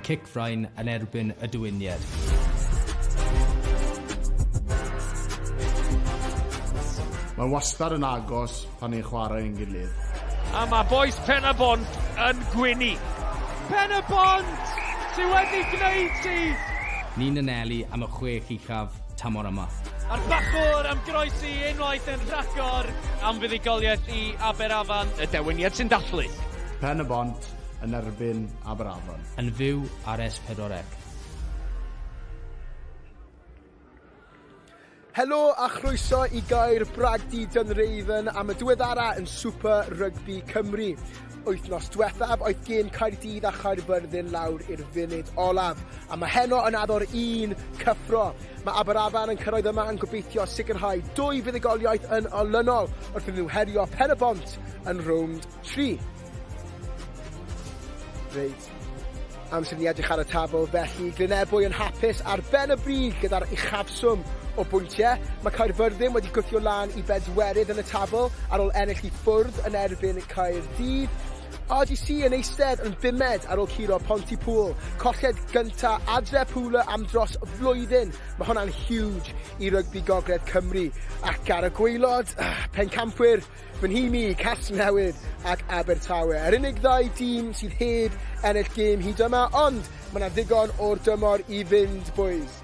cic frain yn erbyn y diwyniad. Mae'n wastad yn agos pan ni'n chwarae yn gilydd. A mae boes Ben-y-bont yn gwynnu. Ben-y-bont sydd wedi gwneud sydd. Ni'n anelu am y 6 uchaf tymor yma. A'r bachwr am groesi unwaith yn rhagor am fuddugoliaeth i Aberafan. Y dewyniad sy'n dathlu. Ben-y-bont yn erbyn Aberafon. Yn fyw ar S4C. Helo a chroeso i Nghae'r Bragdy Dunraven am y diweddara yn Super Rygbi Cymru. Wythnos diwethaf oedd gen Caerdydd a Caerfyrddin lawr i'r funud olaf. A mae heno yn addor un cyffro. Mae Aberafan yn cyrraedd yma yn gobeithio sicrhau 2 fuddugoliaeth yn olynol wrth iddyn nhw herio Ben-y-bont yn rownd 3. Reit. Amser ni edrych ar y tabl felly, Nghae'r yn hapus ar ben y brig gyda'r uchafswm o bwyntiau. Mae Caerfyrddin wedi gwthio lan i bedwerydd yn y tabl ar ôl ennill i ffwrdd yn erbyn Caerdydd. RGC yn eistedd yn 5ed ar ôl curo Pontypool. Colled gynta adre pwla am dros flwyddyn. Mae hwnna'n huge i rygbi gogledd Cymru. Ac ar y gwaelod, pencampwyr fy nhimi, Casnewydd ac Abertawe. Yr unig 2 dîm sydd heb ennill gêm hyd yma, ond mae yna ddigon o'r dymor i fynd, boys.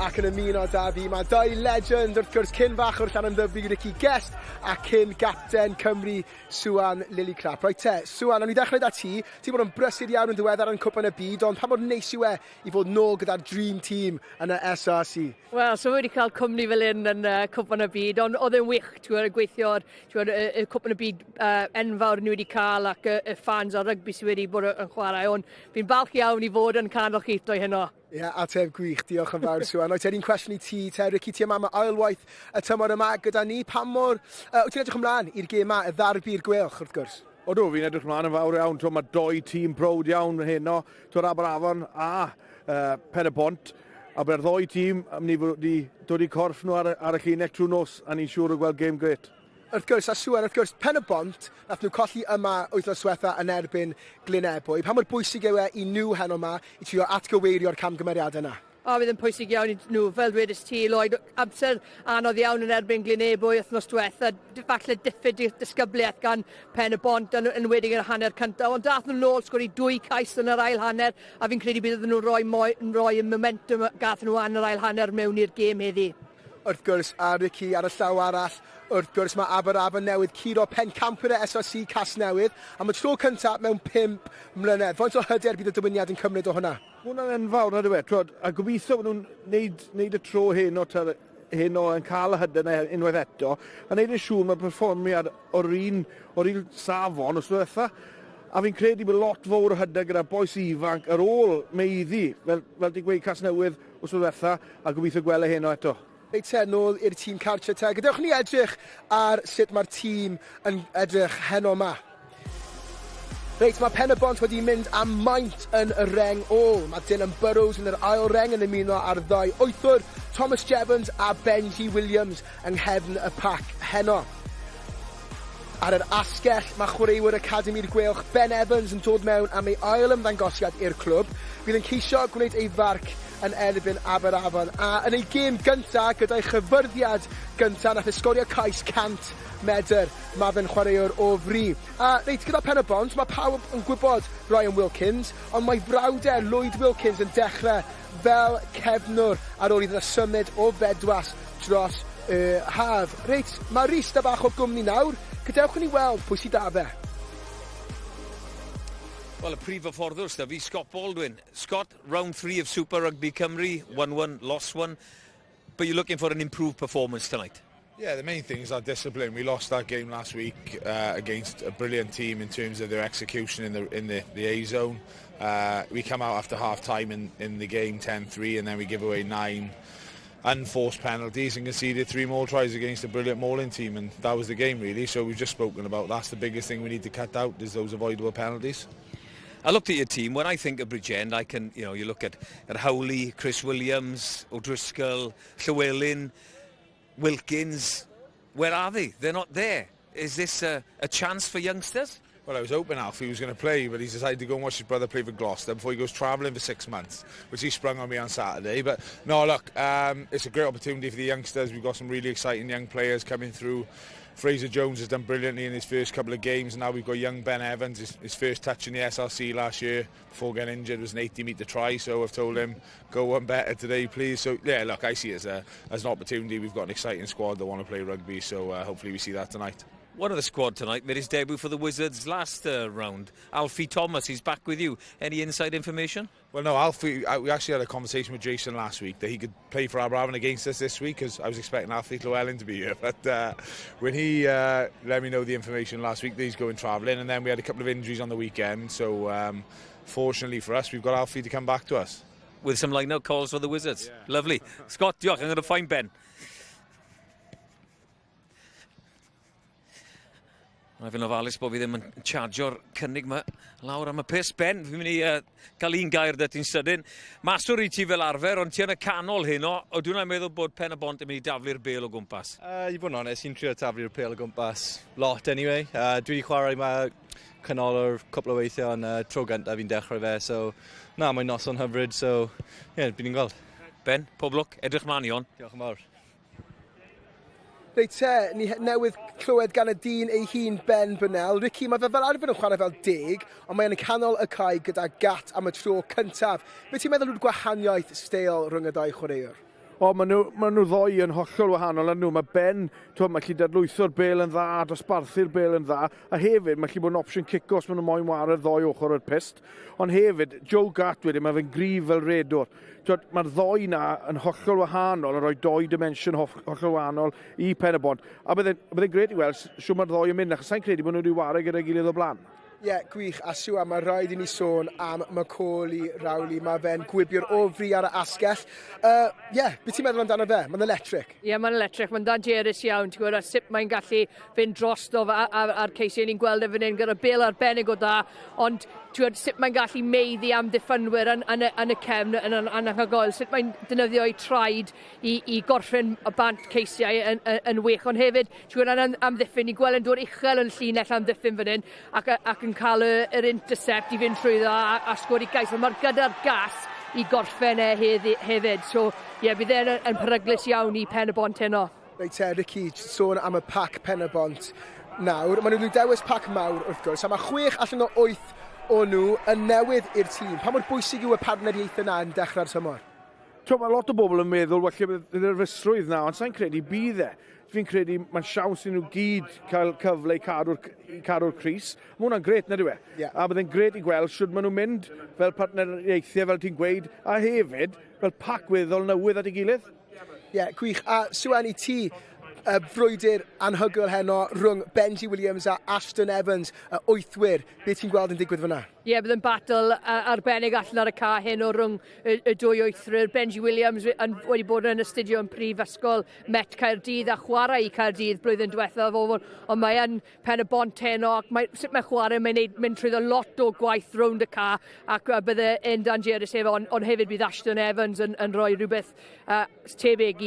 Ac yn ymuno da fi, mae 2 legend wrth gwrs cyn fach o'r Llanymddyfri Ricky Guest a cyn gapten Cymru Swan Lillycrap. Reit te, Swan, o'n i dechrau da ti bod yn brysur iawn yn ddiweddar yn Cwpan y Byd, ond pa mor neis yw i fod nôl gyda'r dream team yn y S4C? Wel, so wedi cael cwmni fel un yn Cwpan y Byd, ond oedd e'n wych, gweithio'r Cwpan y Byd enfawr ni wedi cael ac y fans o rygbi sydd wedi bod yn Chwaraeon. Fi'n falch iawn i fod yn canol chithio heno. Ie, ateb gwych, diolch yn fawr, Swan. Oed ti'n cwestiwn i ti, Ricky, ti yma am y ailwaith y tymor yma gyda ni. Pa mor, wyt ti'n edrych ymlaen i'r gêm yma, y ddarbu'r gwelch, wrth gwrs? Odw, fi'n edrych ymlaen yn fawr iawn. Mae 2 tîm browd iawn heno, to'r Aberafon a Ben-y-bont. A byddai'r 2 tîm yn mynd i dod i corff nhw ar y llinell trwy nos, a ni'n siŵr o gweld gêm gret. Wrth gwrs, a Swan, wrth gwrs, Ben-y-bont, nath nhw colli yma wythnos diwetha yn erbyn Nghae'r. Pa mor bwysig yw i nhw heno yma i trio atgyweirio'r camgymeriadau yna? O, bydd yn pwysig iawn i nhw, fel dwedais ti, Lloyd, amser anodd iawn yn erbyn Nghae'r wythnos diwetha, falle diffyg disgybliaeth gan Ben-y-bont yn wedi yr hanner cyntaf, ond dath nhw'n nôl sgori 2 cais yn yr ail hanner, a fi'n credu bydd nhw'n rhoi y momentum gath nhw yn yr ail hanner mewn i'r gêm heddi. Wrth gwrs, a Ricky ar y llaw arall, wrth gwrs mae Aberafon newydd curo pencampwyr y S4C Casnewydd am y tro cyntaf mewn 5 mlynedd. Faint o hyder bydd y dywyniad yn cymryd o hwnna? Hwna'n enfawr, na dwi. A gobeithio bod nhw'n neud y tro heno yn cael y hyder yna unwaith eto, a neud yn siŵr mae perfformiad o'r un safon os diwetha. A fi'n credu bod lot fawr o hyder gyda boes ifanc ar ôl meiddi, fel di gweud Casnewydd os diwetha, a gobeithio gweld heno eto. Reit te, nôl i'r tîm cartre te. Gadewch ni edrych ar sut mae'r tîm yn edrych heno yma. Reit, mae Ben-y-bont wedi mynd am maint yn y reng ôl. Mae Dylan Burrows yn yr ail reng yn ymuno ar 2 wythwr, Thomas Jevons a Benji Williams yng nghefn y pac heno. Ar yr asgell, mae chwaraewyr Academi'r Gwelch Ben Evans yn dod mewn am ei ail ymddangosiad i'r clwb. Bydd yn ceisio gwneud ei farc yn erbyn Aberavon. A yn ei gêm gyntaf, gyda'i chyfyrddiad gyntaf, nath esgorio cais 100 medr, mae fe'n chwaraewr o fri. A reit, gyda Ben-y-bont, mae pawb yn gwybod Ryan Wilkins, ond mae frawdau Lloyd Wilkins yn dechrau fel cefnwr ar ôl iddo symud o fedwas dros y haf. Reit, mae Rhys da bach o gwmni nawr. Gadewch ni weld pwy sydd da fe. Wel, y prif hyfforddwr sydd fi, Scott Baldwin. Scott, round 3 of Super Rygbi Cymru, 1-1, lost 1. But you're looking for an improved performance tonight. Yeah, the main thing is our discipline. We lost that game last week against a brilliant team in terms of their execution in the A zone. We come out after half time in the game 10-3, and then we give away 9 unforced penalties and conceded 3 more tries against a brilliant mauling team, and that was the game really. So we've just spoken about that's the biggest thing we need to cut out is those avoidable penalties. I looked at your team. When I think of Bridgend, I can, you look at Howley, Chris Williams, O'Driscoll, Llywelyn, Wilkins. Where are they? They're not there. Is this a chance for youngsters? Well, I was hoping Alfie was going to play, but he's decided to go and watch his brother play for Gloucester before he goes travelling for 6 months, which he sprung on me on Saturday. But no, look, it's a great opportunity for the youngsters. We've got some really exciting young players coming through. Fraser Jones has done brilliantly in his first couple of games. Now we've got young Ben Evans, his first touch in the S4C last year before getting injured was an 80-metre try, so I've told him, go one better today, please. So, yeah, look, I see it as an opportunity. We've got an exciting squad that want to play rugby, so hopefully we see that tonight. One of the squad tonight made his debut for the Wizards last round. Alfie Thomas, he's back with you. Any inside information? Well, no, Alfie, we actually had a conversation with Jason last week that he could play for Aberavon against us this week, because I was expecting Alfie Llewellyn to be here. But when he let me know the information last week that he's going travelling, and then we had a couple of injuries on the weekend, so fortunately for us, we've got Alfie to come back to us. With some line-out calls for the Wizards. Yeah. Lovely. Scott, diolch, I'm going to find Ben. Mae'n fy'n ofalus bod fi ddim yn chargio'r cynnig yma lawr am y piss. Ben, fi'n mynd i gael un gair dy ti'n sydyn. Maswr i ti fel arfer, ond ti yn y canol hyn o dwi'n meddwl bod Ben-y-bont yn mynd i daflu'r bêl o gwmpas. I bod yn onest, i'n trio taflu'r bêl o gwmpas lot anyway. Dwi wedi chwarae yma canol o'r cwpl o weithiau, ond tro gyntaf fi'n dechrau fe, so na, mae'n noson hyfryd, so yeah, bydd ni'n gweld. Ben, pob lwc, edrych mlaen i hon. Diolch yn fawr. Reit ni newydd clywed gan y dyn ei hun Ben Bynel. Ricky, mae fe fel arfer yn chwarae fel 10, ond mae yn y canol y cae gyda gat am y tro cyntaf. Be ti'n meddwl yw'r gwahaniaeth steil rhwng y ddau chwaraewr? O, maen nhw ddoi yn hollol wahanol yn nhw. Mae Ben, mae'n gallu dadlwytho'r bêl yn dda, dosbarthu'r bêl yn dda, a hefyd mae'n gallu bod yn opsiwn kick-off maen nhw moyn wario ddoi ochr o'r pist. Ond hefyd, Joe Gatt wedyn, mae fe'n gryf fel redwr. Mae'r ddoi na yn hollol wahanol, yn rhoi doi dimension hollol wahanol i Ben-y-bont. A byddai'n gret i weld siw mae'r ddoi yn mynd, achos sa'n credu bod nhw wedi wario gyda'i gilydd o blaen. Ie, gwych, a siwa, mae rhaid i ni sôn am Macaulay Rowley. Mae fe'n gwibio'r ofri ar y asgell. Beth ti'n meddwl amdano fe? Mae'n electric. Ie, mae'n electric. Mae'n dangerous iawn. Ti'n gwybod, sut mae'n gallu fynd drosto ar ceisiau ni'n gweld efo'n un gyda'r bêl arbennig o dda, ond sut mae'n gallu meiddi am diffynwyr yn y cefn yn anhygoel, sut mae'n defnyddio ei traed i gorffen y bant ceisiau yn wych, ond hefyd, ti'n gwybod, amddiffyn, i gweld yn dod uchel yn llinell amddiffyn fan hyn, ac yn cael yr intercept i fynd trwy dda a sgwr i gais, ond mae'r gyda'r gas i gorffen hefyd, so bydd e'n peryglus iawn i Pen-y-bont heno. Reit Ricky, sôn am y pac Pen-y-bont nawr, maen nhw'n dewis pac mawr wrth gwrs, a mae 6 allan o 8 o nhw yn newydd i'r tîm. Pa mor bwysig yw y partneriaeth yna yn dechrau'r tymor? Mae lot o bobl yn meddwl, well, bydd yr fysrwydd na, ond sa'n credu bydd e. Fi'n credu mae'n siawns i nhw gyd cael cyfle i cadw'r Cris. Mae hwnna'n gret, na diwe. Yeah. A byddai'n gret i gweld sydd maen nhw'n mynd fel partneriaethau fel ti'n gweud, a hefyd fel pac weddol newydd at ei gilydd. Ie, gwych. A Swen i ti, y frwydr anhygoel heno rhwng Benji Williams a Ashton Evans, y 8wyr. Be ti'n gweld yn digwydd fyna? Ie, bydd yn batl arbennig allan ar y ca heno rhwng y 2 wythrwyr. Benji Williams wedi bod yn astudio yn prifysgol Met Caerdydd a chwarae i Caerdydd blwyddyn diwethaf, ond mae yn Pen-y-bont heno, ac sut mae chwarae, mae'n mynd trwy lot o gwaith rownd y ca, ac bydde yn dangerous efo, ond hefyd bydd Ashton Evans yn rhoi rhywbeth tebyg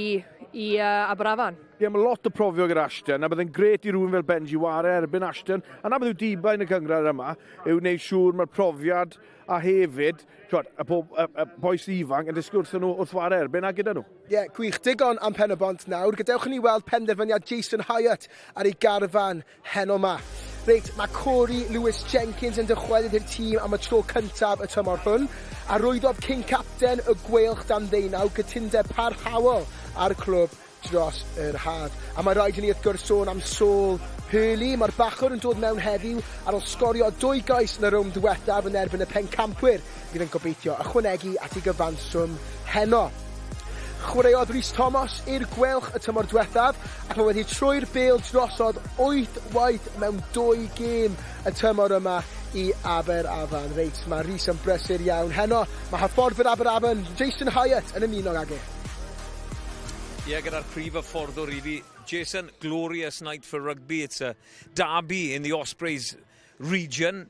i Aberafan. Ie, mae lot o profio gyda Ashton, a byddai'n gret i rhywun fel Benji ware erbyn Ashton, a na bydd yw diba yn y cyngred yma, yw wneud siŵr mae'r profiad a hefyd, y boes ifanc yn disgwrs nhw wrth ware erbyn a gyda nhw. Ie, gwych, digon am Pen-y-bont nawr. Gadewch ni weld penderfyniad Jason Hyatt ar ei garfan heno ma. Reit, mae Corey Lewis Jenkins yn dychwelyd i'r tîm am y tro cyntaf y tymor hwn, a rwyddodd King Captain y gweilch dan ddeunaw gytundeb parhaol ar clwb dros yr haf. A mae rhaid i ni wrth gwrs sôn am Saul Hurley. Mae'r bachwr yn dod mewn heddiw ar ôl sgorio 2 gais yn y rownd diwethaf yn erbyn y pencampwyr. Fydd yn gobeithio ychwanegu at ei gyfanswm heno. Chwaraeodd Rhys Thomas i'r gwelch y tymor diwethaf, ac mae wedi trwy'r bêl drosodd 8 waith mewn 2 gêm y tymor yma i Aberafan. Reit, mae Rhys yn brysur iawn heno. Mae hyfforddwr Aberafan, Jason Hyatt, yn ymuno ag e. Yeah, gyda'r prif fforddwr i fi. Jason, glorious night for rugby. It's a derby in the Ospreys region.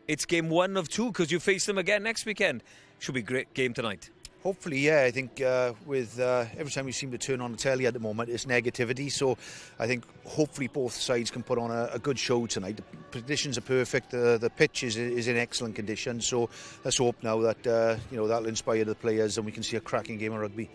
It's game 1 of 2 because you face them again next weekend. Should be a great game tonight. Hopefully, yeah. I think with every time we seem to turn on the telly at the moment, it's negativity. So I think hopefully both sides can put on a good show tonight. The conditions are perfect. The pitch is in excellent condition. So let's hope now that that'll inspire the players and we can see a cracking game of rugby.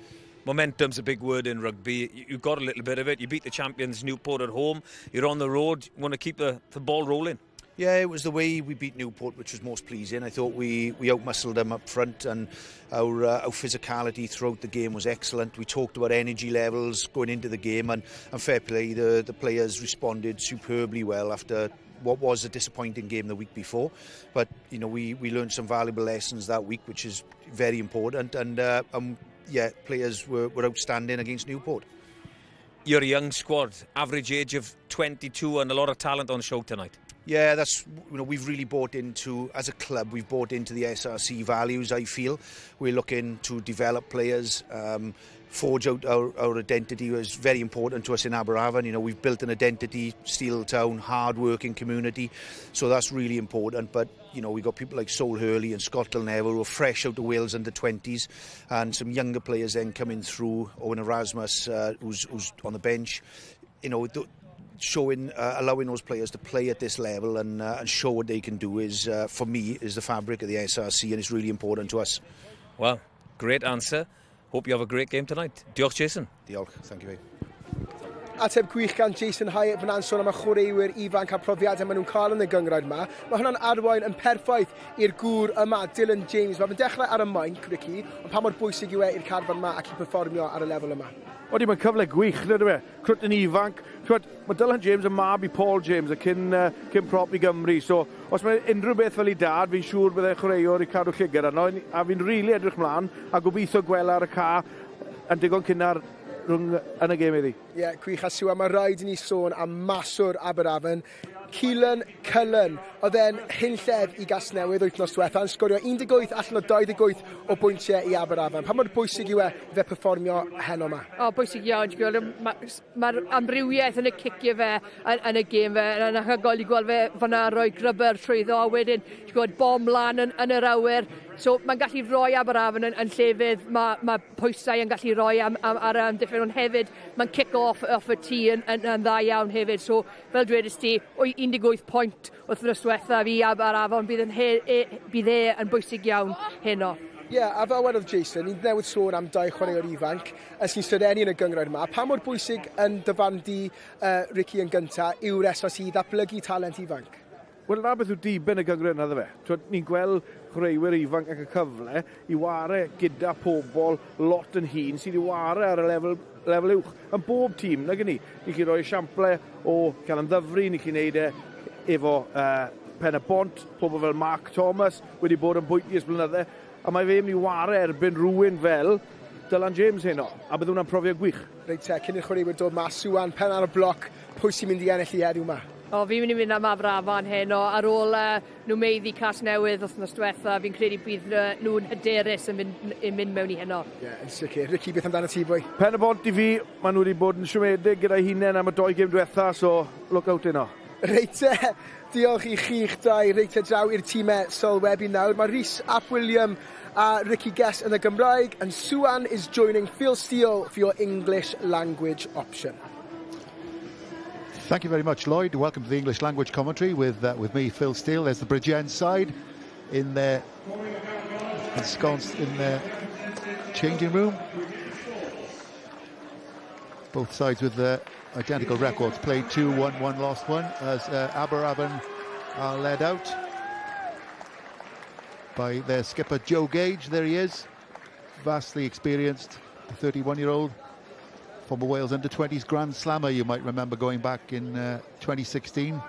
Momentum's a big word in rugby. You got a little bit of it. You beat the champions Newport at home. You're on the road. You want to keep the ball rolling. Yeah, it was the way we beat Newport which was most pleasing. I thought we outmuscled them up front, and our physicality throughout the game was excellent. We talked about energy levels going into the game, and fair play, the players responded superbly well after what was a disappointing game the week before. But we learned some valuable lessons that week, which is very important, and players were outstanding against Newport. You're a young squad, average age of 22, and a lot of talent on show tonight. Yeah, that's we've really bought into, as a club, we've bought into the SRC values. I feel we're looking to develop players, forge out our identity. Was very important to us in Aberavon. We've built an identity, steel town, hard-working community, so that's really important. But we've got people like Sol Hurley and Scott Neville who are fresh out of Wales under-20s, and some younger players then coming through. Owen Erasmus, who's on the bench. Allowing those players to play at this level and show what they can do is, for me, is the fabric of the SRC, and it's really important to us. Well, great answer. Hope you have a great game tonight. Diolch, Jason. Diolch, thank you very. Ateb gwych gan Jason Hyatt fan sôn am y chwaraewyr ifanc a profiadau maen nhw'n cael yn y gyngrair yma. Mae hwnna'n arwain yn perffaith i'r gŵr yma, Dylan James. Mae fe'n dechrau ar y maint, Ricky, ond pa mor bwysig yw i'r carfan yma ac i perfformio ar y lefel yma? Odi, mae'n cyfle gwych, nid yw e? Crwt yn ifanc. Mae Dylan James yn mab i Paul James, cyn prop i Gymru. So, os mae unrhyw beth fel i dad, fi'n siŵr byddai chwaraewr i cadw llygad arno, a fi'n rili edrych mlaen, a gobeithio gweld ar y ca yn digon cynnar rhwng yn y gêm iddi. Ie, gwych a siwa, mae rhaid i ni sôn am maswr Aberafan. Cullen Cullen, oedd e'n hunllef i Gasnewydd wythnos diwetha, yn sgorio 18 allan o 28 o bwyntiau i Aberafan. Pa mor bwysig yw e i fe perfformio heno yma? Bwysig iawn, mae'r amrywiaeth yn y cicio fe yn y gêm fe, yn anhygoel i gweld fe fan'na roi grybyr trwyddo, a wedyn bom lan yn yr awyr. So mae'n gallu rhoi Aberafan yn llefydd, mae pwysau yn gallu rhoi ar diffyg, ond hefyd mae'n kick-off off y tŷ yn dda iawn hefyd. So fel dwedais ti, 18 pwynt wythnos diwetha fi Aberafan, bydd e yn bwysig iawn heno. Ie, a fel wedodd Jason, ni'n newydd sôn am 2 chwaraewr ifanc sy'n sydennu yn y gyngrair yma. Pa mor bwysig yn dyfandi Ricky yn gyntaf yw'r SRC i ddatblygu talent ifanc? Wel, na beth yw diben y gyngrair yna dda fe. Ni'n gweld chwaraewyr ifanc ac y cyfle i ware gyda pobl lot yn hun sydd i ware ar y lefel uwch. Yn bob tîm, nag ni. Ni chi roi esiample o cael yn ddyfru, ni chi wneud efo Ben-y-bont, pobl fel Mark Thomas wedi bod yn bwynt ers blynydde, a mae fe mynd i ware erbyn rhywun fel Dylan James heno, a bydd hwnna'n profiad gwych. Reit te, cyn i'r chwaraewyr dod mas, Swan, pen ar y bloc, pwy sy'n mynd i ennill i heddiw yma? Fi'n mynd i fynd am Aberafan heno, ar ôl nhw meiddi Casnewydd wythnos diwetha, fi'n credu bydd nhw'n hyderus yn mynd mewn i heno. Ie, yn sicr. Ricky, beth amdano ti, bwy? Ben-y-bont i fi, maen nhw wedi bod yn siomedig gyda'i hunain am y 2 gêm diwetha, so look out heno. Reit te, diolch i chi'ch dau, reit te draw i'r tîmau sylwebu nawr. Mae Rhys ap William a Ricky Guest yn y Gymraeg, and Suan is joining Phil Steele for your English language option. Thank you very much, Lloyd. Welcome to the English language commentary with me, Phil Steele. There's the Bridgend side in there, ensconced in the changing room. Both sides with identical records. Played 2-1, 1 lost 1, as Aberavon are led out by their skipper Joe Gage. There he is, vastly experienced, the 31-year-old. Former Wales under-20s Grand Slammer, you might remember, going back in 2016.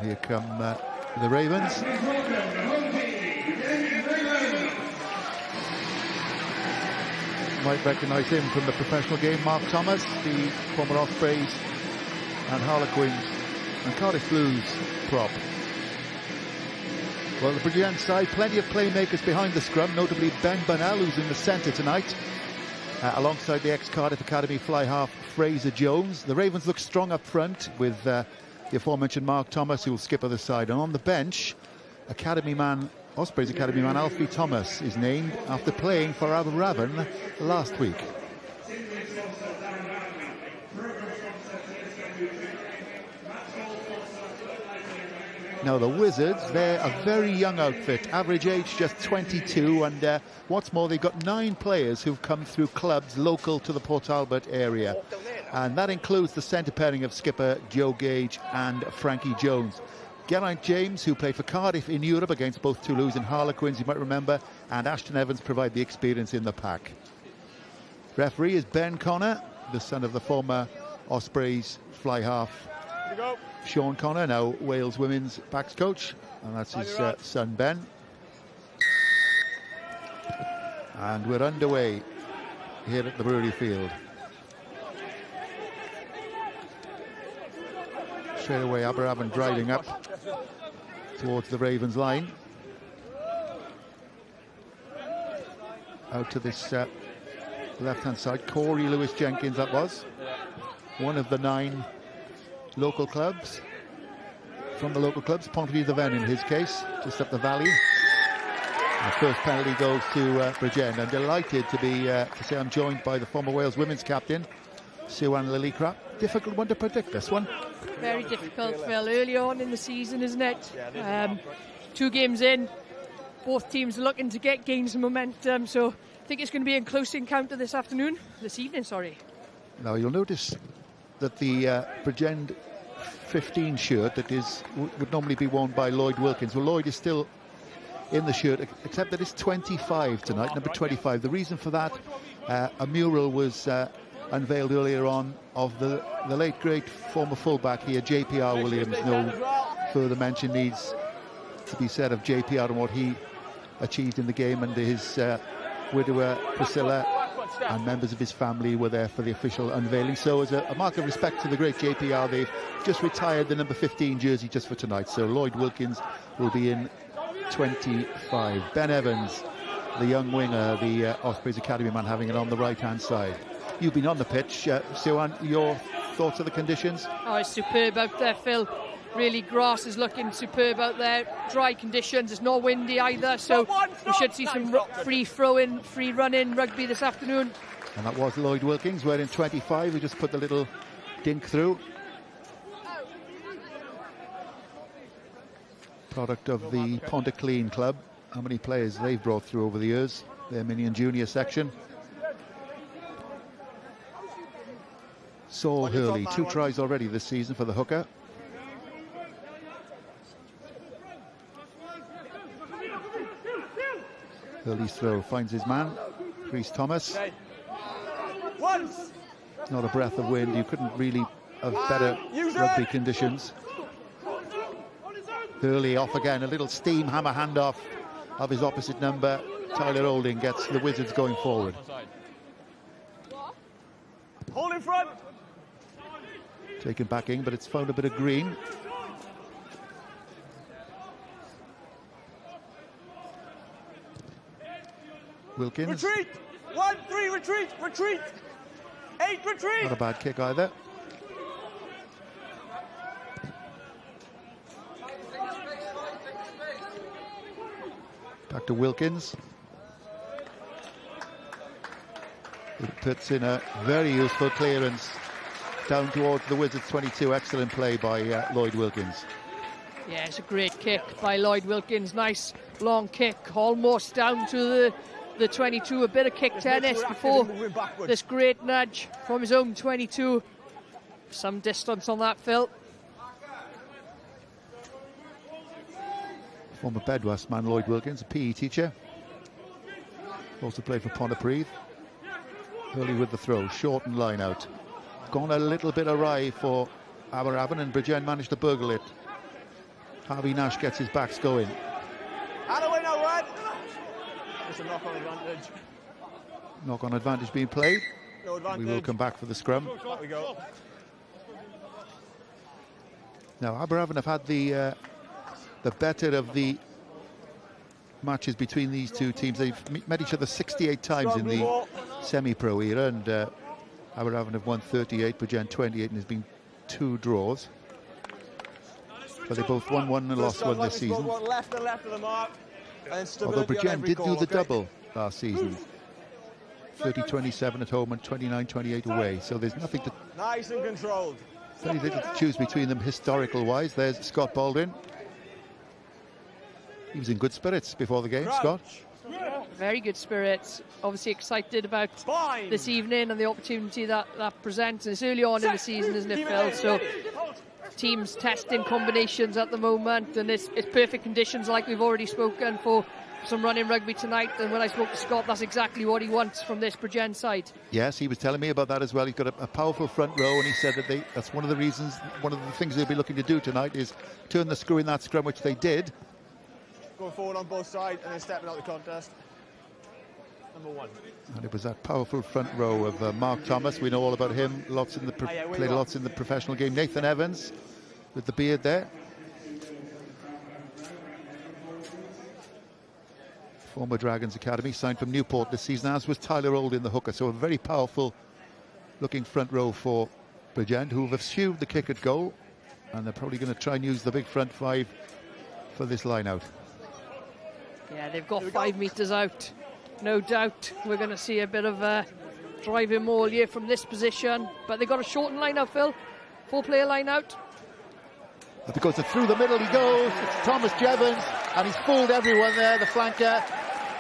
Here come the Ravens. Might recognise him from the professional game, Mark Thomas, the former Ospreys and Harlequins and Cardiff Blues prop. Well, the Bridgend side, plenty of playmakers behind the scrum, notably Ben Bonnell, who's in the centre tonight, alongside the ex-Cardiff Academy fly half Fraser Jones. The Ravens look strong up front with the aforementioned Mark Thomas, who will skip other side. And on the bench, Ospreys Academy man Alfie Thomas is named after playing for Aberavon last week. Now the Wizards, they're a very young outfit, average age just 22, and what's more, they've got 9 players who've come through clubs local to the Port Talbot area, and that includes the centre pairing of skipper Joe Gage and Frankie Jones. Geraint James, who played for Cardiff in Europe against both Toulouse and Harlequins, you might remember, and Ashton Evans provide the experience in the pack. Referee is Ben Connor, the son of the former Ospreys fly half Sean Connor, now Wales women's backs coach, and that's his son Ben. And we're underway here at the Brewery Field. Straight away Aberavon driving up towards the Ravens line. Out to this left-hand side, Corey Lewis-Jenkins that was. One of the 9 local clubs, from the local clubs, Pontypridd in his case, just up the valley. The first penalty goes to Bridgend. I'm delighted to say I'm joined by the former Wales women's captain, Sue-Ann Lillycrap. Difficult one to predict, this one. Very difficult, Phil. Early on in the season, isn't it? 2 games in, both teams are looking to gain some momentum, so I think it's going to be a close encounter this evening. Now you'll notice that the Bridgend 15 shirt that would normally be worn by Lloyd Wilkins. Well, Lloyd is still in the shirt, except that it's 25 tonight, number 25. The reason for that, a mural was unveiled earlier on of the late great former fullback here, JPR Williams. No further mention needs to be said of JPR and what he achieved in the game, and his widower Priscilla and members of his family were there for the official unveiling. So as a mark of respect to the great JPR, they've just retired the number 15 jersey just for tonight. So Lloyd Wilkins will be in 25. Ben Evans, the young winger, the Ospreys Academy man, having it on the right-hand side. You've been on the pitch, Sue-Ann, your thoughts of the conditions? Oh, it's superb out there, Phil. Really, grass is looking superb out there. Dry conditions, it's not windy either, so we should see some free running rugby this afternoon. And that was Lloyd Wilkins wearing 25. We just put the little dink through. Product of the Pontyclean club. How many players they've brought through over the years, their mini and junior section. Saul Hurley, 2 tries already this season for the hooker. Hurley's throw finds his man, Chris Thomas. Not a breath of wind, you couldn't really have better rugby conditions. Hurley off again, a little steam hammer handoff of his opposite number. Tyler Olding gets the Wizards going forward. Hold in front. Taken back in, but it's found a bit of green. Wilkins. Retreat! 1-3, retreat! Retreat! 8, retreat! Not a bad kick either. Back to Wilkins. It puts in a very useful clearance down towards the Wizards 22. Excellent play by Lloyd Wilkins. Yeah, it's a great kick by Lloyd Wilkins. Nice long kick, almost down to the 22. A bit of kick tennis before this great nudge from his own 22. Some distance on that, Phil. Former Bedwas man Lloyd Wilkins, a PE teacher. Also played for Pontypridd. Early with the throw, short and line out. Gone a little bit awry for Aberavon, and Bridgend managed to burgle it. Harvey Nash gets his backs going. Out of way now, Rad. It's a knock-on advantage. Knock-on advantage being played. No advantage. We will come back for the scrum. Up we go. Now Aberavon have had the better of the matches between these two teams. They've met each other 68 times in the semi-pro era, and Aberavon have won 38, Bridgend 28, and there's been 2 draws. But they both won one and lost one this season. Left of the mark. Although Bridgend did do the double last season. 30-27 at home and 29-28 away. So there's nothing to... Nice and controlled. Very little to choose between them historical-wise. There's Scott Baldwin. He was in good spirits before the game, Scott. Very good spirits. Obviously excited about this evening and the opportunity that presents. And it's early on in the season, isn't it, Phil? So teams testing combinations at the moment, and it's perfect conditions, like we've already spoken, for some running rugby tonight. And when I spoke to Scott, that's exactly what he wants from this Bridgend side. Yes, he was telling me about that as well. He's got a powerful front row, and he said that that's one of the reasons, one of the things they'll be looking to do tonight is turn the screw in that scrum, which they did. Going forward on both sides and then stepping out the contest. Number 1. And it was that powerful front row of Mark Thomas. We know all about him. Played lots in the professional game. Nathan Evans with the beard there. Former Dragons Academy, signed from Newport this season, as was Tyler Old in the hooker. So a very powerful looking front row for Bridgend, who have eschewed the kick at goal. And they're probably going to try and use the big front 5 for this line out. Yeah, they've got 5 metres out. No doubt we're going to see a bit of a driving maul here from this position. But they've got a shortened line out, Phil. 4-player line out. Because through the middle he goes. It's Thomas Jevons, and he's fooled everyone there, the flanker.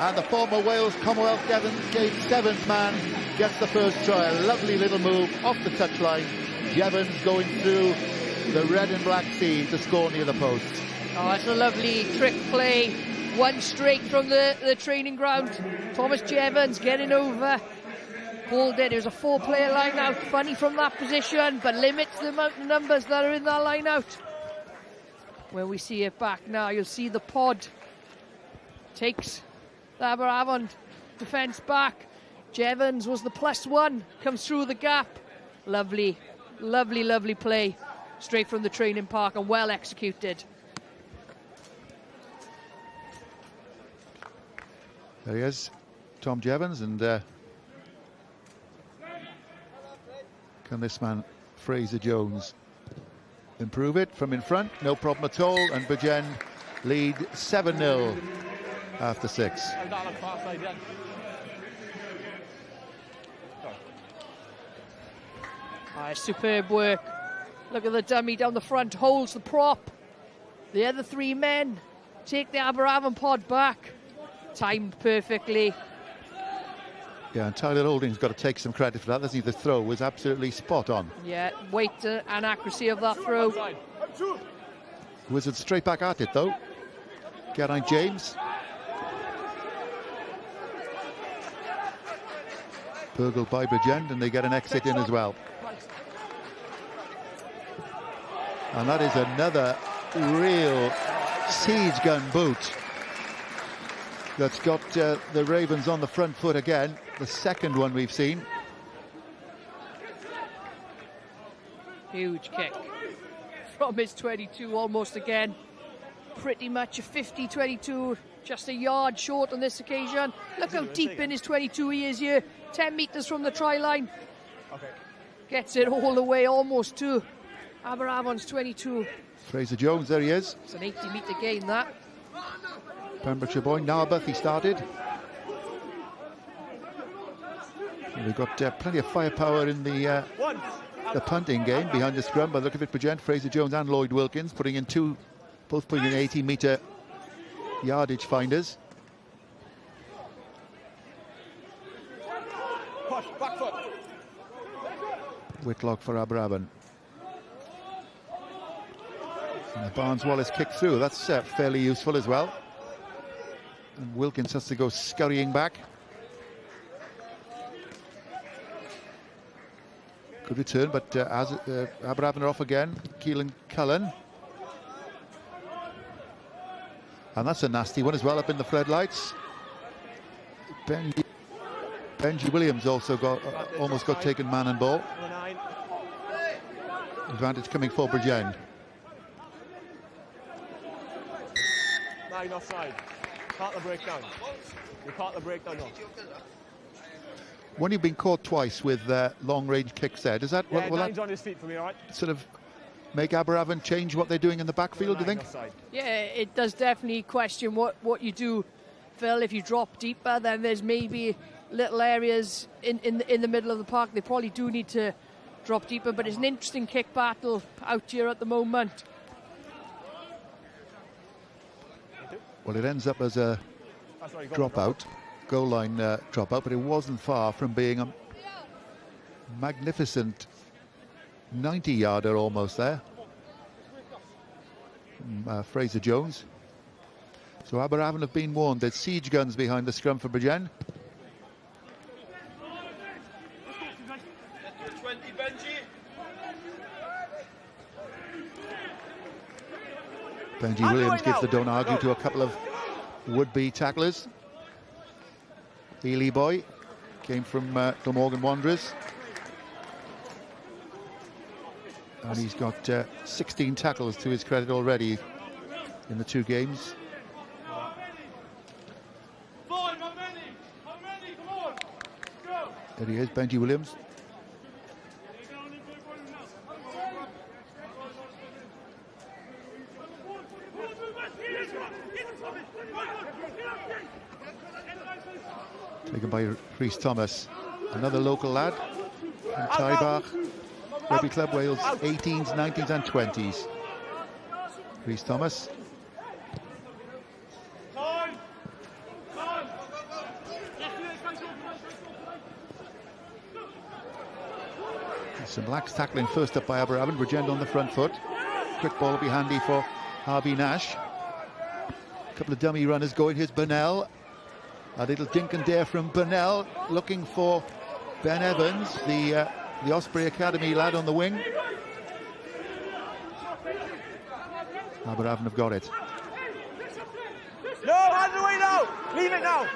And the former Wales Commonwealth Games 7th man gets the first try. A lovely little move off the touchline. Jevons going through the red and black sea to score near the post. Oh, it's a lovely trick play. One straight from the training ground. Thomas Jevons getting over. Called it. It was a 4-player line out. Funny from that position, but limits the amount of numbers that are in that line out. When we see it back now, you'll see the pod takes the Aberavon defence back. Jevons was the +1, comes through the gap. Lovely, lovely, lovely play. Straight from the training park and well executed. There he is, Tom Jevons, and can this man, Fraser Jones, improve it from in front? No problem at all, and Bridgend lead 7-0 after 6. Superb work. Look at the dummy down the front, holds the prop. The other 3 men take the Aberavon pod back. Timed perfectly. Yeah, and Tyler Holding's got to take some credit for that, doesn't he? The throw was absolutely spot on. Yeah, weight and accuracy of that throw. Wizard straight back at it, though. Geraint James. Burgled by Bridgend, and they get an exit in as well. And that is another real siege gun boot that's got the Ravens on the front foot again. The second one we've seen. Huge kick from his 22 almost again. Pretty much a 50-22, just a yard short on this occasion. Look how deep in his 22 he is here. 10 metres from the try line. Gets it all the way almost to Aberavon's 22. Fraser Jones, there he is. It's an 80-metre gain, that. Pembrokeshire boy, Narberth, he started. And we've got plenty of firepower in the punting game behind the scrum. But look at it, Bridgend, Fraser Jones and Lloyd Wilkins putting in both putting in 80-metre yardage finders. Push, back foot. Whitlock for Aberavon. And the Barnes-Wallace kick through, that's fairly useful as well. And Wilkins has to go scurrying back. Good return, but as Aberavon are off again. Keelan Cullen. And that's a nasty one as well, up in the floodlights. Benji Williams also almost got taken man and ball. Advantage coming for Bridgend. 9 offside. Caught the breakdown. You caught the breakdown off. When you've been caught twice with long-range kicks there, does that... Yeah, Nine's on his feet for me, all right? Sort of make Aberavon change what they're doing in the backfield, do you think? Yeah, it does definitely question what you do, Phil. If you drop deeper, then there's maybe little areas in the middle of the park. They probably do need to drop deeper, but it's an interesting kick battle out here at the moment. Well, it ends up as a dropout, goal line dropout, but it wasn't far from being a magnificent 90-yarder almost there. Fraser Jones. So Aberavon have been warned. There's siege guns behind the scrum for Bridgend. Benji Williams gives the don't argue to a couple of would-be tacklers. Ely Boy came from Glamorgan Wanderers. And he's got 16 tackles to his credit already in the 2 games. There he is, Benji Williams. Taken by Rhys Thomas, another local lad from Taibach. Rugby Club Wales 18s, 19s and 20s. Rhys Thomas. Some lax tackling first up by Aberavon. Bridgend on the front foot. Quick ball will be handy for Harvey Nash. A couple of dummy runners going. Here's Burnell. A little dink and dare from Burnell, looking for Ben Evans, the Osprey Academy lad on the wing. Aberavon have got it. No, hands away now! Leave it now!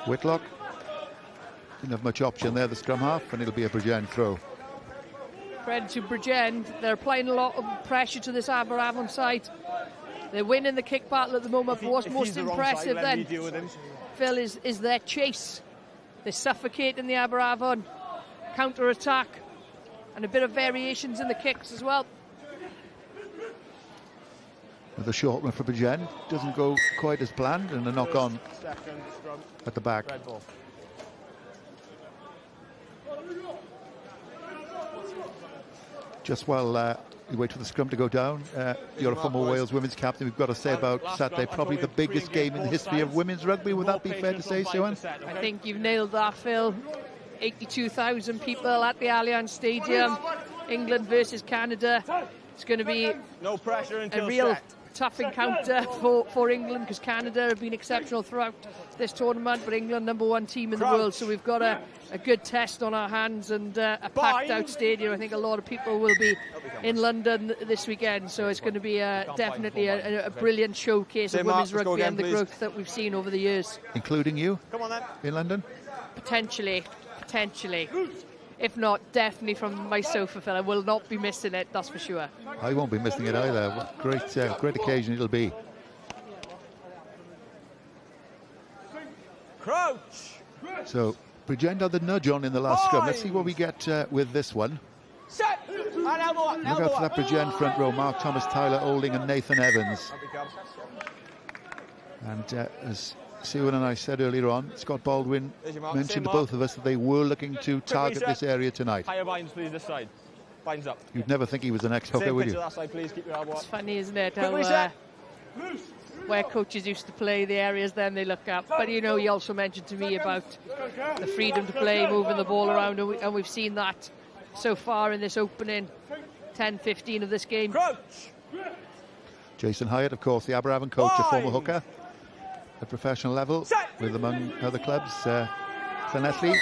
Whitlock didn't have much option there, the scrum half, and it'll be a Bridgend throw. Credit to Bridgend. They're applying a lot of pressure to this Aberavon side. They're winning the kick battle at the moment, but what's most impressive then, Phil, is their chase. They're suffocating the Aberavon counter-attack, and a bit of variations in the kicks as well. The short one for Bridgend doesn't go quite as planned, and a knock on at the back. Just while you wait for the scrum to go down, you're a former Wales women's captain. We've got to say about Saturday, probably the biggest game in the history of women's rugby. Would that be fair to say, Siwan? I think you've nailed that, Phil. 82,000 people at the Allianz Stadium. England versus Canada. It's going to be a real tough encounter for England, because Canada have been exceptional throughout this tournament, but England #1 team in the world, so we've got a good test on our hands, and a packed out stadium. I think a lot of people will be in London this weekend, so it's going to be definitely a brilliant showcase of women's rugby and the growth that we've seen over the years. Including you in London? Potentially. If not, definitely from my sofa, Phil. I will not be missing it, that's for sure. I won't be missing it either. What great occasion it'll be. Crouch! So, Bridgend had the nudge on in the last scrum. Let's see what we get with this one. Set! And elbow up, Look out for that Bridgend front row. Mark Thomas, Tyler Olding and Nathan Evans. And as Siwan and I said earlier on, Scott Baldwin mentioned to both of us that they were looking to target this area tonight. Higher binds, please, this side. Binds up. You'd never think he was an ex-hooker, would you? That side, please. Keep your elbow up. It's funny, isn't it, how where coaches used to play the areas then they look at. But, you know, he also mentioned to me about the freedom to play, moving the ball around, and we've seen that so far in this opening 10-15 of this game. Jason Hyatt, of course, the Aberavon coach, a former hooker at professional level, with among other clubs, Llanelli.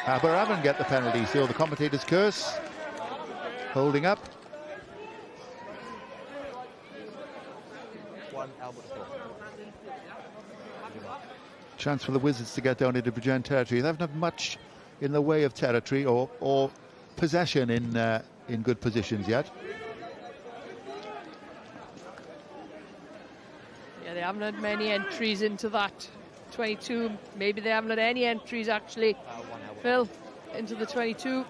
Aberavon get the penalty, so the commentator's curse, holding up. Chance for the Wizards to get down into Bridgend territory. They haven't had much in the way of territory or possession in good positions yet. Yeah, they haven't had many entries into that 22. Maybe they haven't had any entries actually, Phil, into the 22.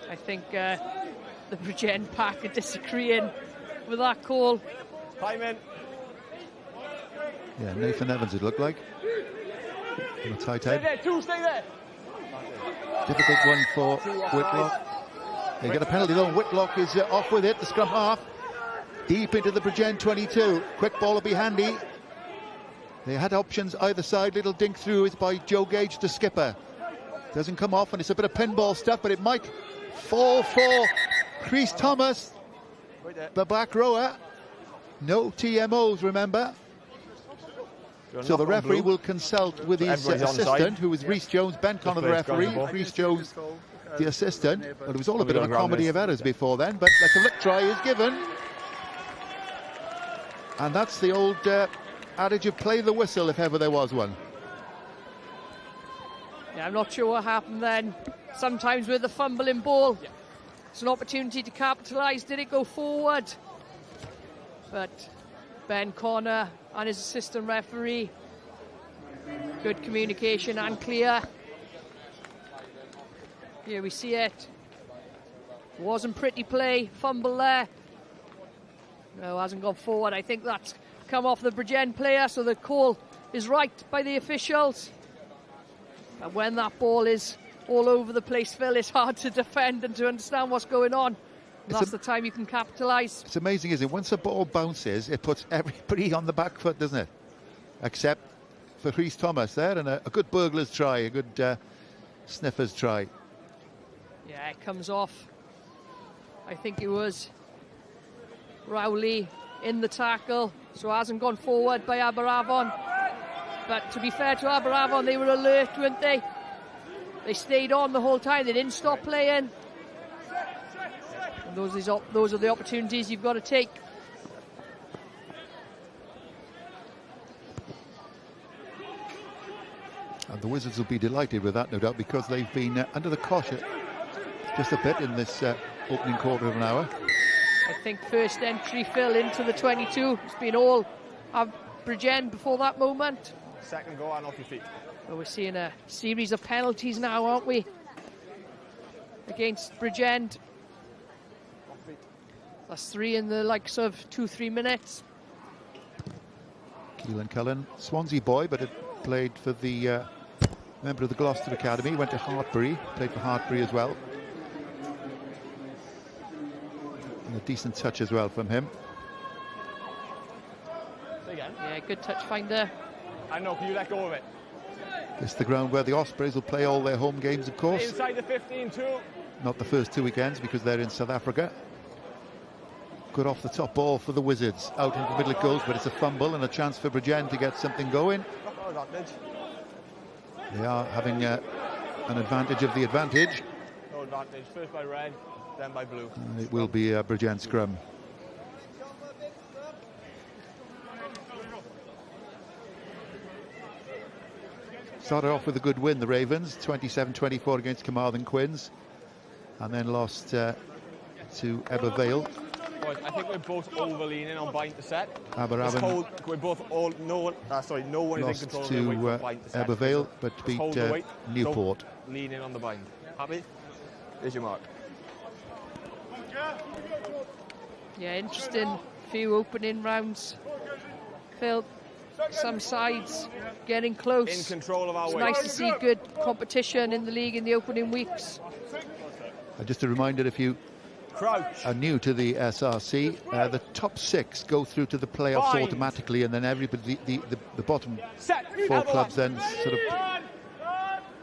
I think the Bridgend pack are disagreeing with that call. Time in. Yeah, Nathan Evans it looked like. On the tight Stay head. there, two, stay there. Difficult one for Whitlock. They get a penalty though. Whitlock is off with it. The scrum half. Deep into the Bridgend 22. Quick ball will be handy. They had options either side. Little dink through is by Joe Gage, the skipper. Doesn't come off, and it's a bit of pinball stuff, but it might fall for Chris Thomas, the back rower. No TMOs, remember. So the referee will consult with his assistant, who is Rhys Jones. Ben Connor, the referee. Rhys Jones, the assistant. Well, it was all a bit of a comedy of errors before then, but let's a look try is given. And that's the old adage of play the whistle if ever there was one. Yeah, I'm not sure what happened then. Sometimes with the fumbling ball, it's an opportunity to capitalise. Did it go forward? But Ben Connor and his assistant referee, good communication and clear. Here we see it. Wasn't pretty play, fumble there. No, hasn't gone forward. I think that's come off the Bridgend player, so the call is right by the officials. And when that ball is all over the place, Phil, it's hard to defend and to understand what's going on. That's the time you can capitalise. It's amazing, isn't it? Once a ball bounces, it puts everybody on the back foot, doesn't it? Except for Rhys Thomas there, and a good burglar's try, a good sniffer's try. Yeah, it comes off. I think it was Rowley in the tackle, so it hasn't gone forward by Aberavon. But to be fair to Aberavon, they were alert, weren't they? They stayed on the whole time, they didn't stop playing. And those are the opportunities you've got to take. And the Wizards will be delighted with that, no doubt, because they've been under the cosh just a bit in this opening quarter of an hour. I think first entry, Phil, into the 22. It's been all Bridgend before that moment. Second go and off your feet. Well, we're seeing a series of penalties now, aren't we? Against Bridgend. That's 3 in the likes of 2-3 minutes. Keelan Cullen, Swansea boy, but had played for the member of the Gloucester Academy, went to Hartbury, played for Hartbury as well. And a decent touch as well from him. Say again. Yeah, good touch finder. I know, can you let go of it? This is the ground where the Ospreys will play all their home games, of course. Inside the 15 too. Not the first 2 weekends because they're in South Africa. Good off the top ball for the Wizards. Out into the middle it goes, but it's a fumble and a chance for Bridgend to get something going. They are having an advantage of the advantage. No advantage. First by red, then by blue. And it will be a Bridgend scrum. Started off with a good win, the Ravens, 27-24 against Carmarthen Quins, and then lost to Ebervale. I think we're both over-leaning on bind to set. Aberavon we're both all no one is in control lost of the weight of bind to to set. Ebervale, but beat Hold the weight, Newport. don't lean in on the bind. Happy? There's your mark. Yeah, interesting few opening rounds. Phil, some sides getting close. In control of our it's weight. nice to see good competition in the league in the opening weeks. Just a reminder, if you are new to the SRC, the top 6 go through to the playoffs automatically, and then everybody, the bottom 4 clubs then sort of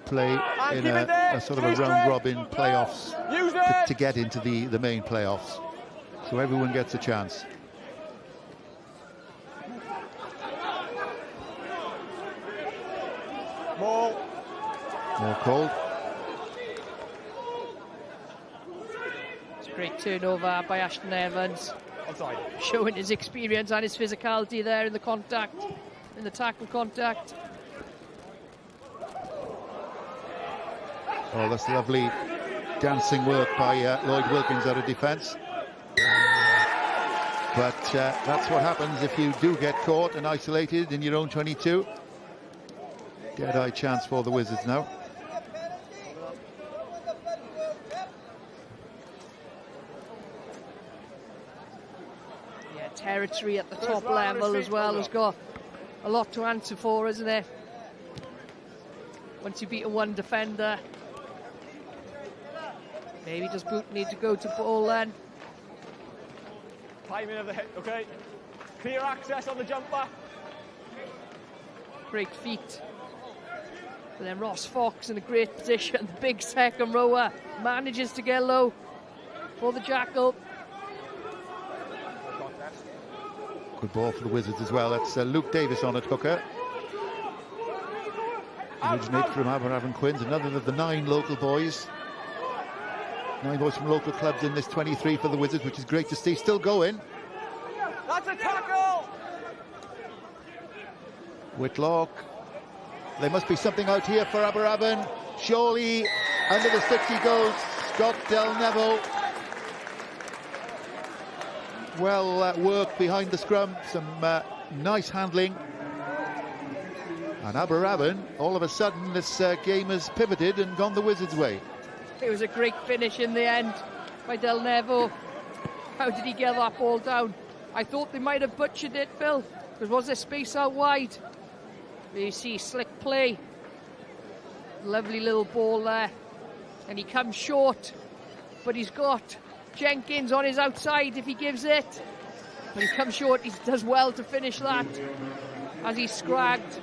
play in a sort of a round-robin playoffs to get into the main playoffs. So everyone gets a chance. More called. It's a great turnover by Ashton Evans. Outside. Showing his experience and his physicality there in the contact, in the tackle contact. Oh, that's lovely dancing work by Lloyd Wilkins out of defence. But that's what happens if you do get caught and isolated in your own 22. Dead-eye chance for the Wizards now. Yeah, territory at the top level as well has got a lot to answer for, isn't it? Once you beat a one defender. Maybe does Boot need to go to ball then? Timing of the hit, okay. Clear access on the jumper. Great feet. But then Ross Fox in a great position. The big second rower manages to get low for the Jackal. Good ball for the Wizards as well. That's Luke Davis on at hooker. Originate from Aberavon Quins, another of the 9 local boys. 9 boys from local clubs in this 23 for the Wizards, which is great to see. Still going. That's a tackle! Whitlock. There must be something out here for Aberavon. Surely under the 60 goes Scott Del Nevo. Well worked behind the scrum. Some nice handling. And Aberavon, all of a sudden, this game has pivoted and gone the Wizards' way. It was a great finish in the end by Del Nevo. How did he get that ball down? I thought they might have butchered it, Phil, because was there space out wide? There you see slick play. Lovely little ball there. And he comes short, but he's got Jenkins on his outside if he gives it. But he comes short, he does well to finish that as he's scragged.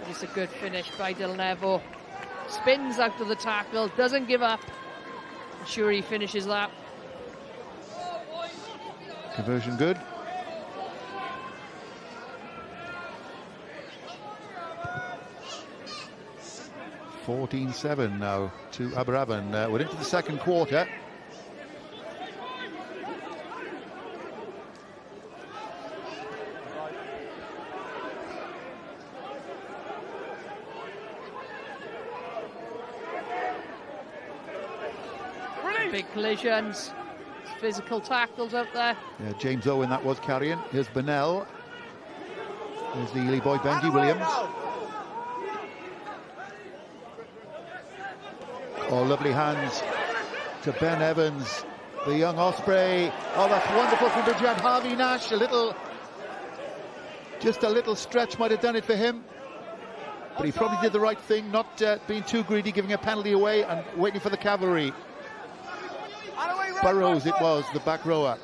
But it's a good finish by Del Nevo. Spins out of the tackle, doesn't give up. I'm sure he finishes that. Conversion good. (14-7) now to Aberavon. We're into the second quarter. Big collisions, physical tackles out there. Yeah, James Owen that was carrying. Here's Bennell. Here's the Ely boy, Benji Williams. Oh, lovely hands to Ben Evans, the young Osprey. Oh, that's wonderful from Bridgend. Harvey Nash, just a little stretch might have done it for him. But he probably did the right thing, not being too greedy, giving a penalty away and waiting for the cavalry. Burrows it was, the back rower.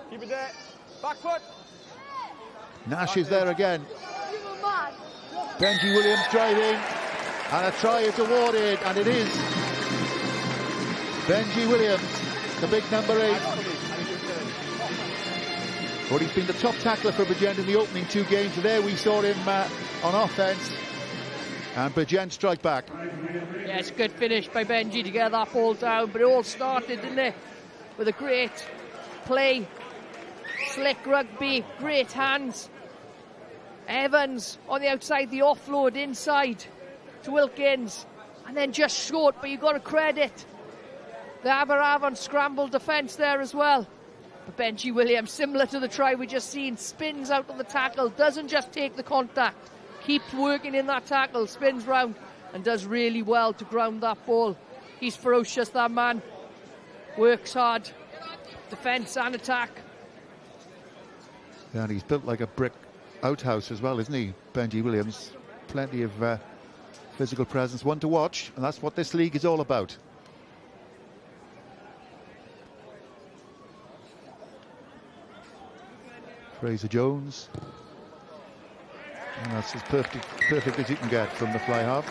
Keep it there. Back foot. Nash is there again. Benji Williams driving. And a try is awarded, and it is Benji Williams, the big number 8. Well, he's been the top tackler for Bridgend in the opening 2 games. There we saw him on offence. And Bridgend strike back. Yeah, it's a good finish by Benji to get that ball down, but it all started, didn't it, with a great play, slick rugby, great hands. Evans on the outside, the offload inside to Wilkins, and then just short, but you've got to credit the Aberavon scramble defence there as well. But Benji Williams, similar to the try we just seen, spins out of the tackle, doesn't just take the contact, keeps working in that tackle, spins round and does really well to ground that ball. He's ferocious, that man. Works hard, defence and attack. Yeah, and he's built like a brick outhouse as well, isn't he, Benji Williams? Plenty of physical presence, one to watch, and that's what this league is all about. Fraser Jones. And that's as perfect as you can get from the fly half.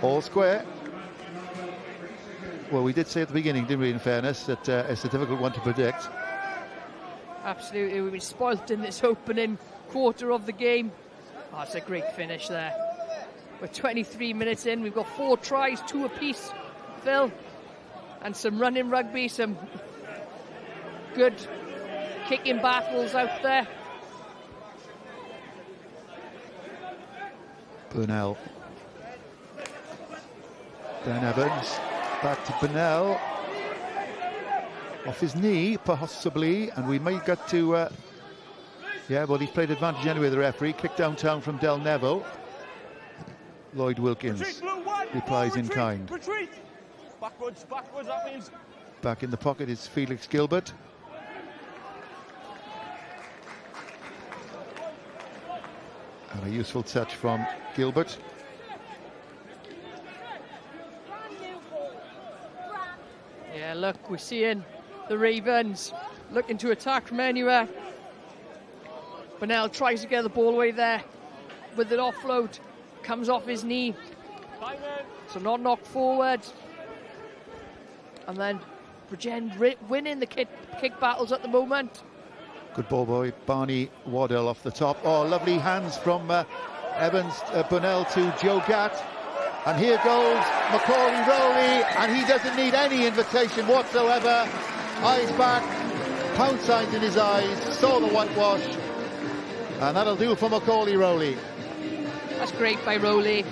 All square. Well, we did say at the beginning, didn't we, in fairness, that it's a difficult one to predict. Absolutely, we've been spoilt in this opening quarter of the game. Oh, it's a great finish there. We're 23 minutes in, we've got 4 tries, 2 apiece, Phil. And some running rugby, some good kicking battles out there. Burnell. Ben Evans. Back to Burnell. Off his knee, possibly, and we may get to... yeah, well, he's played advantage anyway, the referee. Kick downtown from Del Neville. Lloyd Wilkins replies in kind. Retreat! Backwards, that means. Back in the pocket is Felix Gilbert. And a useful touch from Gilbert. Yeah, look, we're seeing the Ravens looking to attack from anywhere. Bonnell tries to get the ball away there with an offload. Comes off his knee. So not knocked forward. And then Bridgend winning the kick battles at the moment. Good ball boy, Barney Waddell off the top. Oh, lovely hands from Evans Bonnell to Joe Gatt. And here goes Macaulay Rowley, and he doesn't need any invitation whatsoever. Eyes back, pound signs in his eyes, saw the whitewash. And that'll do for Macaulay Rowley. That's great by Rowley.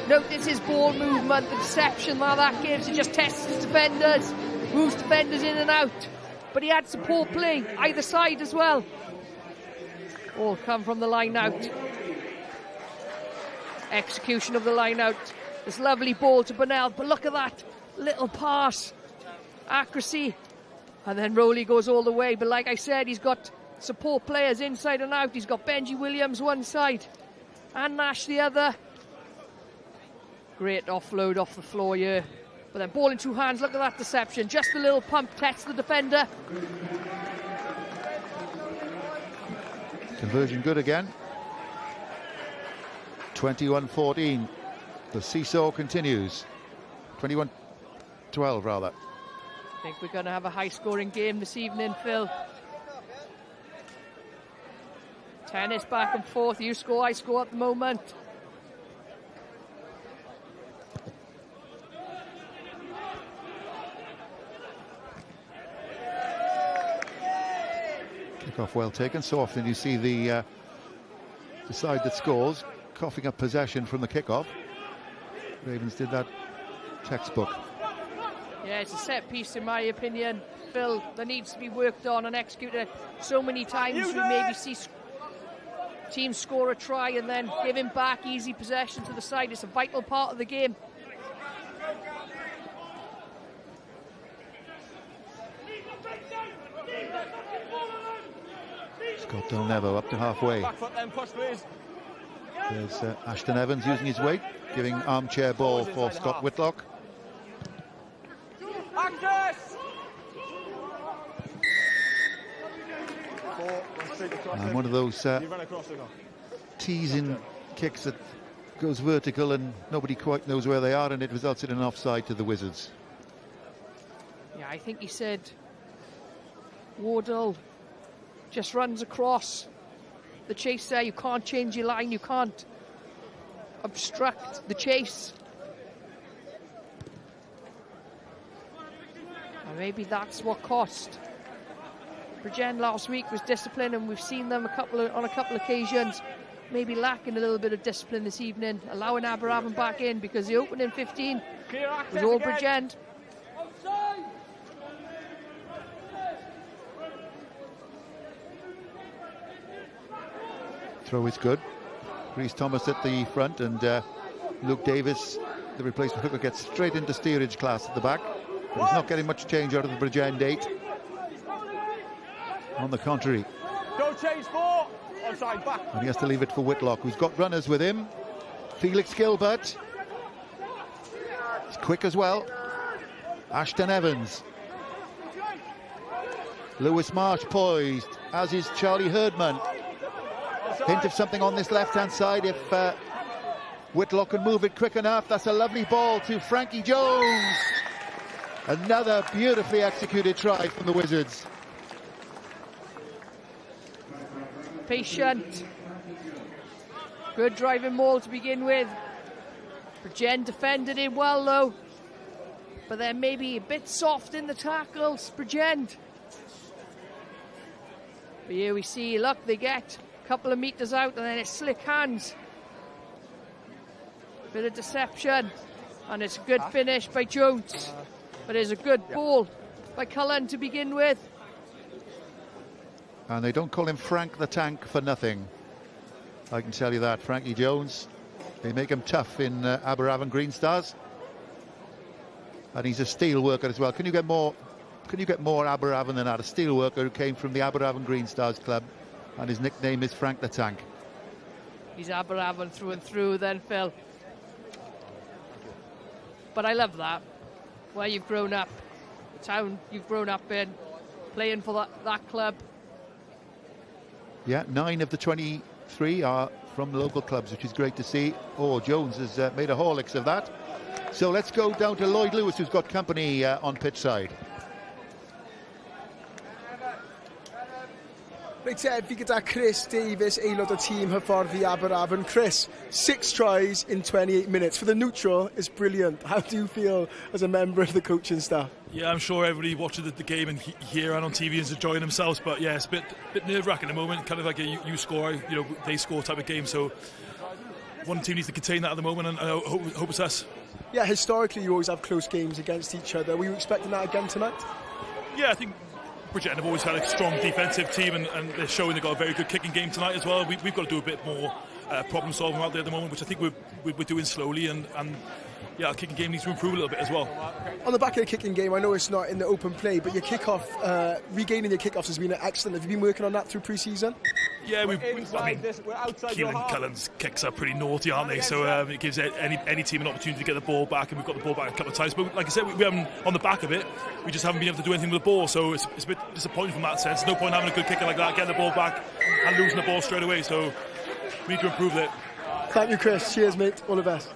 Notice his ball movement, the deception that gives. He just tests his defenders, moves defenders in and out. But he had support play either side as well. All come from the line out. Execution of the line out. This lovely ball to Bonnell, but look at that little pass. Accuracy. And then Rowley goes all the way. But like I said, he's got support players inside and out. He's got Benji Williams one side and Nash the other. Great offload off the floor here. But then ball in two hands, look at that deception. Just a little pump, tests the defender. Conversion good again. 21-14. The seesaw continues. 21-12 rather. I think we're going to have a high-scoring game this evening, Phil. Tennis back and forth. You score, I score at the moment. Kickoff well taken. So often you see the side that scores coughing up possession from the kickoff. Ravens did that textbook. Yeah, it's a set piece in my opinion, Phil, that needs to be worked on and executed. So many times we maybe see teams score a try and then give him back easy possession to the side. It's a vital part of the game. Scott Del Neville up to halfway. There's Ashton Evans using his weight, giving armchair ball for Scott Whitlock. And one of those teasing kicks that goes vertical and nobody quite knows where they are, and it results in an offside to the Wizards. Yeah, I think he said Wardle just runs across the chase there. You can't change your line, you can't obstruct the chase. And maybe that's what cost Bridgend last week was discipline, and we've seen them on a couple of occasions maybe lacking a little bit of discipline this evening, allowing Aberavon back in because the opening 15 was all Bridgend. Throw is good. Reece Thomas at the front, and Luke Davis, the replacement hooker, gets straight into steerage class at the back. But he's not getting much change out of the Bridgend 8. On the contrary. Go chase four. Onside back. And he has to leave it for Whitlock, who's got runners with him. Felix Gilbert. He's quick as well. Ashton Evans. Lewis Marsh poised, as is Charlie Herdman. Hint of something on this left-hand side if Whitlock can move it quick enough. That's a lovely ball to Frankie Jones. Another beautifully executed try from the Wizards. Patient. Good driving maul to begin with. Bridgend defended it well though, but they're maybe a bit soft in the tackles, Bridgend. But here we see, look, they get a couple of meters out and then it's slick hands. Bit of deception, and it's a good finish by Jones. But it's a good ball by Cullen to begin with. And they don't call him Frank the Tank for nothing. I can tell you that. Frankie Jones, they make him tough in Aberavon Green Stars. And he's a steel worker as well. Can you get more Aberavon than that? A steel worker who came from the Aberavon Green Stars club, and his nickname is Frank the Tank. He's Aberavon through and through then, Phil. But I love that. Where you've grown up, the town you've grown up in, playing for that club. Yeah, 9 of the 23 are from local clubs, which is great to see. Oh, Jones has made a Horlicks of that. So let's go down to Lloyd Lewis, who's got company on pitch side. Reit fi gyda Chris Davies, aelod o tîm hyfforddi Aberafon. Chris, 6 tries in 28 minutes. For the neutral, it's brilliant. How do you feel as a member of the coaching staff? Yeah, I'm sure everybody watching the game and here and on TV is enjoying themselves, but yeah, it's a bit nerve-wracking at the moment, kind of like a you score, they score type of game, so one team needs to contain that at the moment, and I hope it's us. Yeah, historically you always have close games against each other. Were you expecting that again tonight? Yeah, I think Bridgend have always had a strong defensive team, and they're showing they've got a very good kicking game tonight as well. We've got to do a bit more problem solving out there at the moment, which I think we're doing slowly, and yeah, our kicking game needs to improve a little bit as well. On the back of your kicking game, I know it's not in the open play, but your kickoff, regaining your kickoffs has been excellent. Have you been working on that through pre-season? Yeah, I mean, Keelan Cullen's kicks are pretty naughty, aren't they? So it gives any team an opportunity to get the ball back, and we've got the ball back a couple of times. But like I said, we haven't, on the back of it, we just haven't been able to do anything with the ball. So it's a bit disappointing from that sense. No point having a good kicker like that, getting the ball back and losing the ball straight away. So we need to improve that. Thank you, Chris. Cheers, mate. All the best.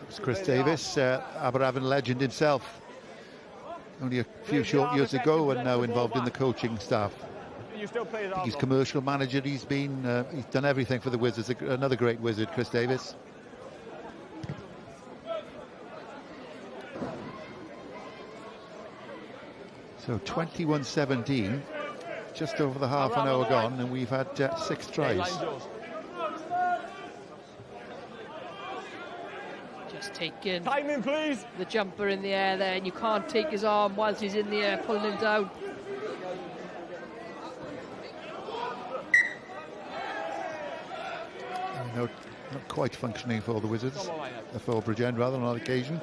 It's Chris Davies, Aberavon legend himself. Only a few short years ago, and now involved in the coaching staff. He's commercial manager. He's done everything for the Wizards. Another great Wizard, Chris Davies. So 21-17, just over the half an hour gone, and we've had 6 tries. Just taking timing, please. The jumper in the air there, and you can't take his arm whilst he's in the air, pulling him down. No, not quite functioning for the Wizards, for Bridgend rather on occasion.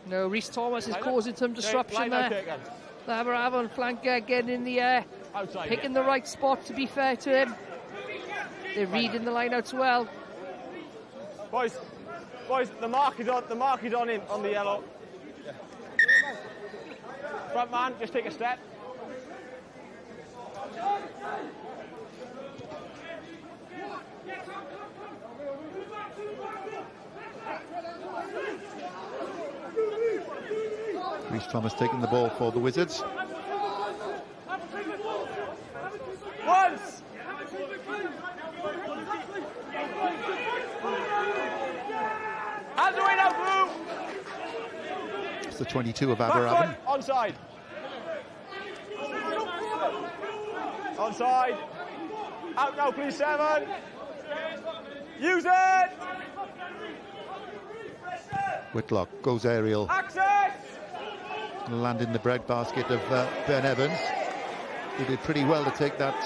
No, Rhys Thomas is causing some disruption there. The Aberavon flanker getting in the air, picking the right spot, to be fair to him. They're reading the line out well. Boys, the mark is on him, on the yellow. Front man, just take a step. Rhys Thomas taking the ball for the Wizards. Once! Hands away now, Blue! It's the 22 of Aberavon. Onside. Onside. Out now, please, 7. Use it! Whitlock goes aerial. Access! Land in the breadbasket of Ben Evans, who did pretty well to take that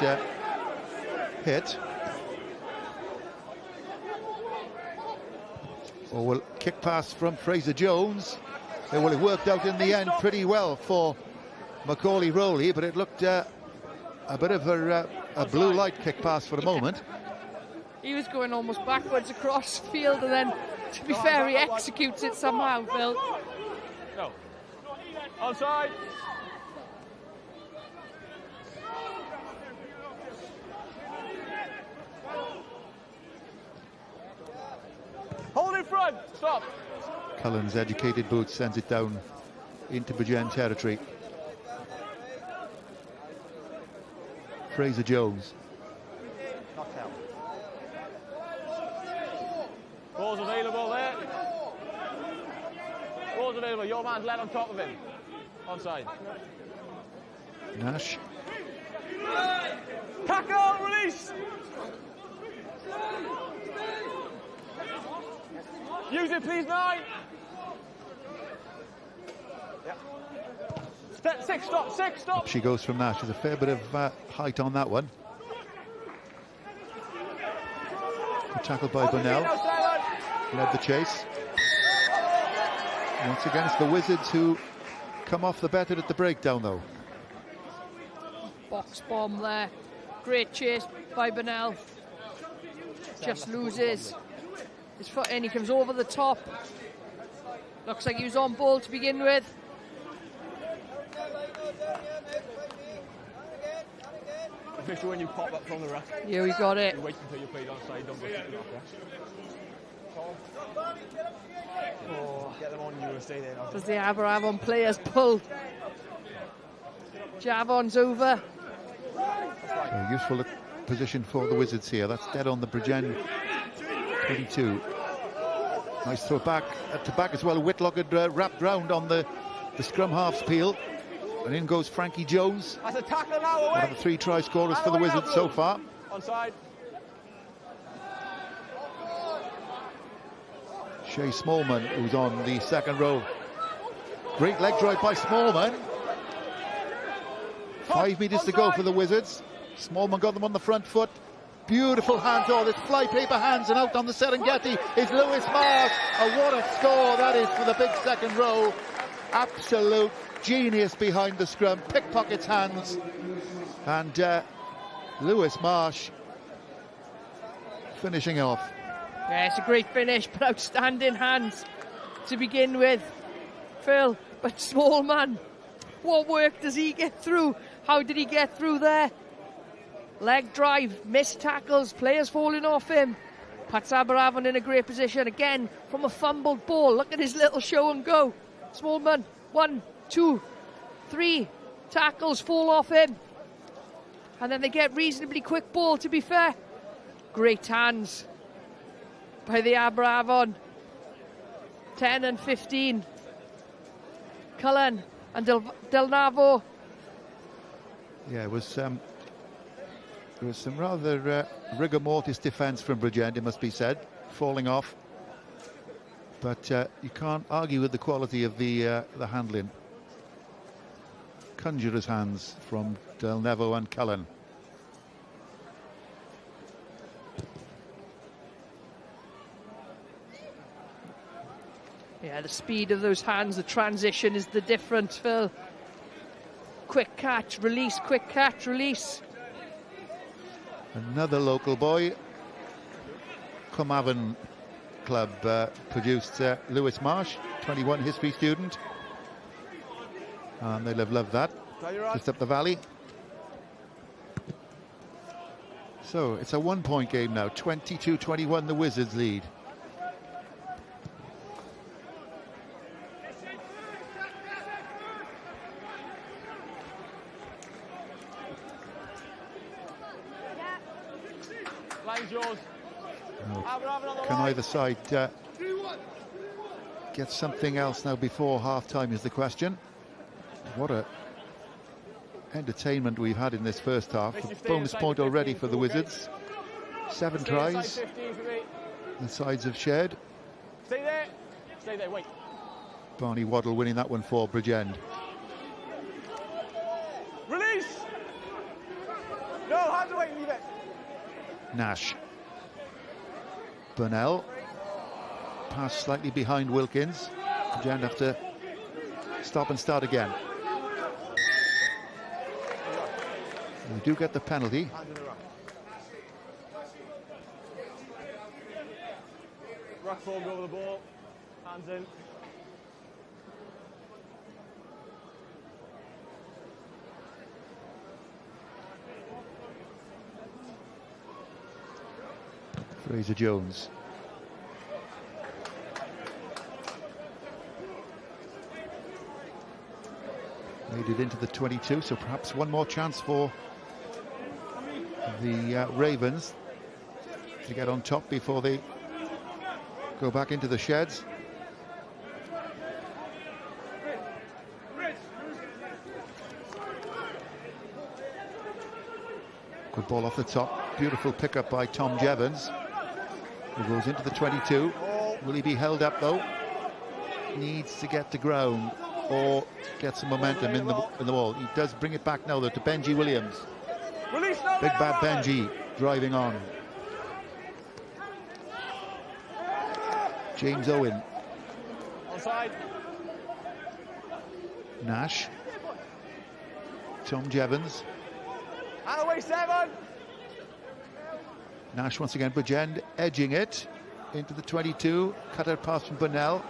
hit. Oh, well, kick pass from Fraser Jones. Well, it worked out in the end pretty well for Macaulay Rowley, but it looked a bit of a blue light kick pass for the moment. He was going almost backwards across the field, and then, to be fair, he executes it somehow, Phil. No. Onside. Hold in front. Stop. Cullen's educated boot sends it down into Bridgend territory. Fraser Jones. Ball's available there. Ball's available. Your man's led on top of him. Onside. Nash. Tackle, release. Use it, please, 9. Yeah. Stop. Up she goes from Nash. There's a fair bit of height on that one. Tackled by Bonnell. Led the chase. Once again, it's the Wizards who come off the better at the breakdown, though. Box bomb there. Great chase by Bonnell. Just loses his foot in. He comes over the top. Looks like he was on ball to begin with. Official when you pop up from the ruck. Yeah, we got it. You wait until you're played onside, don't go shooting off there. Oh, get them on you and stay there now. As the Aberavon players pull. Javon's over. A useful position for the Wizards here. That's dead on the Bridgend 22. Nice throw back to back as well. Whitlock had wrapped round on the scrum half's peel. And in goes Frankie Jones. That's a tackle now, away. One of the 3 try scorers for the Wizards so far. Onside. Shay Smallman, who's on the second row. Great leg drive by Smallman. 5 metres to go for the Wizards. Smallman got them on the front foot. Beautiful hands. Oh, this flypaper hands, and out on the Serengeti is Lewis Marsh. Oh, what a score that is for the big second row. Absolute genius behind the scrum. Pickpockets hands. And Lewis Marsh finishing off. Yeah, it's a great finish, but outstanding hands to begin with. Phil, but Smallman, what work does he get through? How did he get through there? Leg drive, missed tackles, players falling off him. Puts Aberavon in a great position again from a fumbled ball. Look at his little show and go. Smallman, 1, 2, 3 tackles fall off him. And then they get reasonably quick ball, to be fair. Great hands by the Aberavon. 10 and 15. Cullen and Del Navo. Yeah, it was there was some rather rigor mortis defence from Bridgend, it must be said, falling off. But you can't argue with the quality of the handling. Conjurer's hands from Del Nevo and Cullen. Yeah, the speed of those hands, the transition is the difference, Phil. Quick catch, release, quick catch, release. Another local boy. Carmarthen Club produced Lewis Marsh, 21 history student. And they'll have loved that. Just up the valley. So it's a 1-point game now. 22-21 the Wizards lead. Can either side get something else now before half-time is the question. What a entertainment we've had in this first half. A bonus point already for the Wizards. 7 tries the sides have shared. Stay there, wait. Barney Waddle winning that one for Bridgend. Release! No, hands away, leave it. Nash. Burnell. Pass slightly behind Wilkins. Bridgend have to stop and start again. We do get the penalty. Ruck forward over the ball. Hands in. Fraser Jones. Made it into the 22, so perhaps one more chance for the Ravens to get on top before they go back into the sheds. Good ball off the top. Beautiful pickup by Tom Jevons, who goes into the 22. Will he be held up though? Needs to get to ground. or get some momentum in the ball. He does bring it back now though to Benji Williams. Big bad Benji driving on. James Owen. Onside. Nash. Tom Jevons. Out of the way, 7. Nash once again, Bridgend edging it into the 22. Cut out pass from Burnell.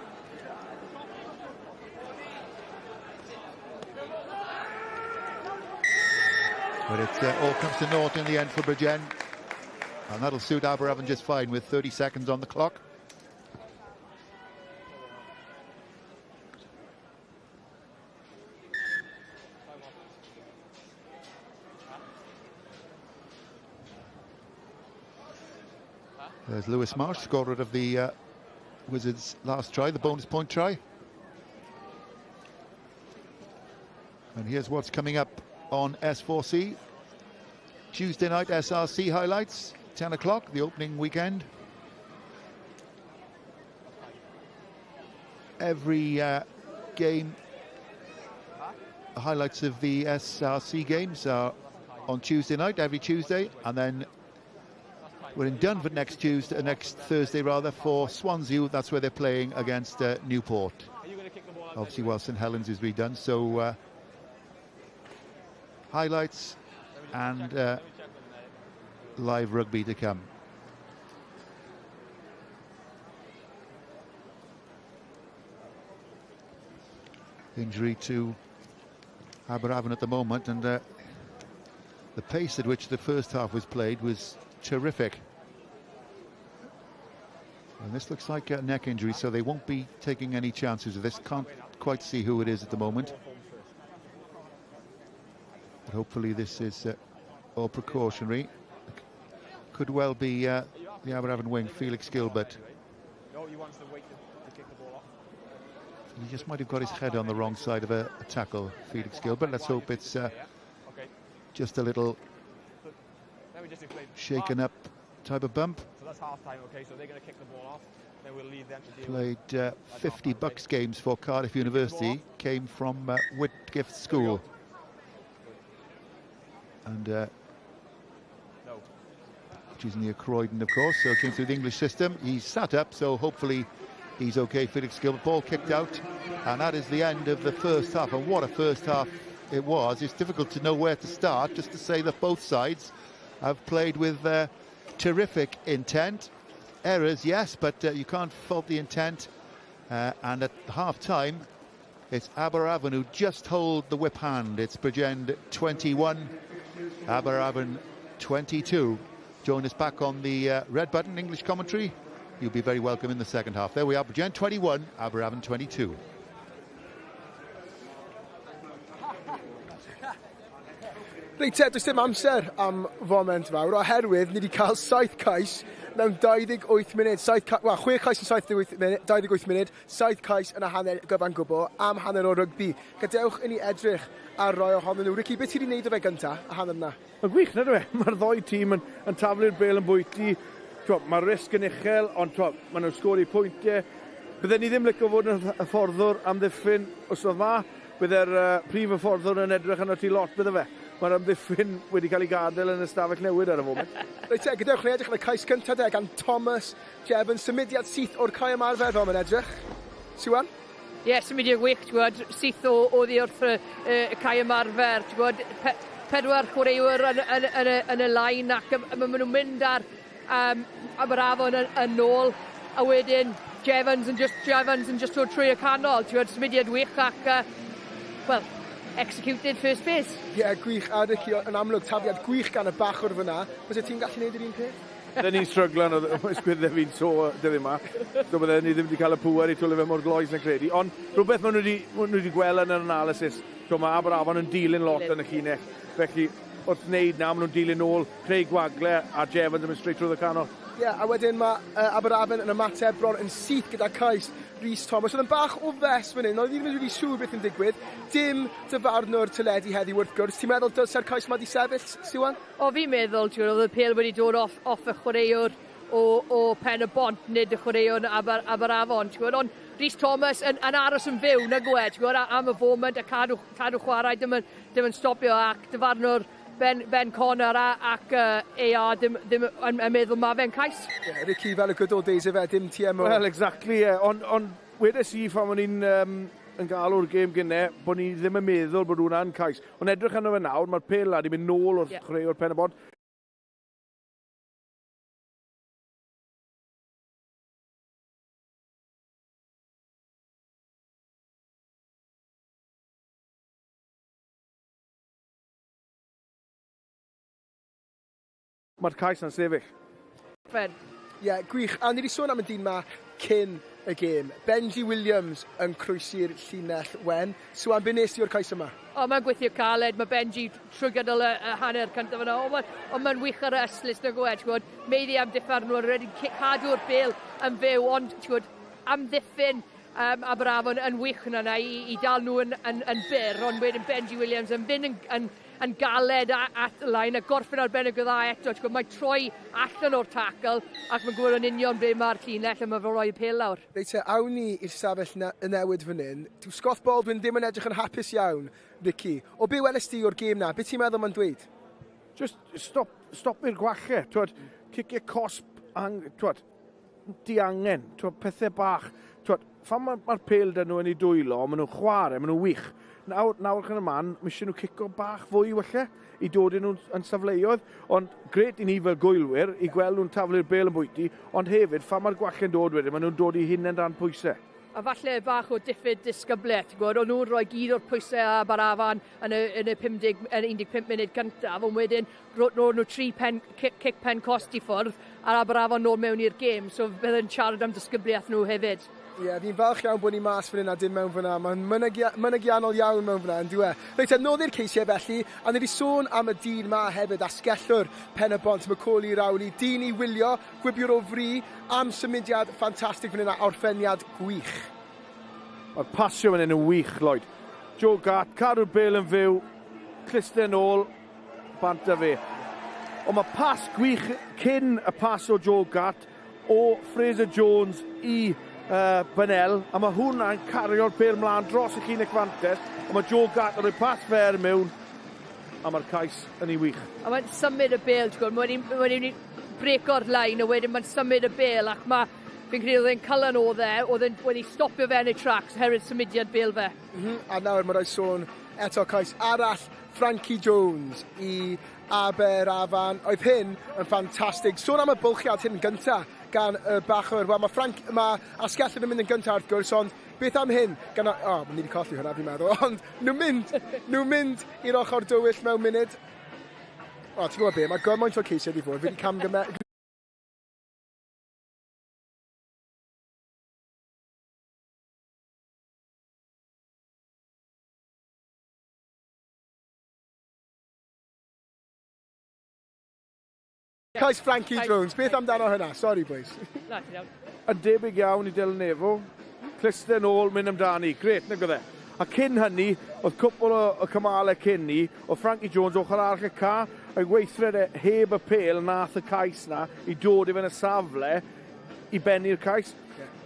But it all comes to naught in the end for Bridgend. And that'll suit Aberavon just fine with 30 seconds on the clock. There's Lewis Marsh, scorer of the Wizards' last try, the bonus point try. And here's what's coming up on S4C. Tuesday night SRC highlights, 10 o'clock, the opening weekend. Every game, the highlights of the SRC games are on Tuesday night, every Tuesday, and then we're in Dunraven next Thursday rather, for Swansea. That's where they're playing against Newport. Obviously, while St Helens is redone. So highlights and live rugby to come. Injury to Aberavon at the moment, and the pace at which the first half was played was terrific. And this looks like a neck injury, so they won't be taking any chances of this. Can't quite see who it is at the moment. But hopefully this is all precautionary. Could well be the Aberavon wing, Felix Gilbert. He just might have got his head on the wrong side of a tackle, Felix Gilbert. Let's hope it's just a little shaken up type of bump. So that's half time, okay, so they're going to kick the ball off, then we'll leave them to deal Played 50 Bucks games for Cardiff University, came from Whitgift School. And which is near Croydon, of course, so came through the English system. He's sat up, so hopefully he's okay. Felix Gilbert, ball kicked out, and that is the end of the first half. And what a first half it was. It's difficult to know where to start, just to say that both sides have played with terrific intent. Errors, yes, but you can't fault the intent. And at half-time, it's Aberavon who just hold the whip hand. It's Bridgend 21, Aberavon 22. Join us back on the red button, English commentary. You'll be very welcome in the second half. There we are, Bridgend 21, Aberavon 22. Reit, does dim amser am foment fawr, oherwydd ni wedi cael 7 cais mewn 28 munud. 6 cais yn 28 munud, 7 cais yn y hanner gyfan gwbl am hanner o rygbi. Gadewch i ni edrych ar roi ohonyn nhw. Ricky, beth ti wedi wneud o fe gyntaf, y hanner yna? Mae'n gwych, na dwi. Mae'r ddoi tîm yn taflu'r bel yn bwyty. Mae'r risg yn uchel, ond maen nhw'n sgori pwyntiau. Bydden ni ddim licio fod yn fforddwr am ddiffyn os oedd dda. Bydde'r prif y fforddwr yn edrych yn y tu lot bydde fe. Mae'r amddiffyn wedi cael ei gadael yn y stafell newid ar y foment. Reit, gadewch ni edrych yn y cais cyntaf gan Thomas Jevons. Symudiad syth o'r cae ymarfer fel mae'n edrych. Siwan? Ie, symudiad gwych, ti'n gwybod, syth oddi wrth y cae ymarfer, ti'n gwybod, 4 chwaraewyr yn y lain, ac maen nhw'n mynd ar Aberavon yn ôl, a wedyn Jevons yn just dod trwy y canol, ti'n gwybod, symudiad gwych ac, wel, executed first phase. Ie, gwych, a yn amlwg tafiad gwych gan y bachwr fyna. Fes y ti'n gallu gwneud yr un peth? Dyn ni'n stryglan o ysgwyddau fi'n so dyddi yma. So bydde ni ddim wedi cael y pŵer i twlu fe mor gloes na credu. Ond rhywbeth maen nhw wedi gweld yn yr analysis. So mae Aberavon yn dilyn lot yn y llinell. Felly, wrth wneud na, maen nhw'n dilyn ôl, creu gwagle, a Jevons yn mynd straight trwy y canol. Ie, a wedyn mae Aberavon yn ymateb bron yn syth gyda cais Rhys Thomas. Oedd yn bach o fes fan hyn, oedd ddim yn really siŵr beth yn digwydd. Dim dyfarnwr teledu heddi wrth gwrs. Ti'n meddwl dylse'r cais ma di sefyll, Siwan? O, fi'n meddwl, oedd y pêl wedi dod off y chwaraewr o Ben-y-bont, nid y chwaraewr Aberafon. Ond Rhys Thomas yn aros yn fyw na gwed, am y foment a cadw chwarae ddim yn stopio ac dyfarnwr Ben Connor ac EA ddim yn meddwl mae fe'n cais. Yeah, Ricky, fel y good old days efe, dim TMO. Well, exactly, yeah. Ond wedes i phan o'n i'n yn gael o'r gêm gynnau, bod ni ddim yn meddwl bod hwnna'n cais. Ond edrych arno fe nawr, mae'r pel lad i mynd nôl o'r chreu o'r Ben-y-bont. Mae'r cais yn sefyll. Ie, gwych. A ni wedi sôn am y dyn ma cyn y gêm. Benji Williams yn croesi'r llinell wen. So am be nes ti o'r cais yma? Mae'n gweithio caled, mae Benji trwy gydol y hanner cyntaf yna. Ond mae'n wych ar y yslys na gwed. Meiddi am diffarnwr, wedi cadw'r bel yn fyw, ond am ddiffyn Aberavon yn wych yna i dal nhw yn byr, ond wedyn Benji Williams yn fynd yn galed at y lain a gorffen ar ben y gydda eto. Mae'n troi allan o'r tacl ac mae'n gwybod yn union ble mae'r llinell a mae fel roi pel lawr. Reit, awn ni i'r stafell y newid fan hyn. Dyw Scott Baldwin ddim yn edrych yn hapus iawn, Ricky. O be welys ti o'r gêm na? Be ti'n meddwl mae'n dweud? Just stop i'r gwachau. Cicio cosp, diangen, pethau bach. Phan mae'r pel dyn nhw yn ei dwylo, maen nhw'n chwarae, maen nhw'n wych. Nawr yn y man, mae eisiau nhw cico bach fwy wella i dod yn safleoedd, ond gret i ni fel gwylwyr i gweld nhw'n taflu'r bel yn bwyty, ond hefyd, phan mae'r gwachau'n dod wedyn, maen nhw'n dod i hunain dan pwysau. A falle bach o diffyg disgybliaeth, o'n nhw'n rhoi gyd o'r pwysau a Aberafan yn y 15 munud cyntaf, ond wedyn roedd nhw 3 kick pen cost i ffwrdd, a Aberafan nôl mewn i'r gêm, so bydd yn siarad am disgybliaeth nhw hefyd. Ie, fi'n falch iawn bod ni mas fan hyn a dim mewn fyna. Mae'n mynygiannol iawn mewn fyna, yn diwe. Reit, nôl i'r ceisiau felly, a ni wedi sôn am y dyn ma hefyd, a sgellwr Ben-y-bont, Macaulay Rowley, dyn i wylio, gwibiwr o fri, am symudiad ffantastig fan hyn a orffeniad gwych. Mae'r pasio fan hyn yn wych, Lloyd. Joe Gatt, cadw'r bel yn fyw, cluster yn ôl, bant a fe. Ond mae pas gwych cyn y pas o Joe Gatt, o Fraser Jones i Benel, a mae hwnna'n cario'r pel mlaen dros y Lluniau Fantes, a mae Joe Gatt yn rhoi pas fer mewn, a mae'r cais yn ei wych. A mae'n symud y bel, mae'n wedi breco'r lain, a wedyn mae'n symud y bel, ac fi'n credu oedd e'n cael o dde, oedd e'n wedi stopio fe yn y tracs, herwydd symudiad bel fe. A nawr mae'n rhoi sôn eto cais arall, Frankie Jones i Aberafan. Oedd hyn yn ffantastig. Sôn am y bwlchiad hyn gyntaf gan y bachwr. Mae asgellwyd yn mynd yn gyntaf wrth gwrs, ond beth am hyn? Mae ni wedi colli hwnna, fi'n meddwl. Ond nhw'n mynd i'r ochr dywyll mewn munud. Ti'n gwybod be, mae gormwynt o ceisiau wedi fod. Fi wedi camgymau. Cais Frankie Jones, beth amdano hynna? Sorry, boys. Yn debyg iawn i Darllediad, cluster yn ôl, mynd amdani, gret, nag oedd e. A cyn hynny, oedd cwpl o cymalau cyn ni, o Frankie Jones ochr arall y ca, a'i weithred heb y pel nath y cais na i dod i fe'n y safle i bennu'r cais.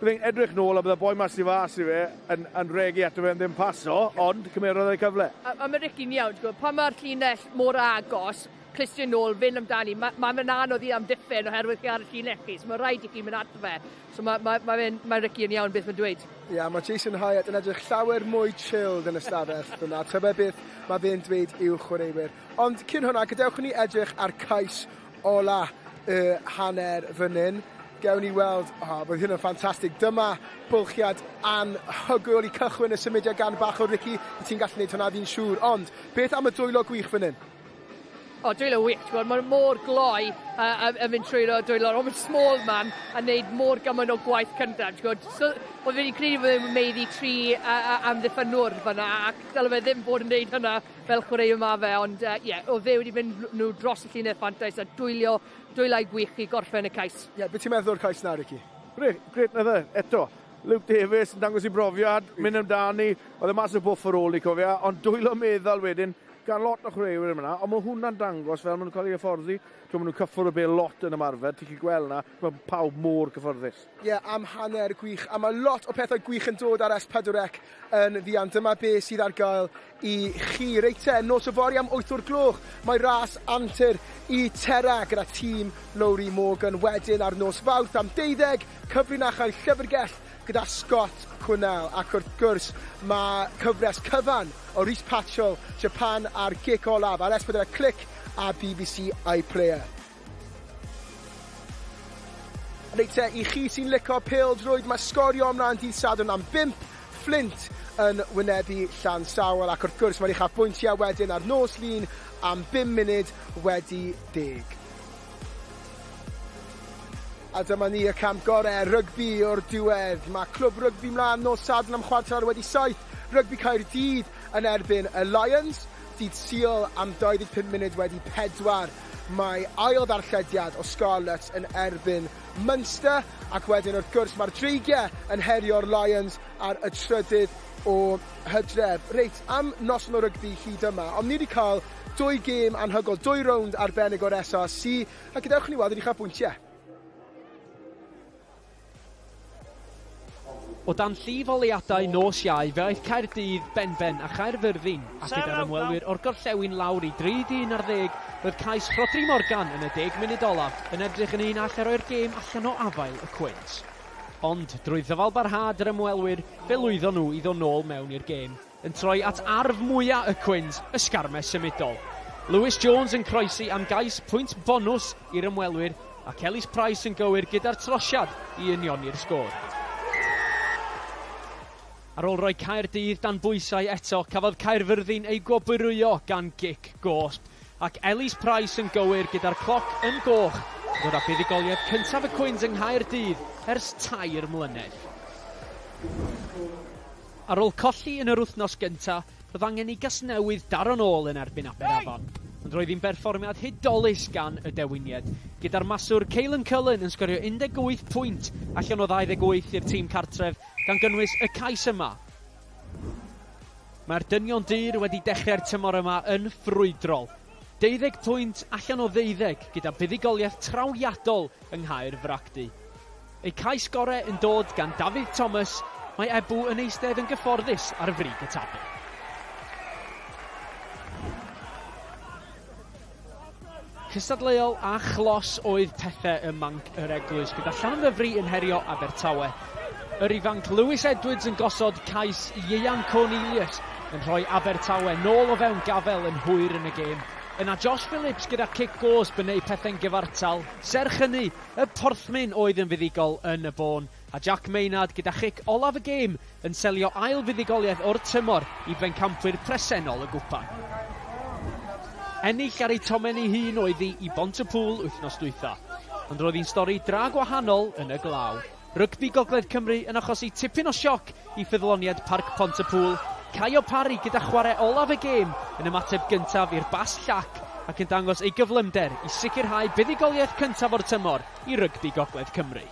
Byddai'n edrych nôl a byddai boi mas i fas i fe yn regu ato fe'n ddim paso, ond cymerodd ei cyfle. A mae Ricky'n iawn, pan mae'r llinell mor agos, clustio nôl, fynd amdani, mae'n anodd i am diffyn oherwydd gael y llinellus. Mae rhaid i chi mynd ato fe. So mae Ricky yn iawn beth mae'n dweud. Ie, mae Jason Hyatt yn edrych llawer mwy chilled yn y stafell fyna. Tybed beth mae fe'n dweud i'w chwaraewyr. Ond cyn hwnna, gadewch ni edrych ar cais ola hanner fan hyn. Gewn ni weld, bydd hyn yn ffantastig. Dyma bwlchiad anhygol i cychwyn y symudiad gan bach o Ricky. Ti'n gallu gwneud hwnna, fi'n siŵr. Ond beth am y dwylo gwych fan hyn? Dwylo wych, mae'n mor gloi yn mynd trwy'r dwylo. Ond mae'n small man a wneud mor gymaint o gwaith cyntaf. So, oedd wedi credu fod yn meiddi 3 am ddiffynwr fyna, ac dylai fe ddim bod yn gwneud hynna fel chwaraew yma fe, ond oedd fe wedi mynd nhw dros y Lluniau Fantes a dwylau gwych i gorffen y cais. Beth ti'n meddwl o'r cais na, Ricky? Gret na dde, eto. Luke Davies yn dangos i brofiad, mynd amdani, oedd e mas o bwff ar ôl i cofio, ond dwylo meddwl wedyn, gan lot o chwaraewyr yma, ond mae hwnna'n dangos fel maen nhw'n cael ei hyfforddi, trwy maen nhw'n cyffwrdd y bel lot yn ymarfer, ti'n gallu gweld na, mae pawb mor gyfforddus. Ie, am hanner gwych, a mae lot o pethau gwych yn dod ar S4C yn ddian. Dyma be sydd ar gael i chi. Reit te, nos o fori am 8 o'r gloch, mae ras antur i Tera gyda tîm Lowry Morgan. Wedyn ar nos Fawrth am 12, cyfrinachau llyfrgell gyda Scott Quinnell, ac wrth gwrs mae cyfres cyfan o Rhys Patchell, Japan ar gic olaf ar S4C Click a BBC iPlayer. Reit te, i chi sy'n licio pêl-drwyd, mae sgorio ymlaen dydd Sadwrn am 5, Flint yn wynebu Llansawel, ac wrth gwrs mae'n eich bwyntiau wedyn ar nos lun am 5 munud wedi 10. A dyma ni y camp gorau, rygbi o'r diwedd. Mae clwb rygbi mlaen nos Sadwrn am chwarter wedi 7. Rygbi Caerdydd yn erbyn y Lions. Dydd Sul am 25 munud wedi 4. Mae ail ddarllediad o Scarlets yn erbyn Munster. Ac wedyn wrth gwrs mae'r dreigiau yn herio'r Lions ar y trydydd o Hydref. Reit, am noson o rygbi hyd yma, ond ni wedi cael 2 gêm anhygol, 2 rownd arbennig o'r S4C, a gadewch ni weld wedi chael bwyntiau. O dan llif oleadau nos Iau, fe oedd Caerdydd, Ben-y-bont a Nghaerfyrddin, ac gyda'r ymwelwyr o'r gorllewin lawr i 3-10, roedd cais Rhodri Morgan yn y 10 munud olaf yn edrych yn un all roi'r gêm allan o afael y Quins. Ond drwy ddyfal barhad yr ymwelwyr, fe lwyddo nhw i ddod nôl mewn i'r gêm, yn troi at arf mwyaf y Quins, ysgarmau symudol. Lewis Jones yn croesi am gais pwynt bonws i'r ymwelwyr, ac Ellis Price yn gywir gyda'r trosiad i unioni'r sgôr. Ar ôl roi Caerdydd dan bwysau eto, cafodd Caerfyrddin ei gwobwyrwyo gan gic gosb, ac Ellis Price yn gywir gyda'r cloc yn goch, ddod â buddigoliaeth cyntaf y Quins yng Nghaerdydd ers 2 mlynedd. Ar ôl colli yn yr wythnos gyntaf, roedd angen i gasnewydd daro nôl yn erbyn Aberafon, ond roedd hi'n berfformiad hudolus gan y dewiniad, gyda'r maswr Caelan Cullen yn sgorio 18 pwynt allan o 28 i'r tîm cartref, gan gynnwys y cais yma. Mae'r dynion dyr wedi dechrau'r tymor yma yn ffrwydrol. 12 pwynt allan o 12 gyda buddigoliaeth trawiadol yng Nghae'r Bragdy. Ei cais gorau yn dod gan David Thomas, mae Ebu yn eistedd yn gyfforddus ar y frig y tabl. Cystadleuol a chlos oedd pethau y manc yr eglwys, gyda Llanymddyfri yn herio Abertawe. Yr ifanc Lewis Edwards yn gosod cais Ieuan Cornelius yn rhoi Abertawe nôl o fewn gafel yn hwyr yn y gêm. Yna Josh Phillips gyda cic gosb yn neud pethau'n gyfartal. Serch hynny, y porthmyn oedd yn fuddigol yn y bôn, a Jack Maynard gyda chic olaf y gêm yn selio ail fuddigoliaeth o'r tymor i bencampwyr presennol y gwpan. Ennill ar ei tomen ei hun oedd hi i Bontepŵl wythnos dwytha, ond roedd hi'n stori dra gwahanol yn y glaw. Rygbi Gogledd Cymru yn achosi tipyn o sioc i ffyddloniad Parc Pontepŵl. Caio Parry gyda chwarae olaf y gêm yn ymateb gyntaf i'r bas llac ac yn dangos ei gyflymder i sicrhau buddigoliaeth cyntaf o'r tymor i Rygbi Gogledd Cymru.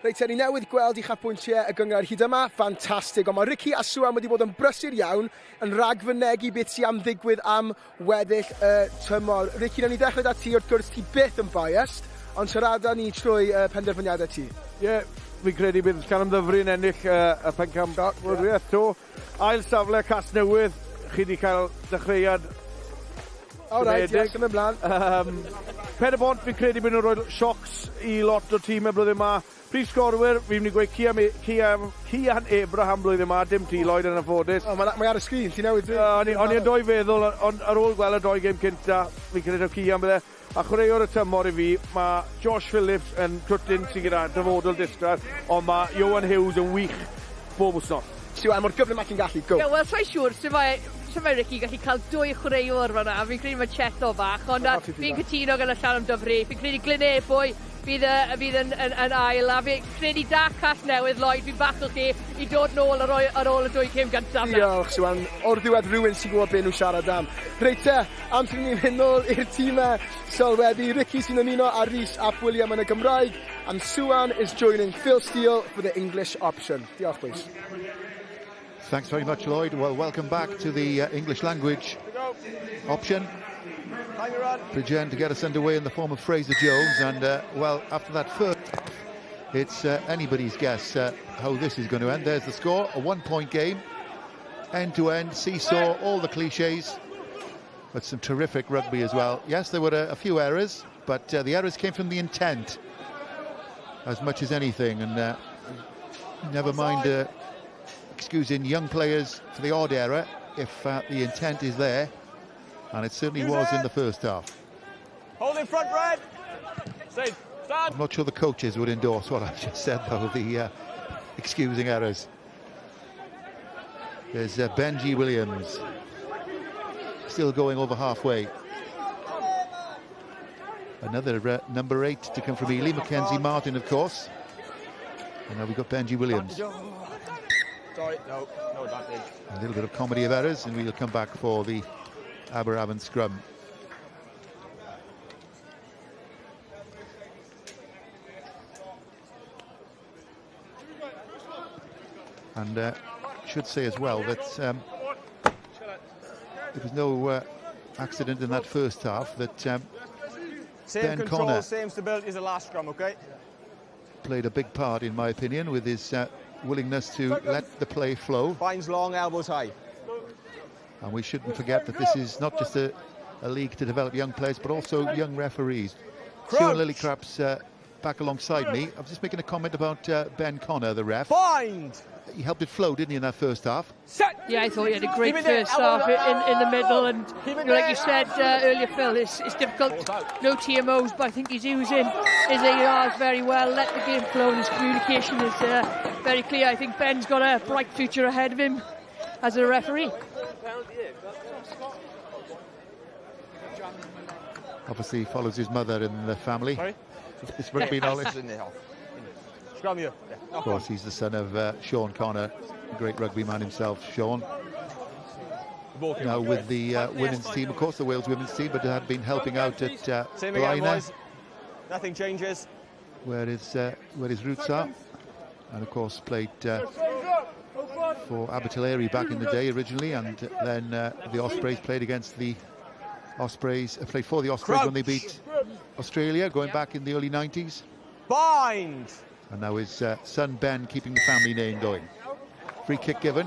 Reit, ni newydd gweld i'ch apwyntiau y gyngor hyd yma, ffantastig, ond mae Ricky a Swan wedi bod yn brysur iawn yn ragfynegu beth sy'n am ddigwydd am weddill y tymor. Ricky, na ni ddechrau da ti wrth gwrs ti byth yn biased, ond siarada ni trwy penderfyniadau ti. Ie, fi'n credu bydd Llanymddyfri yn ennill y pencampwriaeth to. Ail safle Casnewydd, chi wedi cael dechreuad. O reit, ie, symud ymlaen. Ben-y-bont, fi'n credu bydd nhw'n rhoi siocs i lot o tîmau blwyddyn yma. Prif sgorwyr, fi'n mynd i gweud Cian Abraham blwyddyn yma, dim ti Lloyd yn affodus. Mae ar y sgrin, ti newydd dwi. O'n i'n doi feddwl, ond ar ôl gweld y 2 gêm cynta, fi'n credu Cian bydde. A chwaraewr y tymor i fi, mae Josh Phillips yn twtyn sy'n gyda dyfodol distrad, ond mae Ioan Hughes yn wych bob wthnos. Siwan, mor gyflym ac yn gallu, go. Wel, sa'i siŵr, sef mae Ricky gallu cael 2 chwaraewr fan'na, fi'n credu mae cheto bach, ond fi'n cytuno gyda Llanymddyfri, fi'n credu Glynebwy fydd yn ail, a fi'n credu da Casnewydd Lloyd, fi'n bach o chi i dod nôl ar ôl y 2 gêm gyntaf. Diolch, Siwan, o'r diwedd rhywun sy'n gwybod beth nhw siarad am. Reit te, am sy'n ni'n mynd nôl i'r tîmau sylweddi, Ricky sy'n ymuno a Rhys ap William yn y Gymraeg, and Swan is joining Phil Steele for the English option. Diolch, boys. Thanks very much, Lloyd. Well, welcome back to the English language option. Bridgend to get us underway in the form of Fraser Jones, and well, after that first, it's anybody's guess how this is going to end. There's the score, a 1-point game, end-to-end, seesaw, all the cliches, but some terrific rugby as well. Yes, there were a few errors, but the errors came from the intent as much as anything, and never mind excusing young players for the odd error if the intent is there, and it certainly was in the first half. Hold in front, Brad. Stay. I'm not sure the coaches would endorse what I've just said, though, the excusing errors. There's Benji Williams, still going over halfway. Another number 8 to come from Ely, Mackenzie Martin, of course. And now we've got Benji Williams. Sorry, no advantage. A little bit of comedy of errors, and we'll come back for the Aberavon scrum. And should say as well that there was no accident in that first half, that same Ben control, Connor same stability as the last scrum, okay? played a big part, in my opinion, with his willingness to let the play flow. Binds long, elbows high. And we shouldn't forget that this is not just a league to develop young players, but also young referees. Stuart Lillycrap's back alongside me. I was just making a comment about Ben Connor, the ref. Bind! He helped it flow, didn't he, in that first half? Yeah, I thought he had a great first half in the middle, and like you said earlier, Phil, it's difficult, no TMOs, but I think he's using his ARs very well, let the game flow, and his communication is very clear. I think Ben's got a bright future ahead of him as a referee. Obviously, he follows his mother in the family. It's rugby knowledge. Of course, he's the son of Sean Connor, a great rugby man himself, Sean. Now with the women's team, of course, the Wales women's team, but had been helping out at Blaenau. Nothing changes. Where his roots are. And of course played for Abertillery back in the day originally, and then the Ospreys played against the Ospreys, played for the Ospreys when they beat Australia, going back in the early 90s. Bind! And now his son Ben keeping the family name going. Free kick given.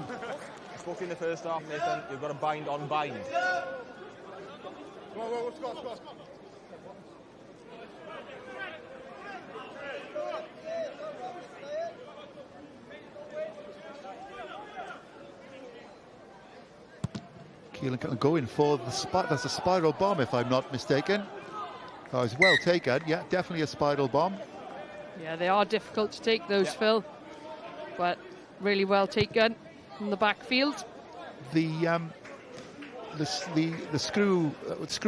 Spoke in the first half, Nathan. You've got to bind on bind. Keelan going for the spot. That's a spiral bomb, if I'm not mistaken. Oh, it's well taken. Yeah, definitely a spiral bomb. Yeah, they are difficult to take those, Phil, but really well taken from the backfield. The screw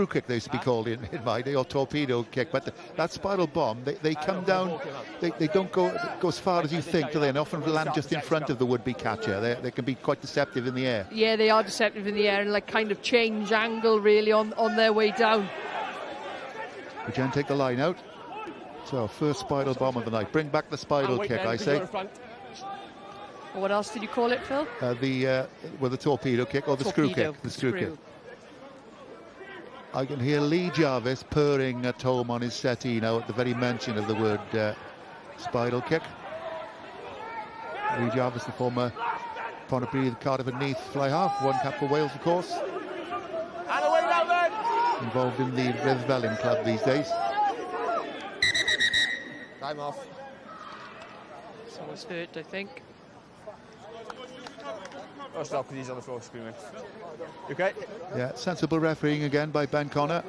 kick they used to be called in my day, or torpedo kick, but that spiral bomb, they come down, they don't go as far as you think, do they? And often land just in front of the would-be catcher. They can be quite deceptive in the air. Yeah, they are deceptive in the air and like kind of change angle really on their way down. Bridgend take the line out. So first spiral bomb of the night. Bring back the spiral kick, I say. What else did you call it, Phil? The torpedo kick or the screw kick. The screw kick. I can hear Lee Jarvis purring at home on his settee now at the very mention of the word spiral kick. Lee Jarvis, the former Pontypridd, Cardiff and Neath fly half, one cap for Wales, of course. And away now then! Involved in the Ryfvelin club these days. Time off. Someone's hurt, I think. Oh, stop, because he's on the floor screaming. You okay? Yeah, sensible refereeing again by Ben Connor.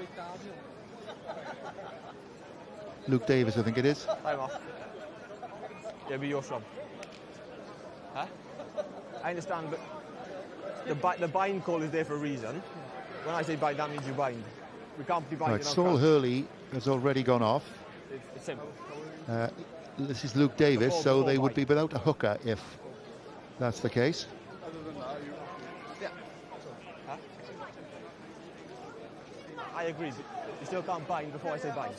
Luke Davis, I think it is. Time off. Yeah, be your scrum. Huh? I understand, but the bind call is there for a reason. When I say bind, that means you bind. We can't be binding. Right, Saul Hurley has already gone off. It's simple. This is Luke Davis, so they would be without a hooker if that's the case. Yeah. Huh? I agree. You still can't bind before I say bind.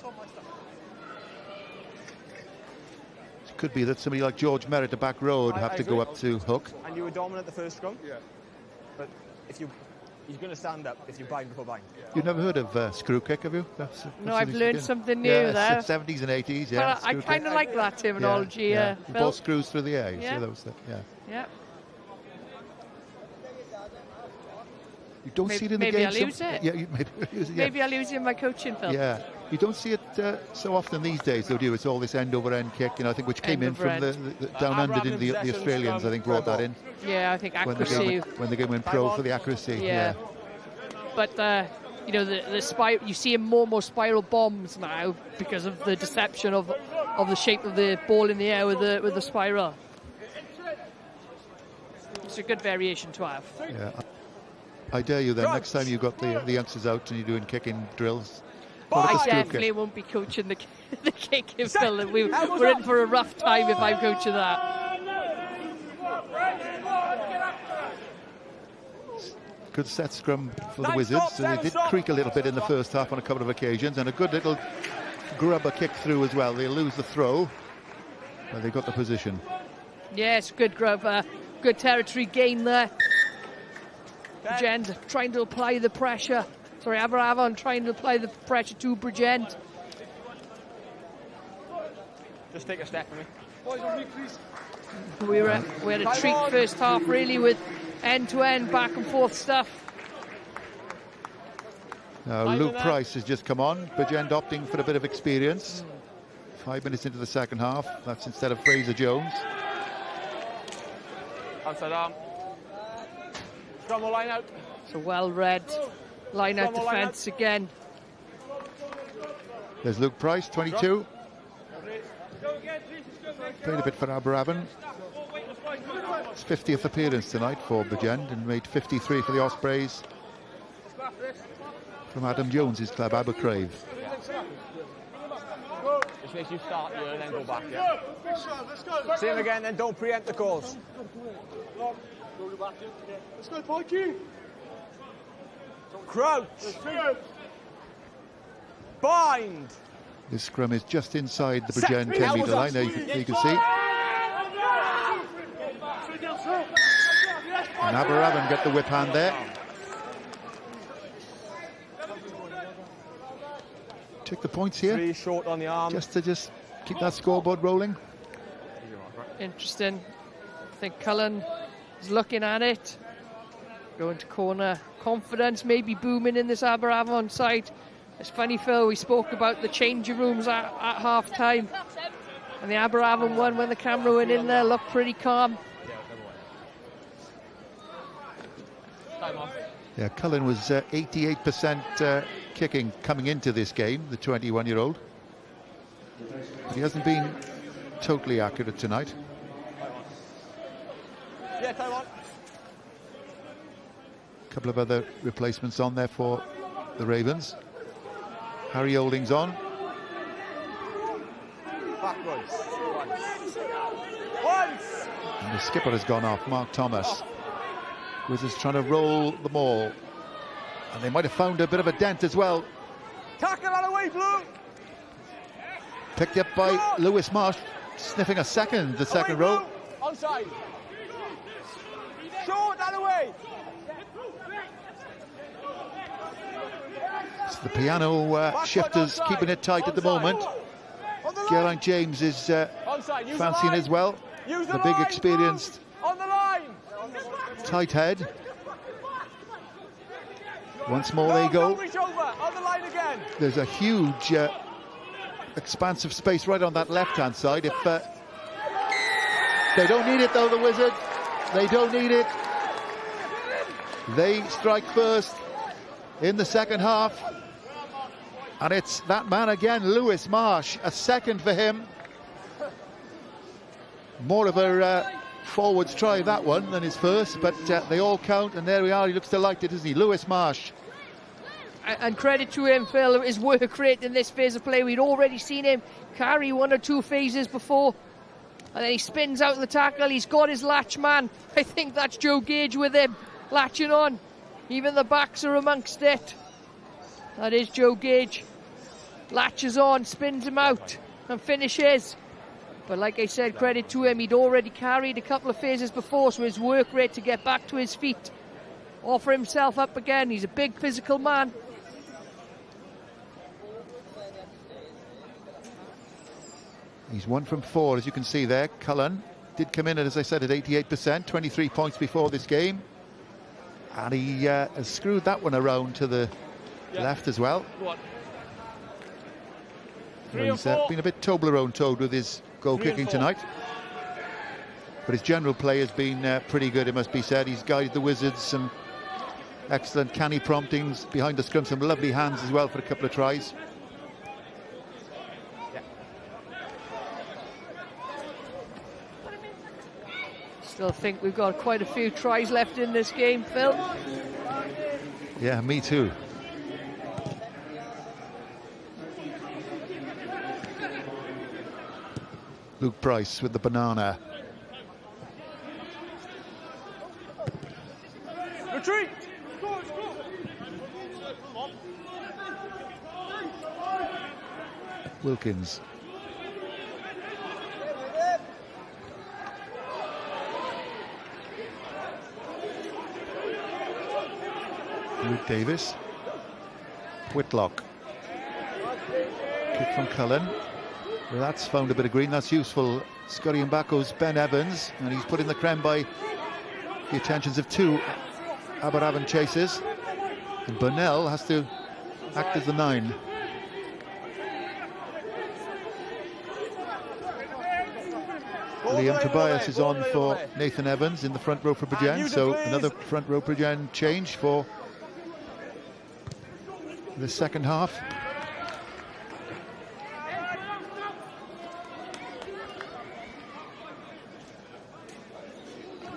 Could be that somebody like George Merritt, the back row, would have to go up to hook. And you were dominant the first scrum? Yeah. But if he's going to stand up if you bind before bind. You've never heard of screw kick, have you? No, I've learned something new there. 70s and 80s, yeah. But I kind of like that terminology. Yeah. Ball screws through the air, you see those things, yeah. You don't see it in the game. Maybe I'll use it. Yeah, maybe I'll use it. Yeah. Maybe I'll use it in my coaching film. Yeah. You don't see it so often these days, though, do you? It's all this end-over-end kick, I think, which came in from the down under, didn't the Australians, I think, brought that in. Yeah, I think accuracy. When the game went pro for the accuracy, yeah. But, you know, the you see more and more spiral bombs now because of the deception of the shape of the ball in the air with the spiral. It's a good variation to have. Yeah. I dare you then, next time you've got the youngsters out and you're doing kicking drills. I definitely won't be coaching the kicking, Phil. We're in for a rough time if I'm coaching that. Good set scrum for the Wizards. So they did creak a little bit in the first half on a couple of occasions, and a good little grubber kick through as well. They lose the throw, but they got the position. Yes, good grubber. Good territory gain there. Bridgend trying to apply the pressure. Sorry, Aberavon trying to apply the pressure to Bridgend. Just take a step for me. We had a treat first half, really, with end-to-end, back-and-forth stuff. Now, Luke Price has just come on. Bridgend opting for a bit of experience. 5 minutes into the second half. That's instead of Fraser Jones. Outside arm. Scrum or line out. It's a well-read line-out defence again. There's Luke Price, 22. Played a bit for Aberavon. His 50th appearance tonight for Bridgend, and made 53 for the Ospreys from Adam Jones's club, Abercrave. Just makes you start here and then go back, yeah? Same again, then don't preempt the calls. Let's go, Mikey. Crouch. Bind. This scrum is just inside the Bridgend 10-metre line. There you can see. And Aberavon get the whip hand there. Take the points here. 3 short on the arm. Just to keep that scoreboard rolling. Interesting. I think Cullen is looking at it. Going to corner. Confidence maybe booming in this Aberavon side. It's funny, Phil, we spoke about the changing rooms at half-time. And the Aberavon one, when the camera went in there, looked pretty calm. Yeah, Cullen was 88% kicking coming into this game, the 21-year-old. But he hasn't been totally accurate tonight. Yeah, time on. A couple of other replacements on there for the Ravens. Harry Olding's on. Backwards. Once. And the skipper has gone off, Mark Thomas. Wizards trying to roll the ball. And they might have found a bit of a dent as well. Tackle out of the way, Blue. Picked up by Lewis Marsh, sniffing the second row. Onside. Short out of the way. It's the piano shifters keeping it tight at the moment. Geraint James is fancying as well. The big experienced tight head. Once more they go. There's a huge expanse of space right on that left-hand side. If they don't need it though, the Wizards. They don't need it. They strike first in the second half. And it's that man again, Lewis Marsh. A second for him. More of a forwards try, that one, than his first, but they all count, and there we are. He looks delighted, doesn't he? Lewis Marsh. And credit to him, Phil, his work rate in this phase of play. We'd already seen him carry 1 or 2 phases before. And then he spins out the tackle. He's got his latch man. I think that's Joe Gage with him, latching on. Even the backs are amongst it. That is Joe Gage. Latches on, spins him out, and finishes. But like I said, credit to him, he'd already carried a couple of phases before, so his work rate to get back to his feet, offer himself up again. He's a big physical man. He's 1 from 4, as you can see there. Cullen did come in, as I said, at 88%, 23 points before this game. And he has screwed that one around to the left as well. He's been a bit Toblerone-toed with his goal kicking tonight. But his general play has been pretty good, it must be said. He's guided the Wizards, some excellent canny promptings behind the scrum, some lovely hands as well for a couple of tries. Still think we've got quite a few tries left in this game, Phil. Yeah, me too. Luke Price with the banana. Retreat! Wilkins. Luke Davis. Whitlock. Kick from Cullen. Well, that's found a bit of green, that's useful. Scotty Mbacco's Ben Evans, and he's put in the creme by the attentions of 2 Aberavon chasers. And Burnell has to act as the 9. Liam Tobias is on for Nathan Evans in the front row for Bridgend, so another front row Bridgend change for the second half.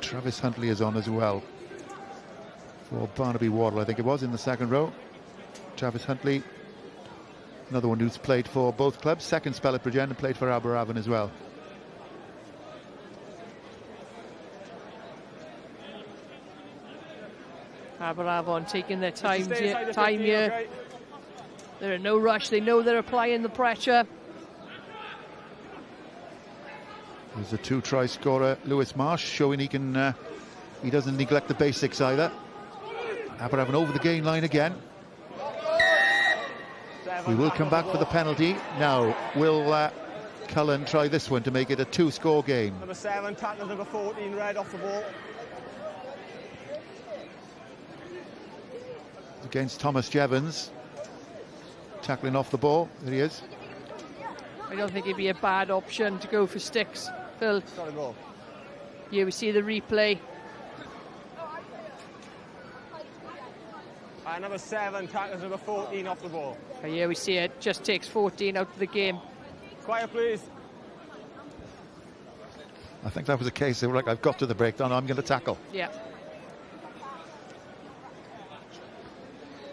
Travis Huntley is on as well for Barnaby Wardle, I think it was, in the second row. Travis Huntley, another one who's played for both clubs, second spell at Bridgend, and played for Aberavon as well. Aberavon taking their time here. They're in no rush, they know they're applying the pressure. There's a 2-try scorer, Lewis Marsh, showing he doesn't neglect the basics either. Aberavon over the gain line again. We will come back for the penalty. Now, will Cullen try this one to make it a 2-score game? Number 7 tackles number 14, red off the ball. Against Thomas Jevons. Tackling off the ball. There he is. I don't think it'd be a bad option to go for sticks, Phil. Here we see the replay. Number 7 tackles number 14 off the ball. Here we see it just takes 14 out of the game. Quiet, please. I think that was a case. They were like, I've got to the breakdown, I'm going to tackle. Yeah.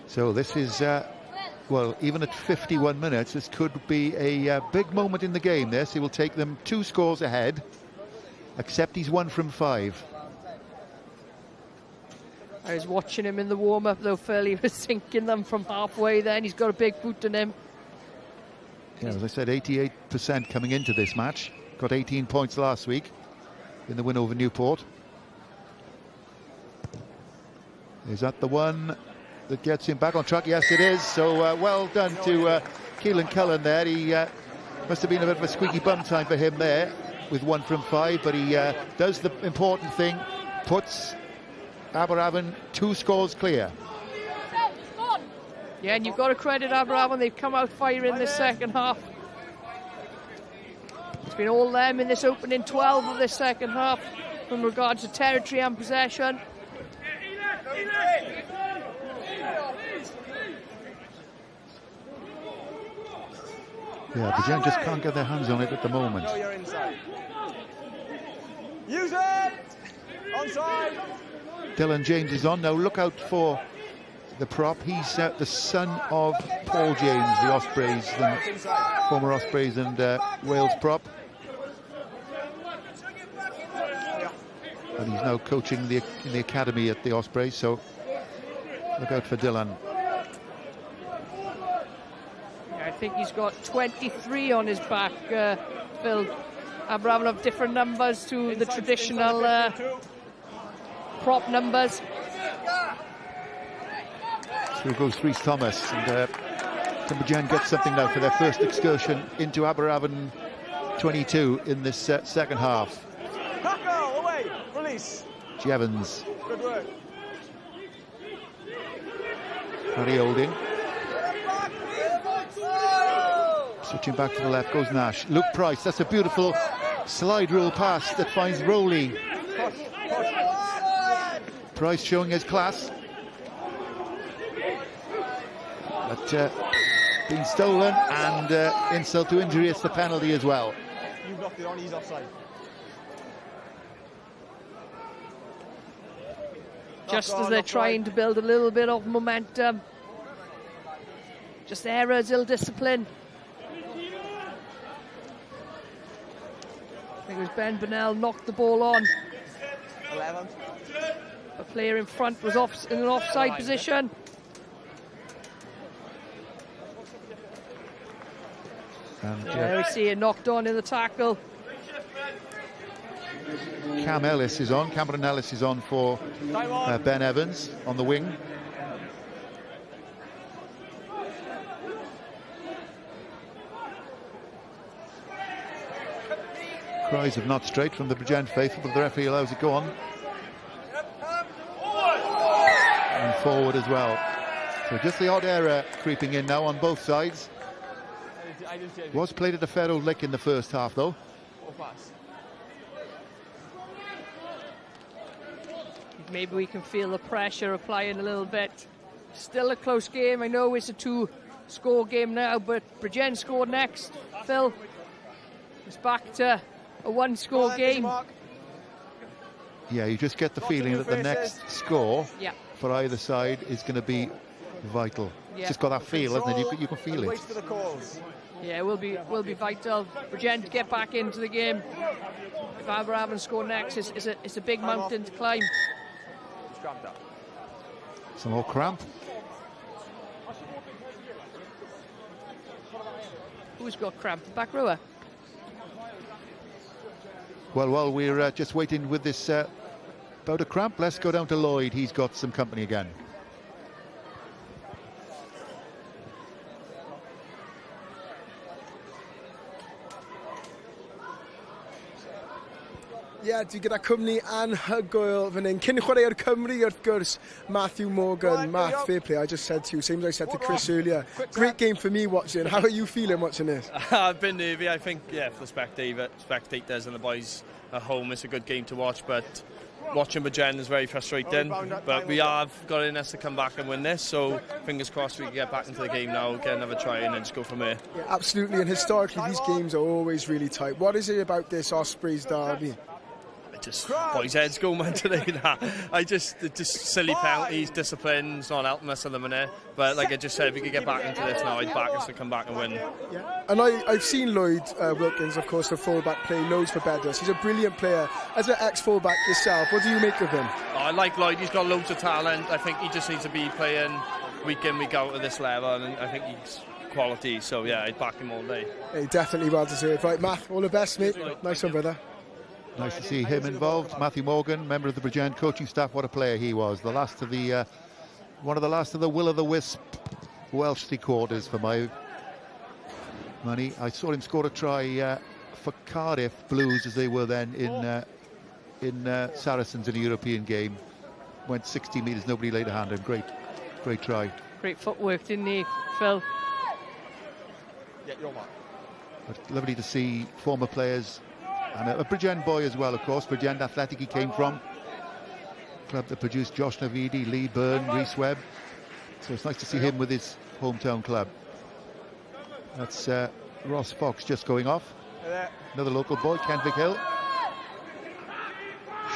So this is, well, even at 51 minutes, this could be a big moment in the game. This, he will take them 2 scores ahead, except he's 1 from 5. I was watching him in the warm-up, though, Phil. He was sinking them from halfway then. He's got a big boot in him. Yeah, as I said, 88% coming into this match. Got 18 points last week in the win over Newport. Is that the one that gets him back on track? Yes, it is. So well done to Keelan Cullen there. He must have been a bit of a squeaky bum time for him there with 1 from 5, but he does the important thing, puts Aberavon 2 scores clear. Yeah, and you've got to credit Aberavon. They've come out firing in this second half. It's been all them in this opening 12 of this second half from regards to territory and possession. Yeah, Bridgend just can't get their hands on it at the moment. No, you're inside. Use it! Onside! Dylan James is on. Now look out for the prop. He's the son of Paul James, the Ospreys, the former Ospreys and Wales prop. And he's now coaching in the academy at the Ospreys, so look out for Dylan. I think he's got 23 on his back, Phil. Aberavon have different numbers to the traditional prop numbers. Through goes Rhys Thomas, and Bridgend gets something now for their first excursion into Aberavon 22 in this second half. Tackle, away, release. Jevons. Good work. Harry Olding. Switching back to the left goes Nash. Luke Price, that's a beautiful slide rule pass that finds Rowley. Price showing his class. But being stolen and insult to injury, it's the penalty as well. You blocked it on, he's offside. Just as they're trying to build a little bit of momentum. Just errors, ill-discipline. I think it was Ben Bonnell knocked the ball on. 11. The player in front was in an offside position. And There we see it knocked on in the tackle. Cameron Ellis is on for Ben Evans on the wing. Cries of not straight from the Bridgend faithful, but the referee allows it go on. And forward as well. So just the odd error creeping in now on both sides. Was played at a fair old lick in the first half though. Maybe we can feel the pressure applying a little bit. Still a close game. I know it's a 2-score game now, but Bridgend scored next. Phil, it's back to a 1-score game. Yeah, you just get the feeling that the next score for either side is going to be vital. Yeah. It's just got that feel, hasn't it? You can feel it. Yeah, it will be vital. Bridgend to get back into the game. If Aberavon score next, it's a big mountain to climb. Some more cramp. Who's got cramp? The back rower. Well, while we're just waiting with this bout of cramp, let's go down to Lloyd. He's got some company again. Ie, dwi gyda cwmni anhygoel fan hyn. Cyn chwarae'r Cymru, wrth gwrs, Matthew Morgan. Matt, fair play, I just said to you, same as I said to Chris earlier. Great game for me watching. How are you feeling watching this? I've been nervy. I think, yeah, for the spectators and the boys at home, it's a good game to watch, but watching Bridgend is very frustrating. But we have got in us to come back and win this, so fingers crossed we can get back into the game now, get another try and then just go from there. Yeah, absolutely, and historically these games are always really tight. What is it about this Ospreys derby? Just boys' heads go, man, today. Just silly penalties, discipline's not helping us at the minute. But like I just said, if we could get back into this now, I'd back us to come back and win. Yeah. And I've seen Lloyd Wilkins, of course, the fullback, play loads for Bedros. He's a brilliant player. As an ex-fullback yourself, what do you make of him? I like Lloyd. He's got loads of talent. I think he just needs to be playing week in, week out at this level, and I think he's quality. So yeah, I'd back him all day. Hey, definitely well deserved. Right, Matt, all the best, mate. Nice one, brother. Nice to see him involved. Matthew Morgan, member of the Bridgend coaching staff. What a player he was. The last of the one of the last of the will-o'-the-wisp Welsh three-quarters for my money. I saw him score a try for Cardiff Blues, as they were then in Saracens in a European game. Went 60 metres, nobody laid a hand on him. Great try. Great footwork, didn't he, Phil? Yeah, you're mark. But lovely to see former players. And a Bridgend boy as well, of course. Bridgend Athletic he came from. Club that produced Josh Navidi, Lee Byrne, Rhys Webb. So it's nice to see him with his hometown club. That's Ross Fox just going off. Another local boy, Kenvick Hill.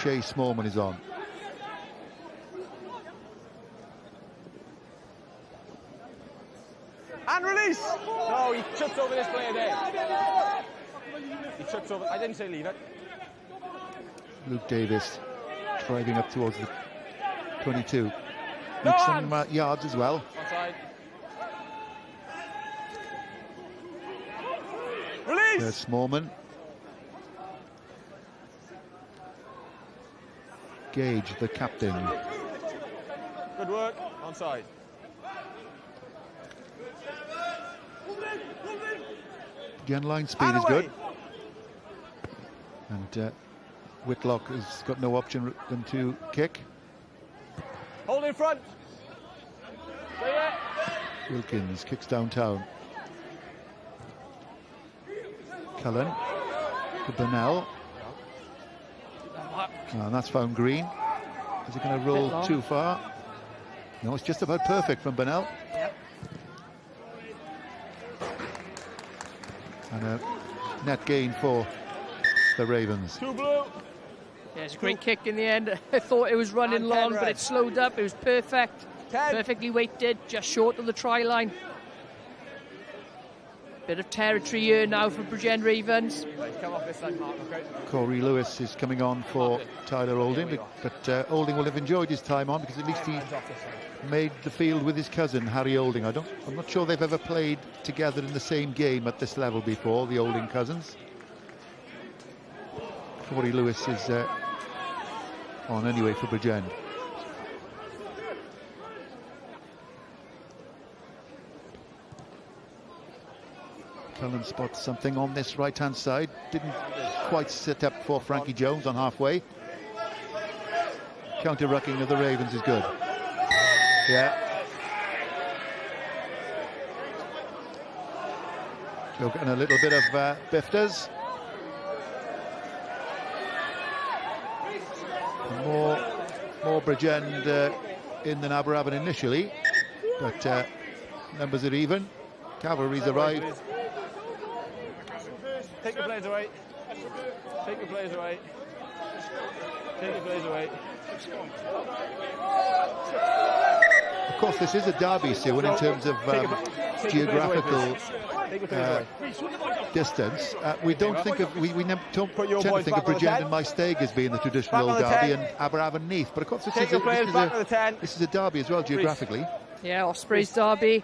Shay Smallman is on. And release! No, he trips over this player there. He trips over. I didn't say leave it. Luke Davis driving up towards the 22. Makes some yards as well. Outside. Release! There's Smallman. Gage, the captain. Good work, onside. Again, line speed is good. And Whitlock has got no option than to kick. Hold in front. Wilkins kicks downtown. Cullen to Burnell. And that's found Green. Is it going to roll too far? No, it's just about perfect from Burnell. Yep. And a net gain for the Ravens. Two blue. Yeah, it's a great kick in the end. I thought it was running long, but it slowed up. It was perfect. Perfectly weighted, just short of the try line. Bit of territory here now for Bridgend Ravens. Come off this side, Mark, okay? Corey Lewis is coming on for Tyler Olding, but Olding will have enjoyed his time on because at least he made the field with his cousin Harry Olding. I'm not sure they've ever played together in the same game at this level before, the Olding cousins. Corey Lewis is on anyway for Bridgend. Cullen spots something on this right-hand side. Didn't quite sit up for Frankie Jones on halfway. Counter-rucking of the Ravens is good. Yeah. So getting a little bit of bifters. More Bridgend in than Aberavon initially, but numbers are even. Cavalry's arrived. Take your blades away. Take your blades away. Take your blades away. Of course, this is a derby, Sue, in terms of geographical distance. We don't think of we tend to think of Bridgend and Maesteg as being the traditional derby, and Aberavon Neath. But of course, this is a derby as well geographically. Yeah, Ospreys derby.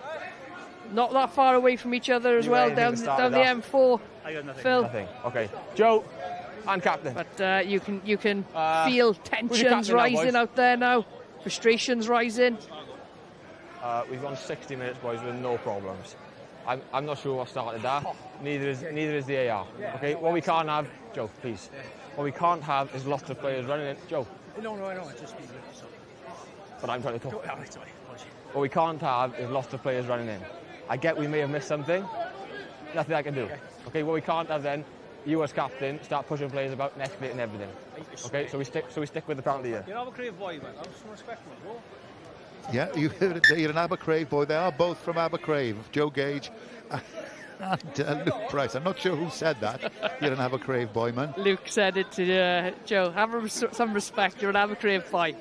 Not that far away from each other as well, down the M4. I got nothing. Phil. Nothing. Okay, Joe and captain. But you can feel tensions rising out there now, frustrations rising. We've gone 60 minutes, boys, with no problems. I'm not sure what started that. Neither is the AR. Okay, what we can't have, Joe, please. What we can't have is lots of players running in. Joe. No, I know. It's just me. But I'm trying to talk. What we can't have is lots of players running in. I get we may have missed something. Nothing I can do. Okay, what we can't have then, you as captain, start pushing players about and escalating everything. Okay, so we stick with the penalty here. You're an Abercrave boy, man. I'm some respect for you. Yeah, you're an Abercrave boy. They are both from Abercrave. Joe Gage and Luke Price. I'm not sure who said that. You're an Abercrave boy, man. Luke said it to Joe. Have some respect. You're an Abercrave boy.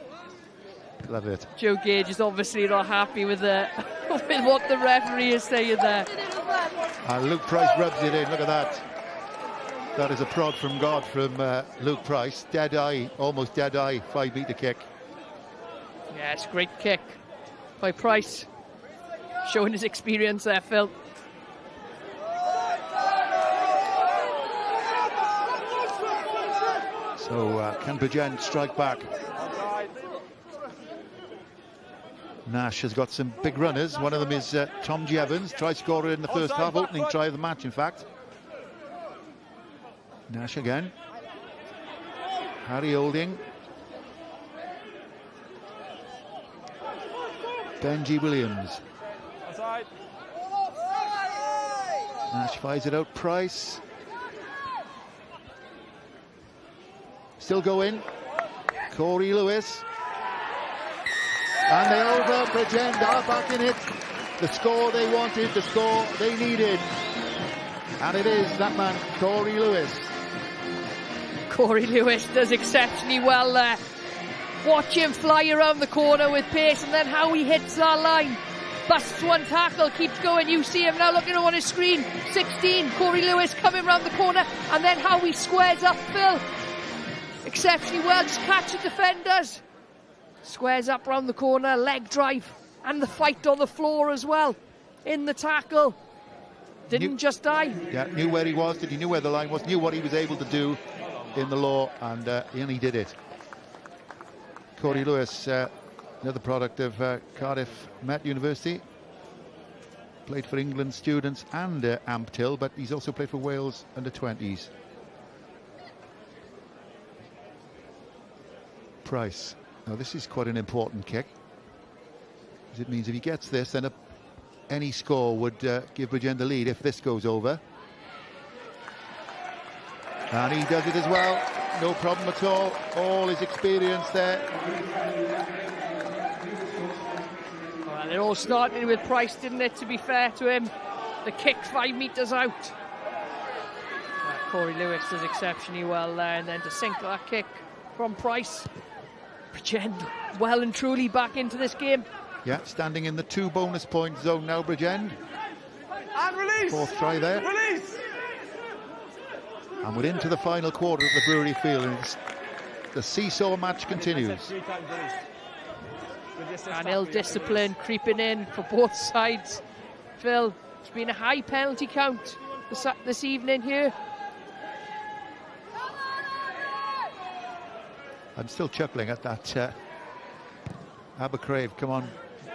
Love it. Joe Gage is obviously not happy with with what the referee is saying there. And Luke Price rubs it in. Look at that. That is a prod from God from Luke Price. Dead eye, almost dead eye, 5-metre kick. Yeah, it's a great kick by Price. Showing his experience there, Phil. So can Bridgend strike back? Nash has got some big runners. One of them is Tom G. Evans. Tried scoring in the first half, opening try of the match, in fact. Nash again. Harry Olding. Benji Williams. Nash fires it out. Price. Still going. Corey Lewis. And the over. Bridgend are back in it. The score they wanted, the score they needed. And it is that man, Corey Lewis. Corey Lewis does exceptionally well there. Watch him fly around the corner with pace, and then how he hits that line. Busts one tackle, keeps going. You see him now looking on his screen. 16, Corey Lewis coming around the corner, and then how he squares up Phil. Exceptionally well, just catching defenders. Squares up round the corner, leg drive, and the fight on the floor as well. In the tackle. Didn't just die. Yeah, knew where he was, he knew where the line was, knew what he was able to do in the law, and he did it. Corey Lewis, another product of Cardiff Met University. Played for England students and Amptill, but he's also played for Wales under 20s. Price. Now this is quite an important kick, because it means if he gets this, then any score would give Bridgend the lead if this goes over. And he does it as well, no problem at all his experience there. Well, it all started with Price, didn't it, to be fair to him? The kick 5 metres out. Corey Lewis does exceptionally well there, and then to sink that kick from Price. Bridgend well and truly back into this game. Yeah, standing in the 2 bonus point zone now, Bridgend. And release! 4th try there. Release! And we're into the final quarter of the Brewery Field, and the seesaw match continues. And ill-discipline creeping in for both sides. Phil, it's been a high penalty count this evening here. I'm still chuckling at that. Abercrave, come on,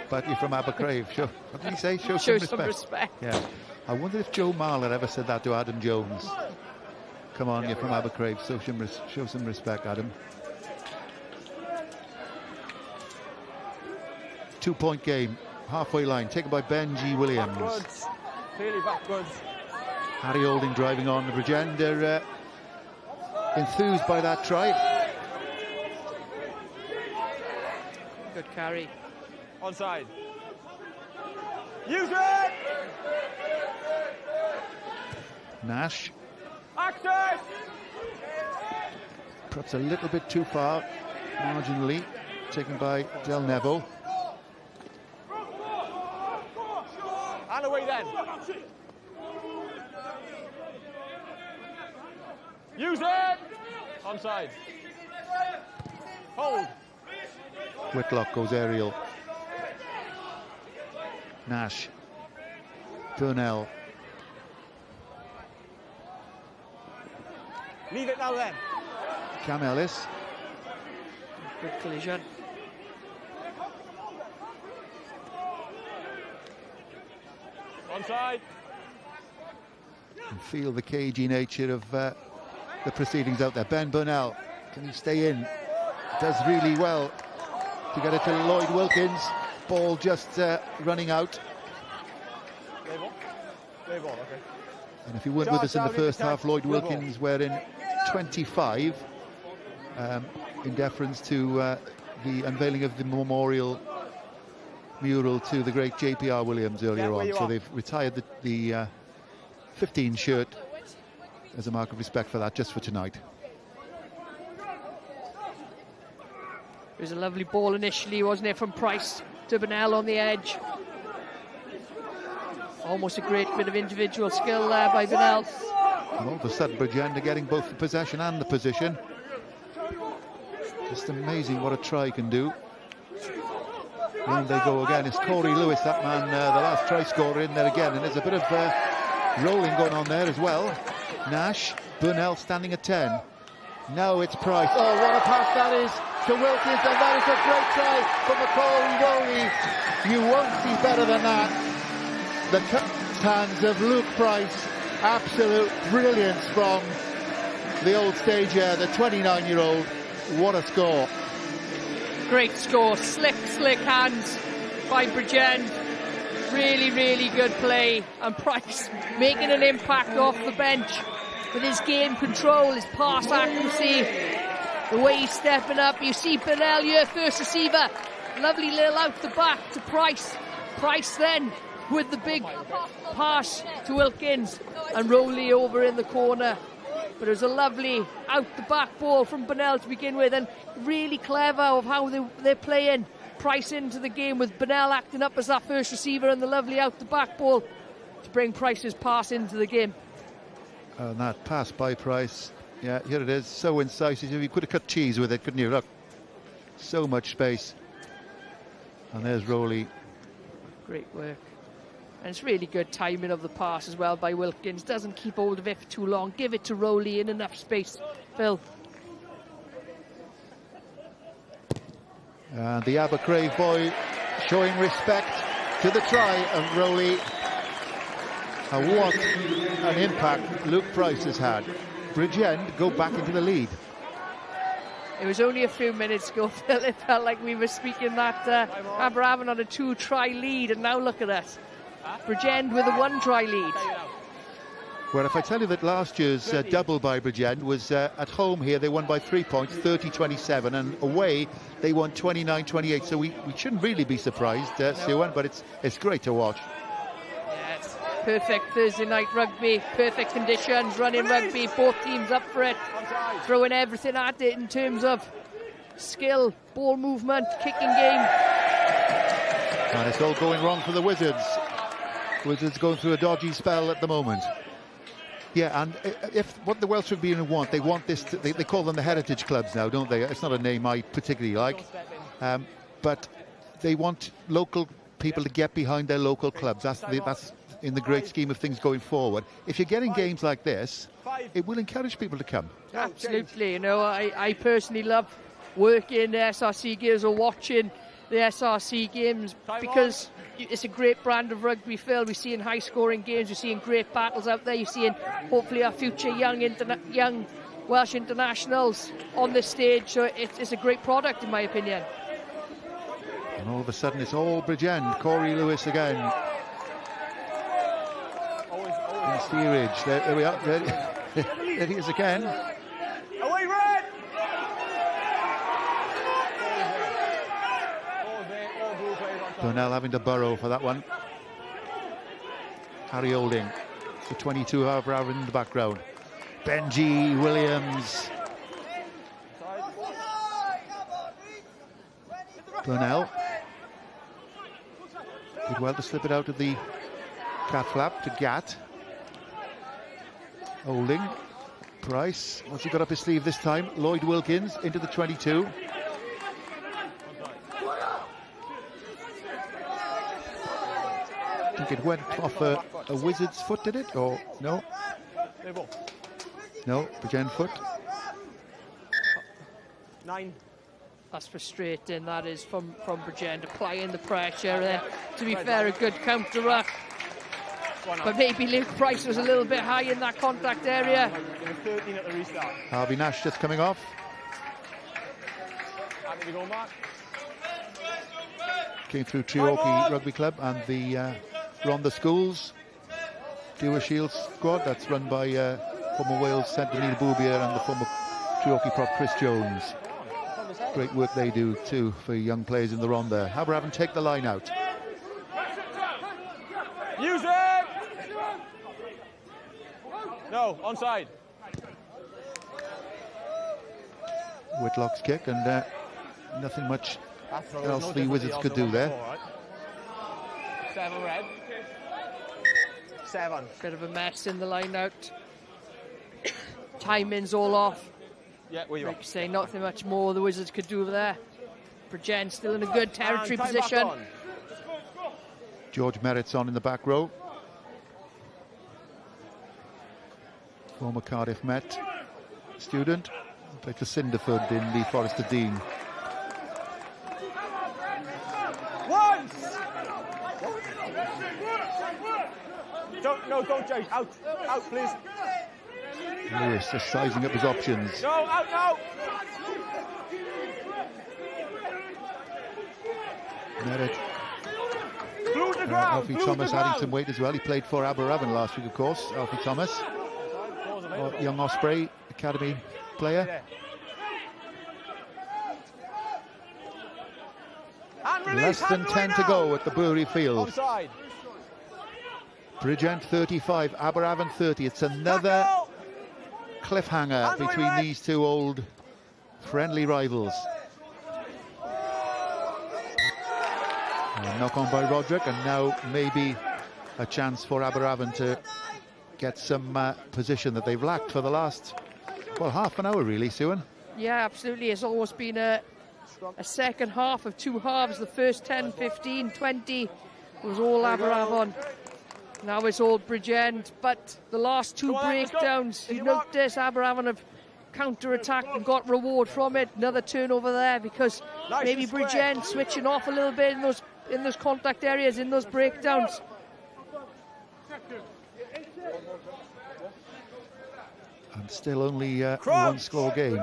but you're from Abercrave. What did he say? Show some respect. Yeah. I wonder if Joe Marler ever said that to Adam Jones. Come on, you're from Abercrave, show some respect, Adam. 2-point game, halfway line, taken by Benji Williams. Backwards. Clearly backwards. Harry Olding driving on. The Bridgend are enthused by that try. Good carry. Onside. Use it! Nash. Access! Perhaps a little bit too far, marginally, taken by Del Nevo. And away then. Use it! Onside. Hold. Whitlock goes aerial. Nash. Burnell. Leave it now then. Cam Ellis. Good collision. Onside. And feel the cagey nature of the proceedings out there. Ben Burnell, can he stay in? Does really well to get it to Lloyd Wilkins. Ball just running out. Okay. And if you weren't with us in the first half, Lloyd Wilkins were in 25 in deference to the unveiling of the memorial mural to the great JPR Williams earlier on. So they've retired the 15 shirt as a mark of respect for that, just for tonight. It was a lovely ball initially, wasn't it, from Price to Burnell on the edge. Almost a great bit of individual skill there by Burnell. And all of a sudden, Bridgend are getting both the possession and the position. Just amazing what a try can do. In they go again. It's Corey Lewis, that man, the last try scorer, in there again. And there's a bit of rolling going on there as well. Nash, Burnell standing at 10. Now it's Price. Oh, what a pass that is to Wilkins, and that is a great try from Macaulay Rowley. You won't see better than that. The hands of Luke Price. Absolute brilliance from the old stager, the 29-year-old. What a score. Great score. Slick hands by Bridgend. Really, really good play. And Price making an impact off the bench with his game control, his pass accuracy, the way he's stepping up. You see Burnell here, first receiver. Lovely little out the back to Price. Price then with the big pass to Wilkins, and Rowley over in the corner. But it was a lovely out the back ball from Burnell to begin with, and really clever of how they're playing Price into the game, with Burnell acting up as that first receiver, and the lovely out the back ball to bring Price's pass into the game. And that pass by Price, yeah, here it is, so incisive. You could have cut cheese with it, couldn't you? Look, so much space. And there's Rowley. Great work. And it's really good timing of the pass as well by Wilkins. Doesn't keep hold of it for too long. Give it to Rowley in enough space. Phil. And the Abercrave boy showing respect to the try of Rowley. And what an impact Luke Price has had. Bridgend go back into the lead. It was only a few minutes ago, Phil, it felt like we were speaking that Aberavon on a 2-try lead, and now look at us. Bridgend with a 1-try lead. Well, if I tell you that last year's double by Bridgend was at home here, they won by 3 points, 30-27, and away they won 29-28. So we shouldn't really be surprised, Siwan, but it's great to watch. Yes, perfect Thursday night rugby, perfect conditions, running rugby, both teams up for it, throwing everything at it in terms of skill, ball movement, kicking game. And it's all going wrong for the Wizards. Wizards going through a dodgy spell at the moment. Yeah, and if what the Welsh Rugby Union want, they want this, they call them the heritage clubs now, don't they? It's not a name I particularly like, but they want local people to get behind their local clubs. That's in the great scheme of things going forward. If you're getting games like this, it will encourage people to come. Absolutely, you know, I personally love working the SRC games or watching the SRC games because it's a great brand of rugby, Phil. We're seeing high-scoring games, we're seeing great battles out there, you're seeing hopefully our future young Welsh internationals on this stage, so it's a great product in my opinion. And all of a sudden it's all Bridgend. Corey Lewis again. In steerage. There we are. There he is again. Away, red! Burnell having to burrow for that one. Harry Olding. The 22 Aberavon in the background. Benji Williams. Burnell. Did well to slip it out of the cat flap to Gat. Olding. Price. What's he got up his sleeve this time? Lloyd Wilkins into the 22. I think it went off a Wizard's foot, did it? Or no? No, Bridgend foot. 9. That's frustrating, that is, from Bridgend, applying the pressure there. To be fair, a good counter-up. But maybe Luke Price was a little bit high in that contact area. 13 at the restart. Harvey Nash just coming off. Happy to go, Mark. Came through Treorchy Rugby Club and the Rhondda Schools Dewar Shields squad. That's run by former Wales centre Neil Boubier and the former Treorchy prop Chris Jones. Great work they do too for young players in the Rhondda. Aberavon take the line out. Use it! No, onside. Whitlock's kick and nothing much else the Wizards could do there. 7 red. 7. Bit of a mess in the line out. Timing's all off. Yeah, where you like you say, nothing much more the Wizards could do there. Bridgend still in a good territory position. George Merritt's on in the back row. Former Cardiff Met student. Played for Cinderford in the Forest of Dean. Once! Don't chase. Out, please. Lewis just sizing up his options. No, out now. Merritt. Alfie Thomas adding some weight as well. He played for Aberavon last week, of course. Alfie Thomas, young Osprey Academy player. Less than 10 to go at the Brewery Field. Onside. Bridgend 35, Aberavon 30. It's another cliffhanger between these two old friendly rivals. Knock on by Roderick, and now maybe a chance for Aberavon to get some position that they've lacked for the last, well, half an hour really, Siwan. Yeah, absolutely. It's almost been a second half of 2 halves. The first 10, 15, 20 was all Aberavon. Now it's all Bridgend, but the last 2 breakdowns, you notice Aberavon have counter-attacked and got reward from it. Another turnover there because maybe Bridgend switching off a little bit in those contact areas, in those breakdowns. And still only a one-score game.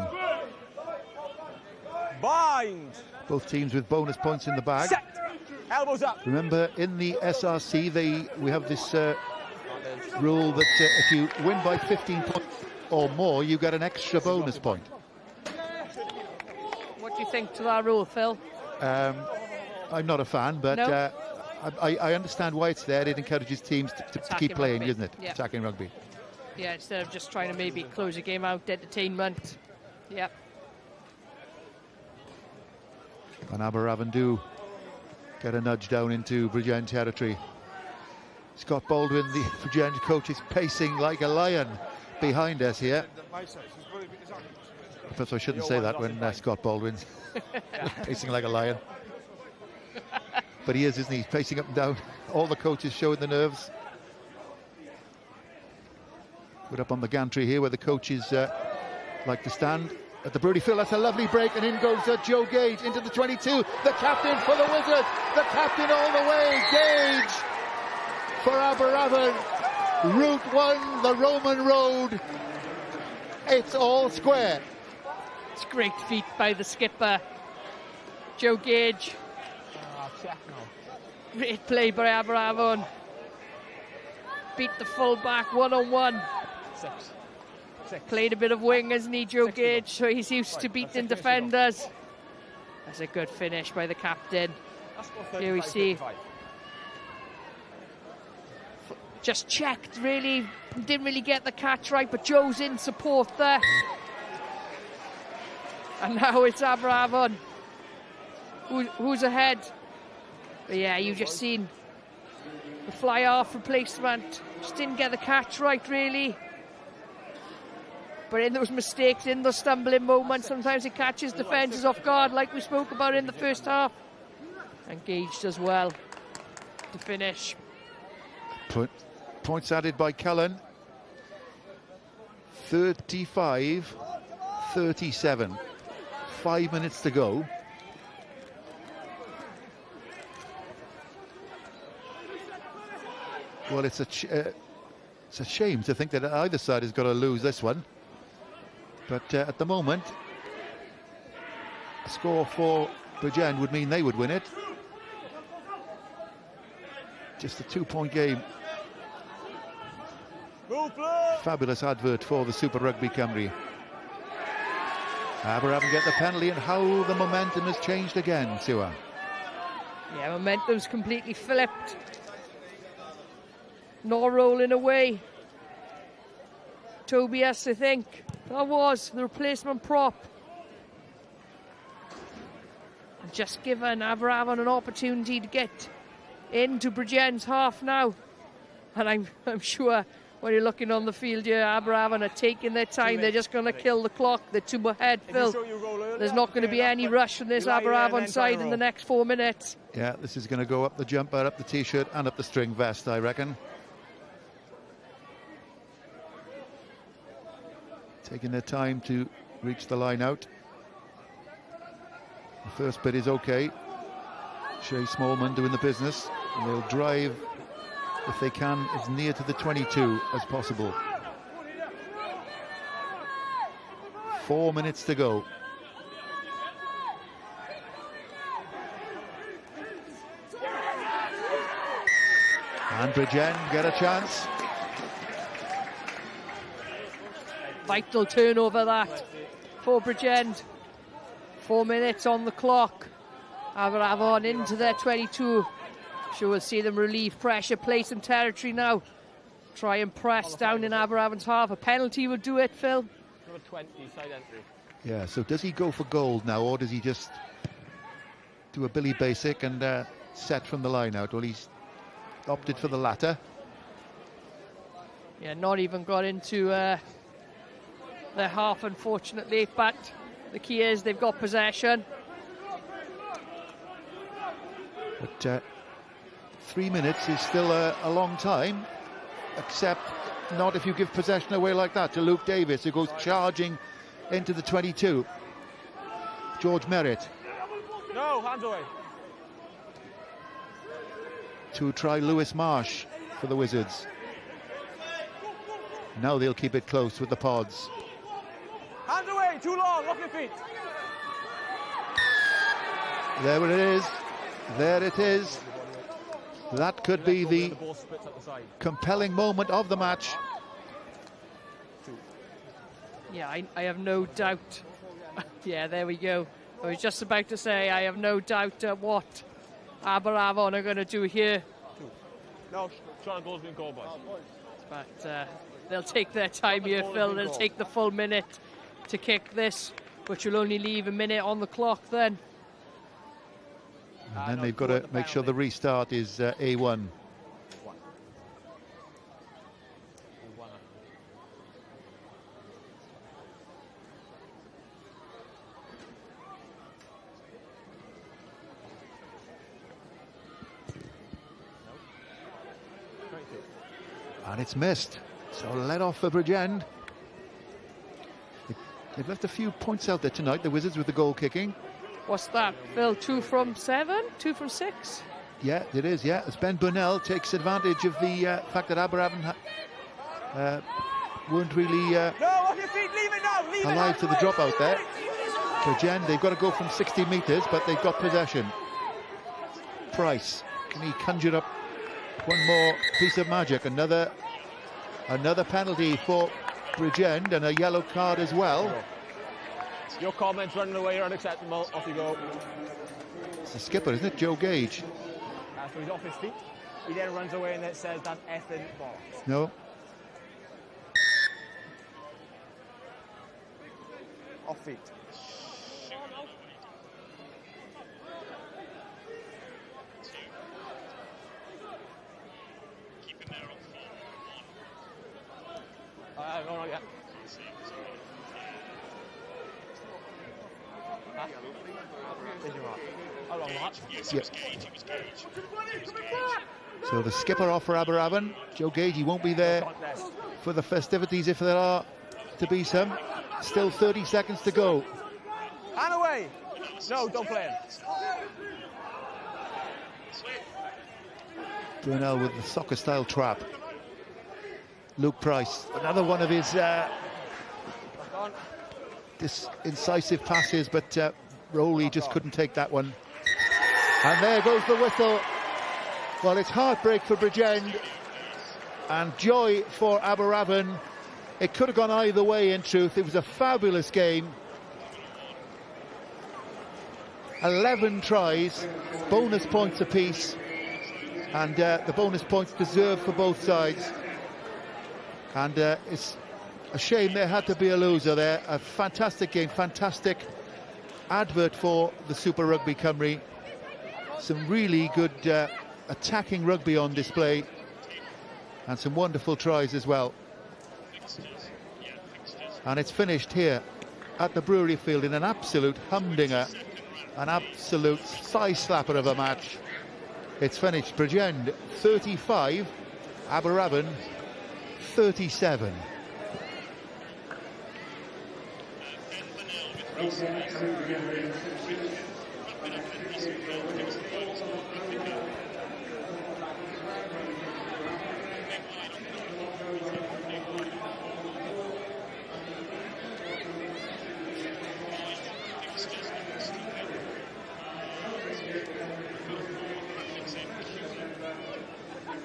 Bind. Both teams with bonus points in the bag. Set. Elbows up. Remember, in the SRC, we have this rule that if you win by 15 points or more, you get an extra bonus point. What do you think to that rule, Phil? I'm not a fan, but No? I understand why it's there. It encourages teams to keep playing, rugby. isn't it? Yeah. Attacking rugby. Yeah, instead of just trying to maybe close a game out, entertainment. Yep. And Aberavon do get a nudge down into Bridgend territory. Scott Baldwin, the Bridgend coach, is pacing like a lion behind us here. Perhaps I shouldn't say that when Scott Baldwin's pacing like a lion. But he is, isn't he? He's pacing up and down. All the coaches showing the nerves. Put up on the gantry here where the coaches like to stand. At the Brewery Field, that's a lovely break, and in goes Joe Gage into the 22. The captain for the Wizards. The captain all the way. Gage for Aberavon. Route 1, the Roman road. It's all square. It's great feat by the skipper, Joe Gage. Great play by Aberavon. Beat the full-back one-on-one. Played a bit of wing, hasn't he, Joe Gage? So he's used to beating defenders. That's a good finish by the captain. Here we see. Just checked, really. Didn't really get the catch right, but Joe's in support there. And now it's Aberavon. Who's ahead? But yeah, you just seen the fly-off replacement. Just didn't get the catch right, really. But in those mistakes, in those stumbling moments, sometimes it catches defenders off guard, like we spoke about in the first half. And Gage does well to finish. Points added by Cullen. 35-37. 5 minutes to go. Well, it's a shame to think that either side has got to lose this one. But at the moment, a score for Bridgend would mean they would win it. Just a 2-point game. Fabulous advert for the Super Rygbi Cymru. Aberavon get the penalty, and how the momentum has changed again, Siwa. Yeah, momentum's completely flipped. Not rolling away. Tobias, I think. That was the replacement prop. And just given Aberavon an opportunity to get into Bridgend's half now. And I'm sure when you're looking on the field here, Aberavon are taking their time. They're just going to kill the clock. They're 2 ahead, Phil. There's not going to be any rush from this Aberavon side in the next 4 minutes. Yeah, this is going to go up the jumper, up the t-shirt and up the string vest, I reckon. Taking their time to reach the line out. The first bit is okay. Shea Smallman doing the business. And they'll drive, if they can, as near to the 22 as possible. 4 minutes to go. And Bridgend get a chance. Vital turnover that for Bridgend. 4 minutes on the clock. Aberavon into their 22. Sure, we'll see them relieve pressure, play some territory now. Try and press down in Aberavon's half. A penalty would do it, Phil. Number 20, side entry. Yeah, so does he go for gold now, or does he just do a Billy Basic and set from the line out? Well, he's opted for the latter. Yeah, not even got into their half, unfortunately, but the key is they've got possession. But 3 minutes is still a long time, except not if you give possession away like that to Luke Davis, who goes charging into the 22. George Merritt No, hands away. to try Lewis Marsh for the Wizards. Now they'll keep it close with the pods. Hands away, too long, off your feet. There it is. There it is. That could be the compelling moment of the match. Yeah, I have no doubt. Yeah, there we go. I was just about to say, I have no doubt what Aberavon are going to do here. No, shot and goal's been called, boys. But they'll take their time here, Phil. They'll take the full minute to kick this, which will only leave a minute on the clock then. And then they've got to make sure the restart is A1. And it's missed. So let off for Bridgend. They've left a few points out there tonight, the Wizards, with the goal kicking. What's that, Phil? 2 from 7? 2 from 6? Yeah, it is, yeah. As Ben Burnell takes advantage of the fact that Aberafan weren't really No, off your feet, leave it now, leave alive to the dropout there. Bridgend, they've got to go from 60 metres, but they've got possession. Price, can he conjure up one more piece of magic? Another penalty for Bridgend and a yellow card as well. Your comments running away are unacceptable. Off you go. It's the skipper, isn't it? Joe Gage. So he's off his feet. He then runs away and it says that's effing box. No. Off feet. No, not yet. Yep. So the skipper off for Aberavon. Joe Gage, he won't be there for the festivities if there are to be some. Still 30 seconds to go. And away. No, don't play him. Burnell with the soccer-style trap. Luke Price, another one of his incisive passes, but Rowley just couldn't take that one. And there goes the whistle. Well, it's heartbreak for Bridgend and joy for Aberavon. It could have gone either way, in truth. It was a fabulous game. 11 tries, bonus points apiece, and the bonus points deserved for both sides. And it's a shame there had to be a loser there. A fantastic game, fantastic advert for the Super Rygbi Cymru. Some really good attacking rugby on display, and some wonderful tries as well. And it's finished here at the Brewery Field in an absolute humdinger, an absolute thigh-slapper of a match. It's finished Bridgend 35, Aberavon 37.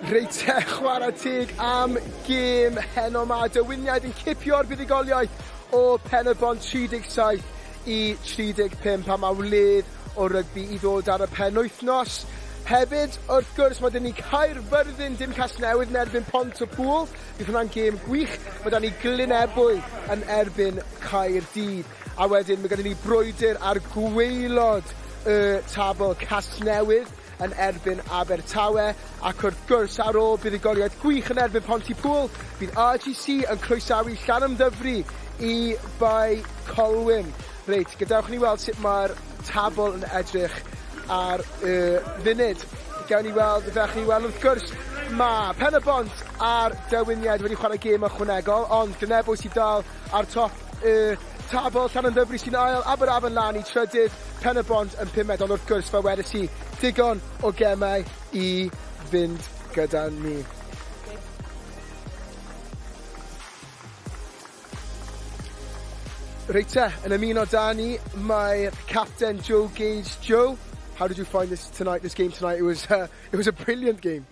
Reit chwarae teg am gêm heno ma. Dywyniad yn cipio'r buddigoliaeth o Ben-y-bont 37 i 35 am awledd o rygbi i ddod ar y penwythnos. Hefyd, wrth gwrs, mae dyn ni Nghaerfyrddin, dim Casnewydd yn erbyn Pontypool. Bydd hwnna'n gêm gwych. Mae dyn ni Glynebwy yn erbyn Caerdydd. A wedyn, mae dyn ni brwydr ar gwaelod y tabl Casnewydd yn erbyn Abertawe, ac wrth gwrs ar ôl buddigoliaeth gwych yn erbyn Pontypool, bydd RGC yn croesawu Llanymddyfri i Bai Colwyn. Reit, gadewch ni weld sut mae'r tabl yn edrych ar y funud. Gawn ni weld, fech ni weld, wrth gwrs, mae Ben-y-bont a'r Dywyniad wedi chwarae gêm ychwanegol, ond Glynebwy sydd dal ar top y tabl Llanymddyfri sy'n ail, Aberafon lan I trydydd, Pen-y-bont yn 5 medal wrth gwrs fel wedes I. Digon o gemau I fynd gyda ni. Reit te, yn ymuno da ni, mae'r captain Joe Gage. Joe, how did you find this game tonight? It was a brilliant game.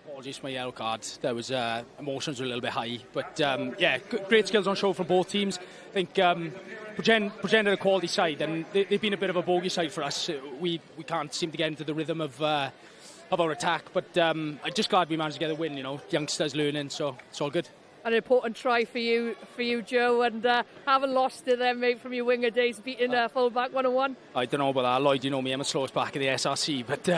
Apologies for my yellow card. There was emotions were a little bit high, but yeah, great skills on show from both teams. I think Bridgend are a quality side, and they've been a bit of a bogey side for us. We can't seem to get into the rhythm of our attack, but I'm just glad we managed to get a win. You know, youngsters learning, so it's all good. An important try for you, Joe, and haven't lost it then, mate, from your winger days, beating full-back 1-on-1. I don't know about that, Lloyd, you know me, I'm the slowest back of the SRC, but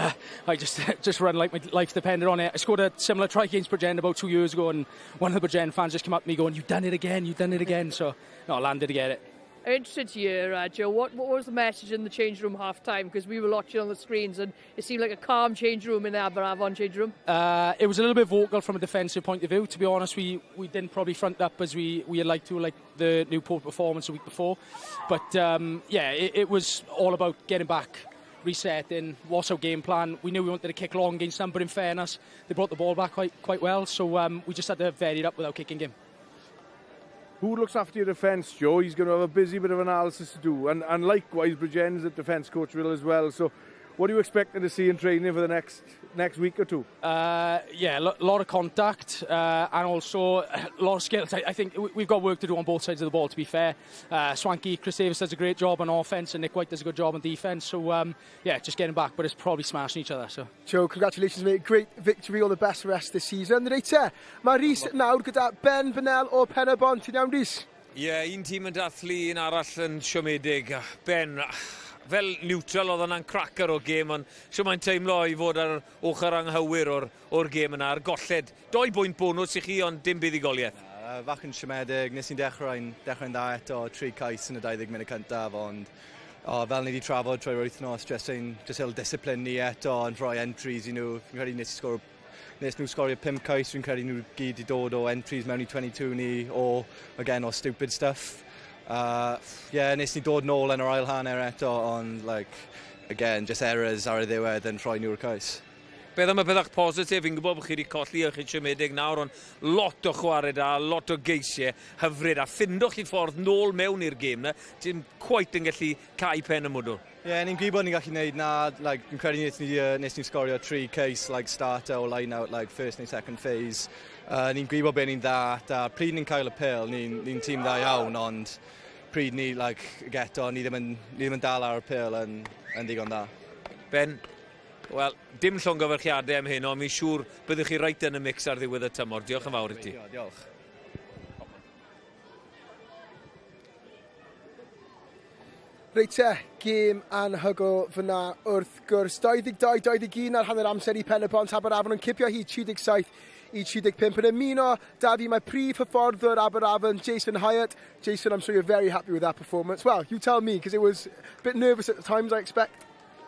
I just run like my life depended on it. I scored a similar try against Bridgend about 2 years ago, and one of the Bridgend fans just came up to me going, you've done it again, so no, I landed to get it. I'm interested to hear, Joe, what was the message in the change room half-time? Because we were watching on the screens and it seemed like a calm change room in the Aberavon change room. It was a little bit vocal from a defensive point of view. To be honest, we didn't probably front up as we had liked to, like the Newport performance the week before. But yeah, it was all about getting back, resetting, what's our game plan. We knew we wanted to kick long against them, but in fairness, they brought the ball back quite well. So we just had to vary it up without kicking game. Who looks after your defence, Joe? He's going to have a busy bit of analysis to do. And likewise, Bridgend's a defence coach will as well. So what are you expecting to see in training for the next week or two? Yeah, a lot of contact and also a lot of skills. I think we've got work to do on both sides of the ball, to be fair. Swanky, Chris Davis does a great job on offence and Nick White does a good job on defence. So, yeah, just getting back, but it's probably smashing each other. So. Joe, congratulations, mate. Great victory, all the best for the rest of the season. Reit te, mae Rhys nawr gyda Ben Bennell o Pen-y-bont. Ti'n iawn, Rhys? Ie, un tîm yn dathlu, un arall yn siomedig. Ben, fel neutral oedd yna'n cracker o gêm, ond sio mae'n teimlo I fod ar ochr anghywir o'r gêm yna, ar golled. 2 bwynt bonus I chi, ond dim buddigoliaeth. Fach yn siomedig, nes i'n dechrau'n dda eto, 3 cais yn y 20 munud cyntaf, ond fel ni wedi trafod trwy'r wythnos, just il-discipline ni eto, yn rhoi entries I nhw. Fi'n credu nes nhw sgorio 5 cais, fi'n credu nhw gyd I dod o entries mewn I 22 ni, o stupid stuff. Yeah, nes ni dod nôl yn yr ail hanner eto, ond, just errors ar y ddiwedd yn rhoi nhw'r cais. Beth am y byddach positif, fi'n gwybod bod chi wedi colli eich siomedig nawr, ond lot o chwarae da, lot o geisiau hyfryd, a ffindoch chi ffordd nôl mewn i'r gêm na, ti'n quite yn gallu cau pen y mwdl. Ie, ni'n gwybod ni'n gallu gwneud na, fi'n credu nes ni sgorio 3 case, starter o line-out, first neu second phase. Ni'n gwybod beth ni'n dda, a pryd ni'n cael y pil, ni'n tîm dda iawn, ond pryd ni, geto, ni ddim yn dal ar y pil yn ddigon dda. Ben, wel, dim llongyfarchiadau am hyn, ond mi'n siŵr byddwch chi reit yn y mix ar ddiwedd y tymor. Diolch yn fawr I ti. Diolch. Reit te, gêm anhygol fyna wrth gwrs. 22-21 ar hanner amser I Pen-y-bont. Aberafon yn cipio hi 37 I 35. Yn ymuno, da fi mae prif hyfforddwr Aberafon, Jason Nghae'r. Jason, I'm sure you're very happy with that performance. Well, you tell me, because it was a bit nervous at the times, I expect.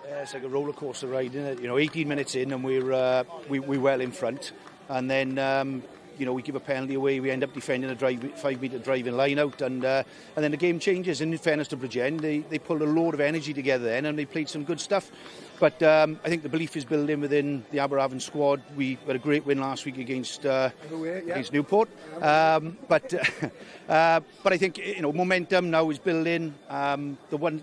Yeah, it's like a roller coaster ride, isn't it? You know, 18 minutes in and we're well in front, and then we give a penalty away. We end up defending a 5-metre driving line out, and then the game changes. And in fairness to Bridgend, they pulled a load of energy together then, and they played some good stuff. But I think the belief is building within the Aberavon squad. We had a great win last week against Newport. But I think momentum now is building.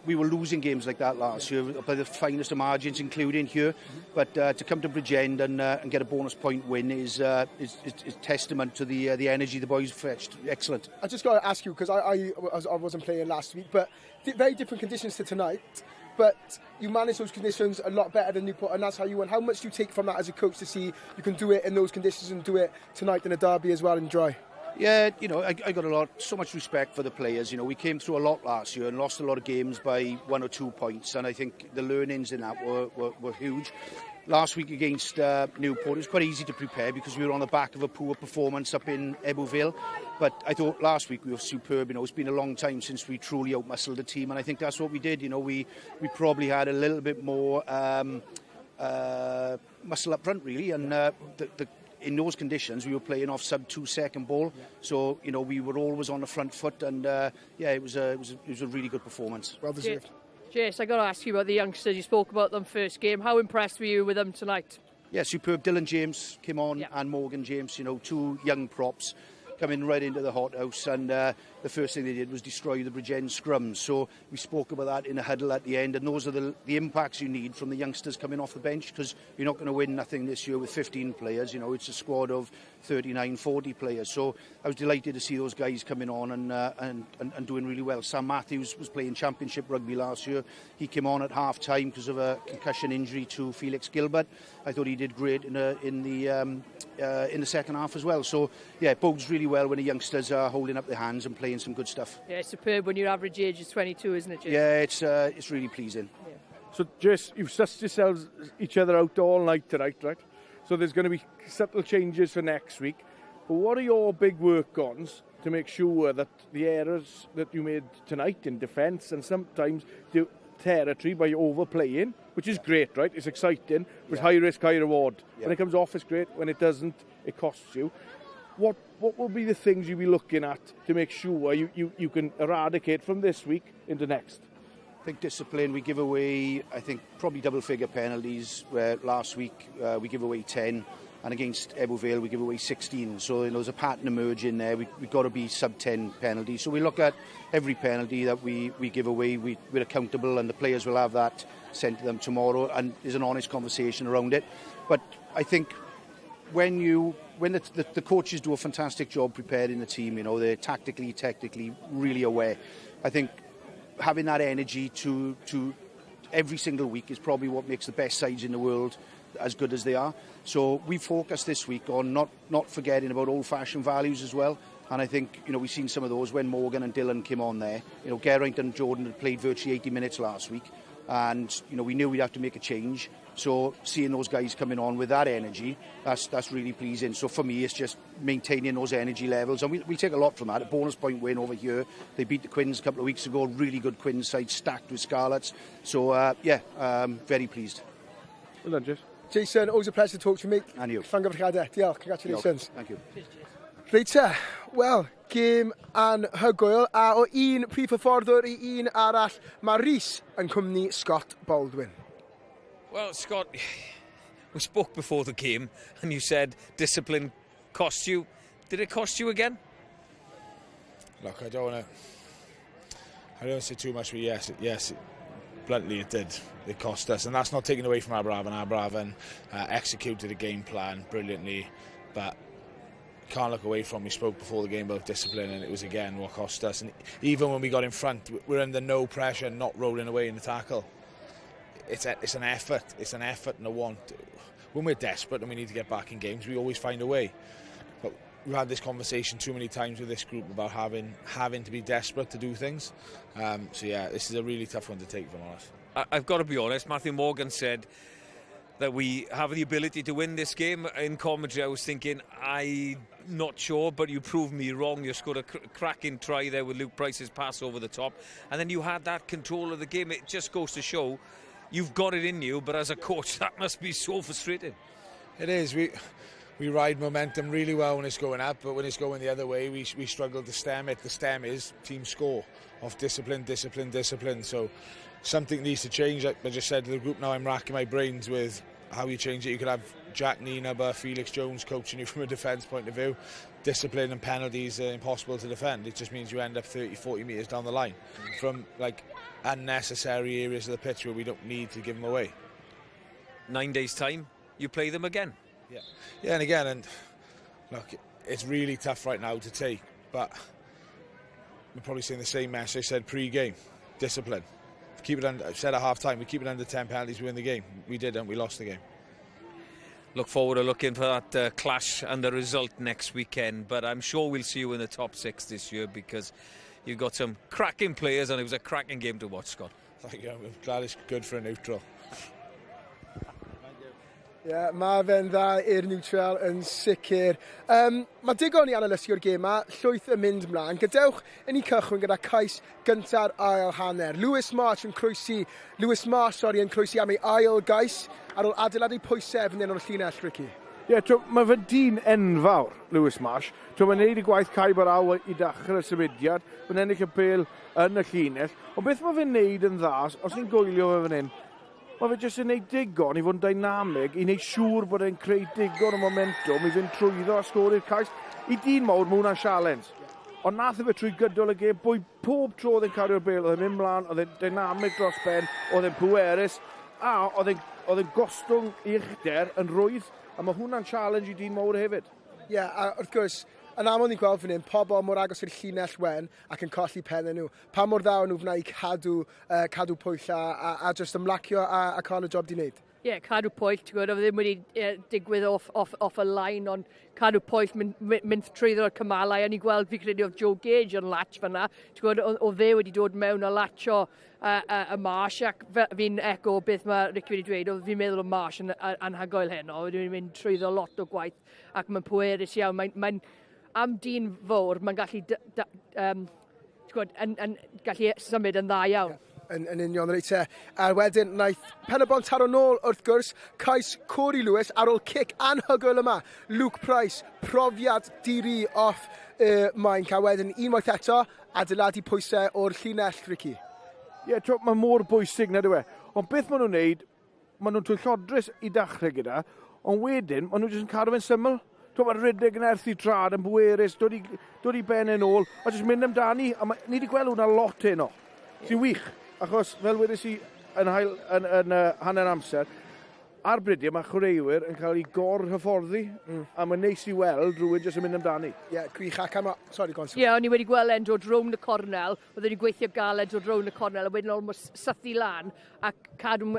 We were losing games like that last year by the finest of margins, including here. But to come to Bridgend and get a bonus point win is testament to the energy the boys fetched. Excellent. I just got to ask you, because I wasn't playing last week, but very different conditions to tonight. But you manage those conditions a lot better than Newport, and that's how you won. How much do you take from that as a coach to see you can do it in those conditions and do it tonight in a derby as well in dry? Yeah, I got so much respect for the players. We came through a lot last year and lost a lot of games by 1 or 2 points, and I think the learnings in that were huge. Last week against Newport, it was quite easy to prepare because we were on the back of a poor performance up in Ebbowville. But I thought last week we were superb. It's been a long time since we truly outmuscled the team, and I think that's what we did. We probably had a little bit more muscle up front, really, and in those conditions, we were playing off sub 2 second ball. Yeah. So, you know, we were always on the front foot, and yeah, it was a really good performance. Well deserved. Jace, I got to ask you about the youngsters. You spoke about them first game. How impressed were you with them tonight? Yeah, superb. Dylan James came on, and Morgan James, you know, 2 young props coming right into the hothouse, and the first thing they did was destroy the Bridgend scrums. So we spoke about that in a huddle at the end, and those are the impacts you need from the youngsters coming off the bench, because you're not going to win nothing this year with 15 players. You know, it's a squad of 39, 40 players. So I was delighted to see those guys coming on and doing really well. Sam Matthews was playing championship rugby last year. He came on at half time because of a concussion injury to Felix Gilbert. I thought he did great in the second half as well. So yeah, it bodes really well when the youngsters are holding up their hands and playing some good stuff. Yeah, it's superb when your average age is 22, isn't it, Jace? Yeah, it's really pleasing. Yeah. So, Jace, you've sussed yourselves each other out all night tonight, right? So there's going to be subtle changes for next week. But what are your big work-ons to make sure that the errors that you made tonight in defence and sometimes the territory by overplaying, which is great, right? It's exciting, but high risk, high reward. Yeah. When it comes off, it's great. When it doesn't, it costs you. What will be the things you'll be looking at to make sure you can eradicate from this week into next? I think discipline. We give away, I think, probably double-figure penalties, where last week we give away 10, and against Aberafan we give away 16. So, you know, there's a pattern emerging there. We've got to be sub-10 penalties. So we look at every penalty that we give away. We're accountable, and the players will have that sent to them tomorrow, and there's an honest conversation around it. But I think when the coaches do a fantastic job preparing the team, you know, they're tactically, technically really aware. I think having that energy to every single week is probably what makes the best sides in the world as good as they are. So we focused this week on not forgetting about old-fashioned values as well. And I think, you know, we've seen some of those when Morgan and Dylan came on there. You know, Nghae'r and Jordan had played virtually 80 minutes last week. And, you know, we knew we'd have to make a change. So seeing those guys coming on with that energy, that's really pleasing. So for me, it's just maintaining those energy levels. And we take a lot from that. A bonus point win over here. They beat the Quins a couple of weeks ago. Really good Quins side, stacked with Scarlets. So, very pleased. Well done, Jace. Jason, always a pleasure to talk to you, mate. And you. Llongyfarchiadau. Diolch, congratulations. Thank you. Reit wel, gêm anhygoel, a o un prif hyfforddwr I un arall, mae Rhys yn cwmni Scott Baldwin. Well, Scott, we spoke before the game, and you said discipline cost you. Did it cost you again? Look, I don't want to say too much, but yes, bluntly it did. It cost us, and that's not taken away from Aberavon. Aberavon executed a game plan brilliantly, but can't look away from. We spoke before the game about discipline, and it was again what cost us. And even when we got in front, we're under no pressure, not rolling away in the tackle. It's an effort. It's an effort and a want. When we're desperate and we need to get back in games, we always find a way. But we've had this conversation too many times with this group about having to be desperate to do things. So yeah, this is a really tough one to take, if I'm honest. I've got to be honest. Matthew Morgan said that we have the ability to win this game. In commentary, I was thinking, I'm not sure, but you proved me wrong. You scored a cracking try there with Luke Price's pass over the top, and then you had that control of the game. It just goes to show you've got it in you, but as a coach, that must be so frustrating. It is. We ride momentum really well when it's going up, but when it's going the other way, we struggle to stem it. The stem is team score of discipline. So something needs to change. Like I just said to the group now, I'm racking my brains with how you change it. You could have Jack Nienaber, Felix Jones coaching you from a defence point of view. Discipline and penalties are impossible to defend. It just means you end up 30, 40 metres down the line from like unnecessary areas of the pitch where we don't need to give them away. 9 days' time, you play them again. Yeah, and again, and look, it's really tough right now to take, but we're probably saying the same message I said pre-game. Discipline. Keep it under. I said at half-time, we keep it under 10 penalties, we win the game. We didn't, we lost the game. Look forward to looking for that clash and the result next weekend, but I'm sure we'll see you in the top 6 this year because you've got some cracking players and it was a cracking game to watch, Scott. Thank you. I'm glad it's good for a neutral. Ie, mae fe'n dda i'r neutral yn sicr. Mae digon I analysgu'r gêm yma, llwyth yn mynd mlaen. Gadewch I ni cychwyn gyda cais gynta'r ail hanner. Lewis Marsh yn croesi am ei ail gais ar ôl adeiladu pwysau fan hyn o'r llinell, Ricky. Mae fe dyn enfawr, Lewis Marsh. Mae'n neud I gwaith caib ar aw I dechrau'r symudiad. Mae'n ennill y pêl yn y llinell. Ond beth mae fe'n neud yn dda, os ni'n gwylio fe fan hyn, mae fe jyst yn neud digon I fod yn dynamig, I neud siŵr bod e'n creu digon o momentum, I fynd trwyddo a sgori'r cais. I dyn mawr, mae hwnna'n sialens. Ond nath fe trwy gydol y gêm, pob tro oedd e'n cario'r bêl, oedd e'n mynd mlaen, oedd e'n dynamig dros ben, oedd e'n pwerus, a oedd e'n gostwng I uchder yn rwydd, a mae hwnna'n challenge I dyn mawr hefyd. Ie, a wrth gwrs, yn aml ni'n gweld fan hyn, pobl mor agos i'r llinell wen ac yn colli pennau nhw. Pa mor ddaw nhw fna I cadw pwyll a just ymlacio a cael y job di wneud? Ie, cadw pwyll, ti'n gwybod, oedd ddim wedi digwydd off y line, ond cadw pwyll mynd trwyddo'r cymalau, a ni gweld fi credu oedd Joe Gage yn latch fanna. Ti'n gwybod, o fe wedi dod mewn a latcho y Marsh, ac fi'n echo beth mae Ricky wedi dweud, oedd fi'n meddwl o Marsh yn anhygoel heno, wedi mynd trwyddo lot o gwaith, ac mae'n pwerus iawn. Mae'n am dyn fawr, mae'n gallu symud yn dda iawn. Yn union reit e. A wedyn, naeth Ben-y-bont taro nôl wrth gwrs, cais Corey Lewis ar ôl cic anhygoel yma. Luke Price, profiad diri off maen cael wedyn unwaith eto, adeiladu pwysau o'r llinell, Ricky. Ie, mae mor bwysig na dwi. Ond beth maen nhw'n neud, maen nhw'n twyllodrus I dechrau gyda, ond wedyn, maen nhw'n jyst yn cadw fe'n syml. Mae'r rhedeg yn erthu trad yn bwerus, dod I ben yn ôl, a jyst mynd amdani, a ni wedi gweld hwnna lot heno. Sy'n wych. Achos, fel wedys I yn hanner amser, ar Bridgend mae chwaraewyr yn cael ei gor-hyfforddi, a mae'n neis I weld rhywun jyst yn mynd amdani. Ie, gwych ac am... Sorry, go on. Ie, o'n i wedi gweld e'n dod rown y cornel, oedd wedi gweithio galed dod rown y cornel, a wedyn almost sythu lan, a cadw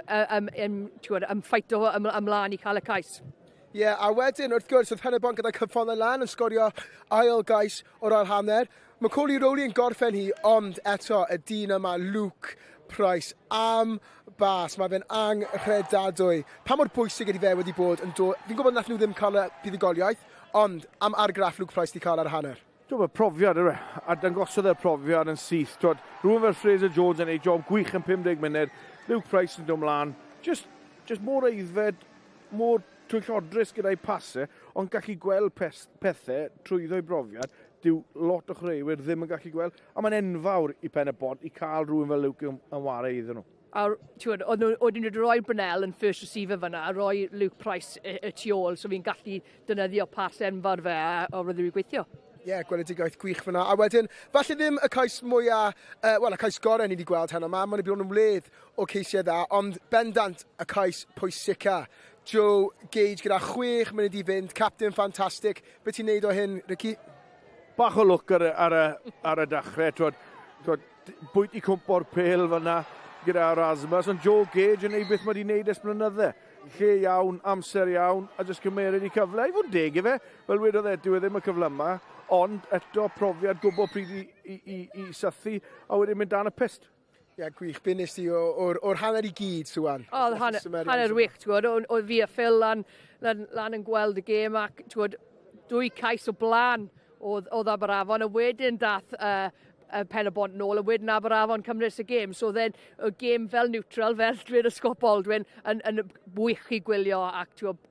ffeito ymlaen I cael y cais. Ie, a wedyn, wrth gwrs, oedd Ben-y-bont gyda cyffonau lan yn sgorio ail gais o'r hanner. Mae Coley Rowley yn gorffen hi, ond eto y dyn yma, Luke Price, am bas. Mae fe'n anghredadwy. Pa mor bwysig ydy fe wedi bod yn dod... Fi'n gwybod nath nhw ddim cael y buddigoliaeth, ond am argraff Luke Price di cael ar y hanner. Mae profiad yw e, a dangosodd e'r profiad yn syth. Rhywun fel Fraser Jones yn ei job gwych yn 50 munud, Luke Price yn dod mlaen. Just mor eiddfed, mor twyllodrus gyda'i pasau, ond gallu gweld pethau trwyddo'i brofiad, dyw lot o chwaraewyr ddim yn gallu gweld, a mae'n enfawr I Ben-y-bont I cael rhywun fel Luke yn wario iddyn nhw. A oedd nhw wedi rhoi Brunel yn first receiver fyna, a rhoi Luke Price y tu ôl, so fi'n gallu dynyddio pas enfawr fe o roedd wedi gweithio. Ie, gweledigaeth gwych fyna. A wedyn, falle ddim y cais mwyaf, y cais gorau ni wedi gweld heno yma, mae'n bod yn ymwlydd o ceisiau dda, ond bendant y cais pwysica. Joe Gage gyda 6 munud I fynd, captain ffantastig. Be ti'n neud o hyn, Ricky? Bach o look ar y dechrau, bwyt I cwmpo'r pêl fyna gyda Erasmus, ond Joe Gage yn neud beth mae wedi neud ers blynydde. Lle iawn, amser iawn, a jyst cymeryd I cyfle. I fod deg I fe, fel wedodd Edu, ddim y cyfle yma, ond eto profiad gwybod pryd I sythu, a wedyn mynd dan y pist. Ie, gwych. Be nes ti o'r hanner I gyd, Swan? O, hanner wych, ti'n gwybod. Oedd fi a Phil lan yn gweld y gêm ac, ti'n gwybod, 2 cais o blaen oedd Aberafon, a wedyn dath Ben-y-bont nôl, a wedyn Aberafon cymryd y gêm. So then, y gêm fel neutral, fel dweud y Scott Baldwin, yn wych I gwylio ac, ti'n gwybod,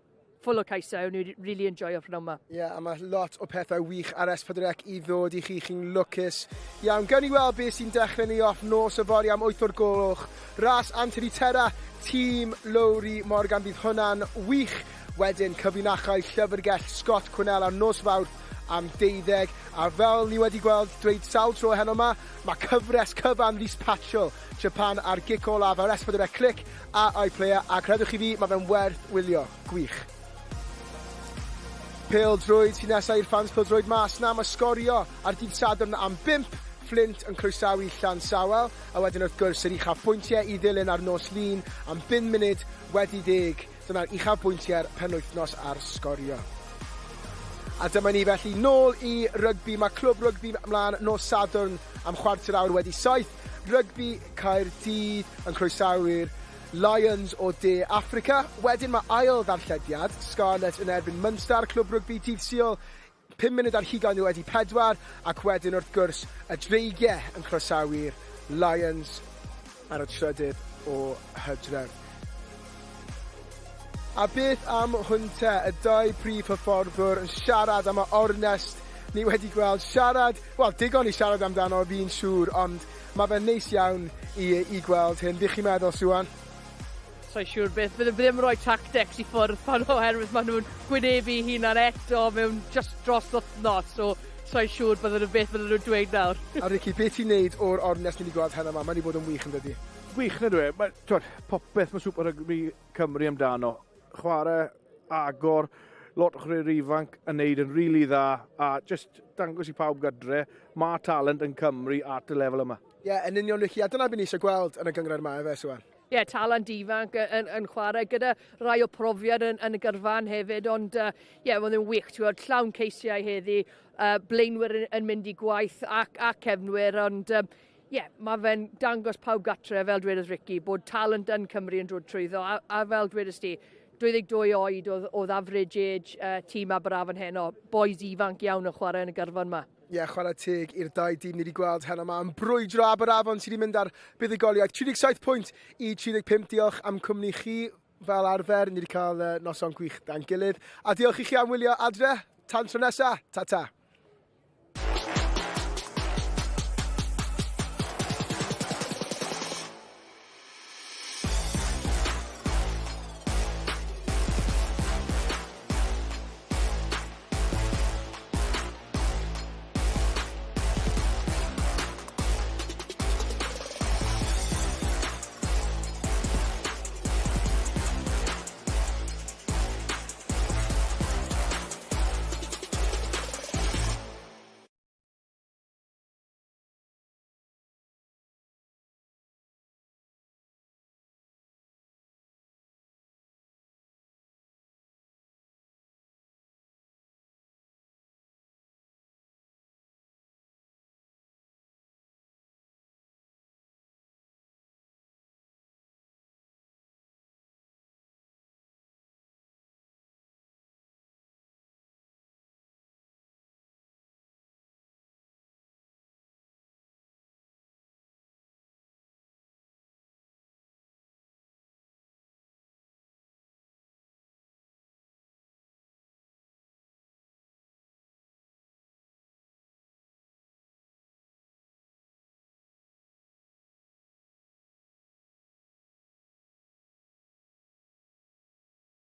full o caisau, o'n i'n really enjoyo ffyn yma. Ie, a mae lot o pethau wych ar S4C I ddod I chi'n lwcus. Iawn, gawn ni weld beth sy'n dechrau ni off nos y fori am 8 o'r golwch. Ras Anthony Terra, tîm Lowry Morgan, bydd hwnna'n wych. Wedyn, cyfunachau llyfrgell Scott Quinnell ar nos fawr am 12. A fel ni wedi gweld, dweud sawl tro heno yma, mae cyfres cyfan Rhys Patchell, Japan ar gic olaf ar S4C Click a iPlayer. A credwch I fi, mae fe'n werth wylio. Gwych. Pêl-drwyd sy'n nesaf i'r fans pêl-drwyd mas na, mae sgorio ar dydd Sadwrn am 5. Flint yn croesawu Llansawel, a wedyn wrth gwrs yr uchaf bwyntiau I ddilyn ar nos lun am 5 munud wedi 10. Dyna'r uchaf bwyntiau'r penwythnos ar sgorio. A dyma ni felly nôl I rygbi. Mae clwb rygbi ymlaen nos Sadwrn am chwarter awr wedi 7. Rygbi Caerdydd yn croesawu'r Lions o De Africa. Wedyn mae ail ddarllediad, Scarlett yn erbyn Munster, clwb rygbi dydd Sul, 5 munud ar hugain wedi 4, ac wedyn wrth gwrs y dreigiau yn croesawu'r Lions ar y trydydd o Hydref. A beth am hwnte, y dau prif hyfforddwr yn siarad am y ornest ni wedi gweld. Siarad, wel, digon i siarad amdano fi'n siŵr, ond mae fe'n neis iawn i gweld hyn. Bych chi'n meddwl, Swan? Sa'n siŵr beth, bydde ddim rhoi tactics i ffwrdd pan oherwydd maen nhw'n gwynebu hunan eto mewn just dros wythnos, so sa'n siŵr bydde nhw beth bydde nhw'n dweud nawr. A Ricky, beth ti'n neud o'r ornest ni wedi gweld hyn yma? Mae'n wedi bod yn wych yn dydi? Wych na dwi. Popeth mae Super Rygbi Cymru amdano. Chwarae, agor, lot o chwaraewyr ifanc yn neud yn rili dda, a just dangos i pawb gydre, mae talent yn Cymru at y lefel yma. Ie, yn union, Ricky, a dyna beth ni eisiau gweld yn y gyngred yma, efe, Swan? Ie, talent ifanc yn chwarae gyda rai o profiad yn y gyrfan hefyd, ond ie, mae'n wych, ti'n llawn ceisiau heddi, blaenwyr yn mynd i gwaith ac cefnwyr, ond ie, mae fe'n dangos pawb gatre, fel dweud Ricky, bod talent yn Cymru yn dod trwyddo, a fel dweud ti, 22 oed oedd average age tîm Aberafan heno, boys ifanc iawn yn chwarae yn y gyrfan yma. Ie, chwarae teg i'r dau dîm ni wedi gweld heno yma. Yn brwydro Aberafon sydd wedi mynd ar buddigoliaeth. 37 pwynt i 35. Diolch am cwmni chi fel arfer. Ni wedi cael noson gwych dan gilydd. A diolch i chi am wylio adre. Tan tro nesa. Ta-ta.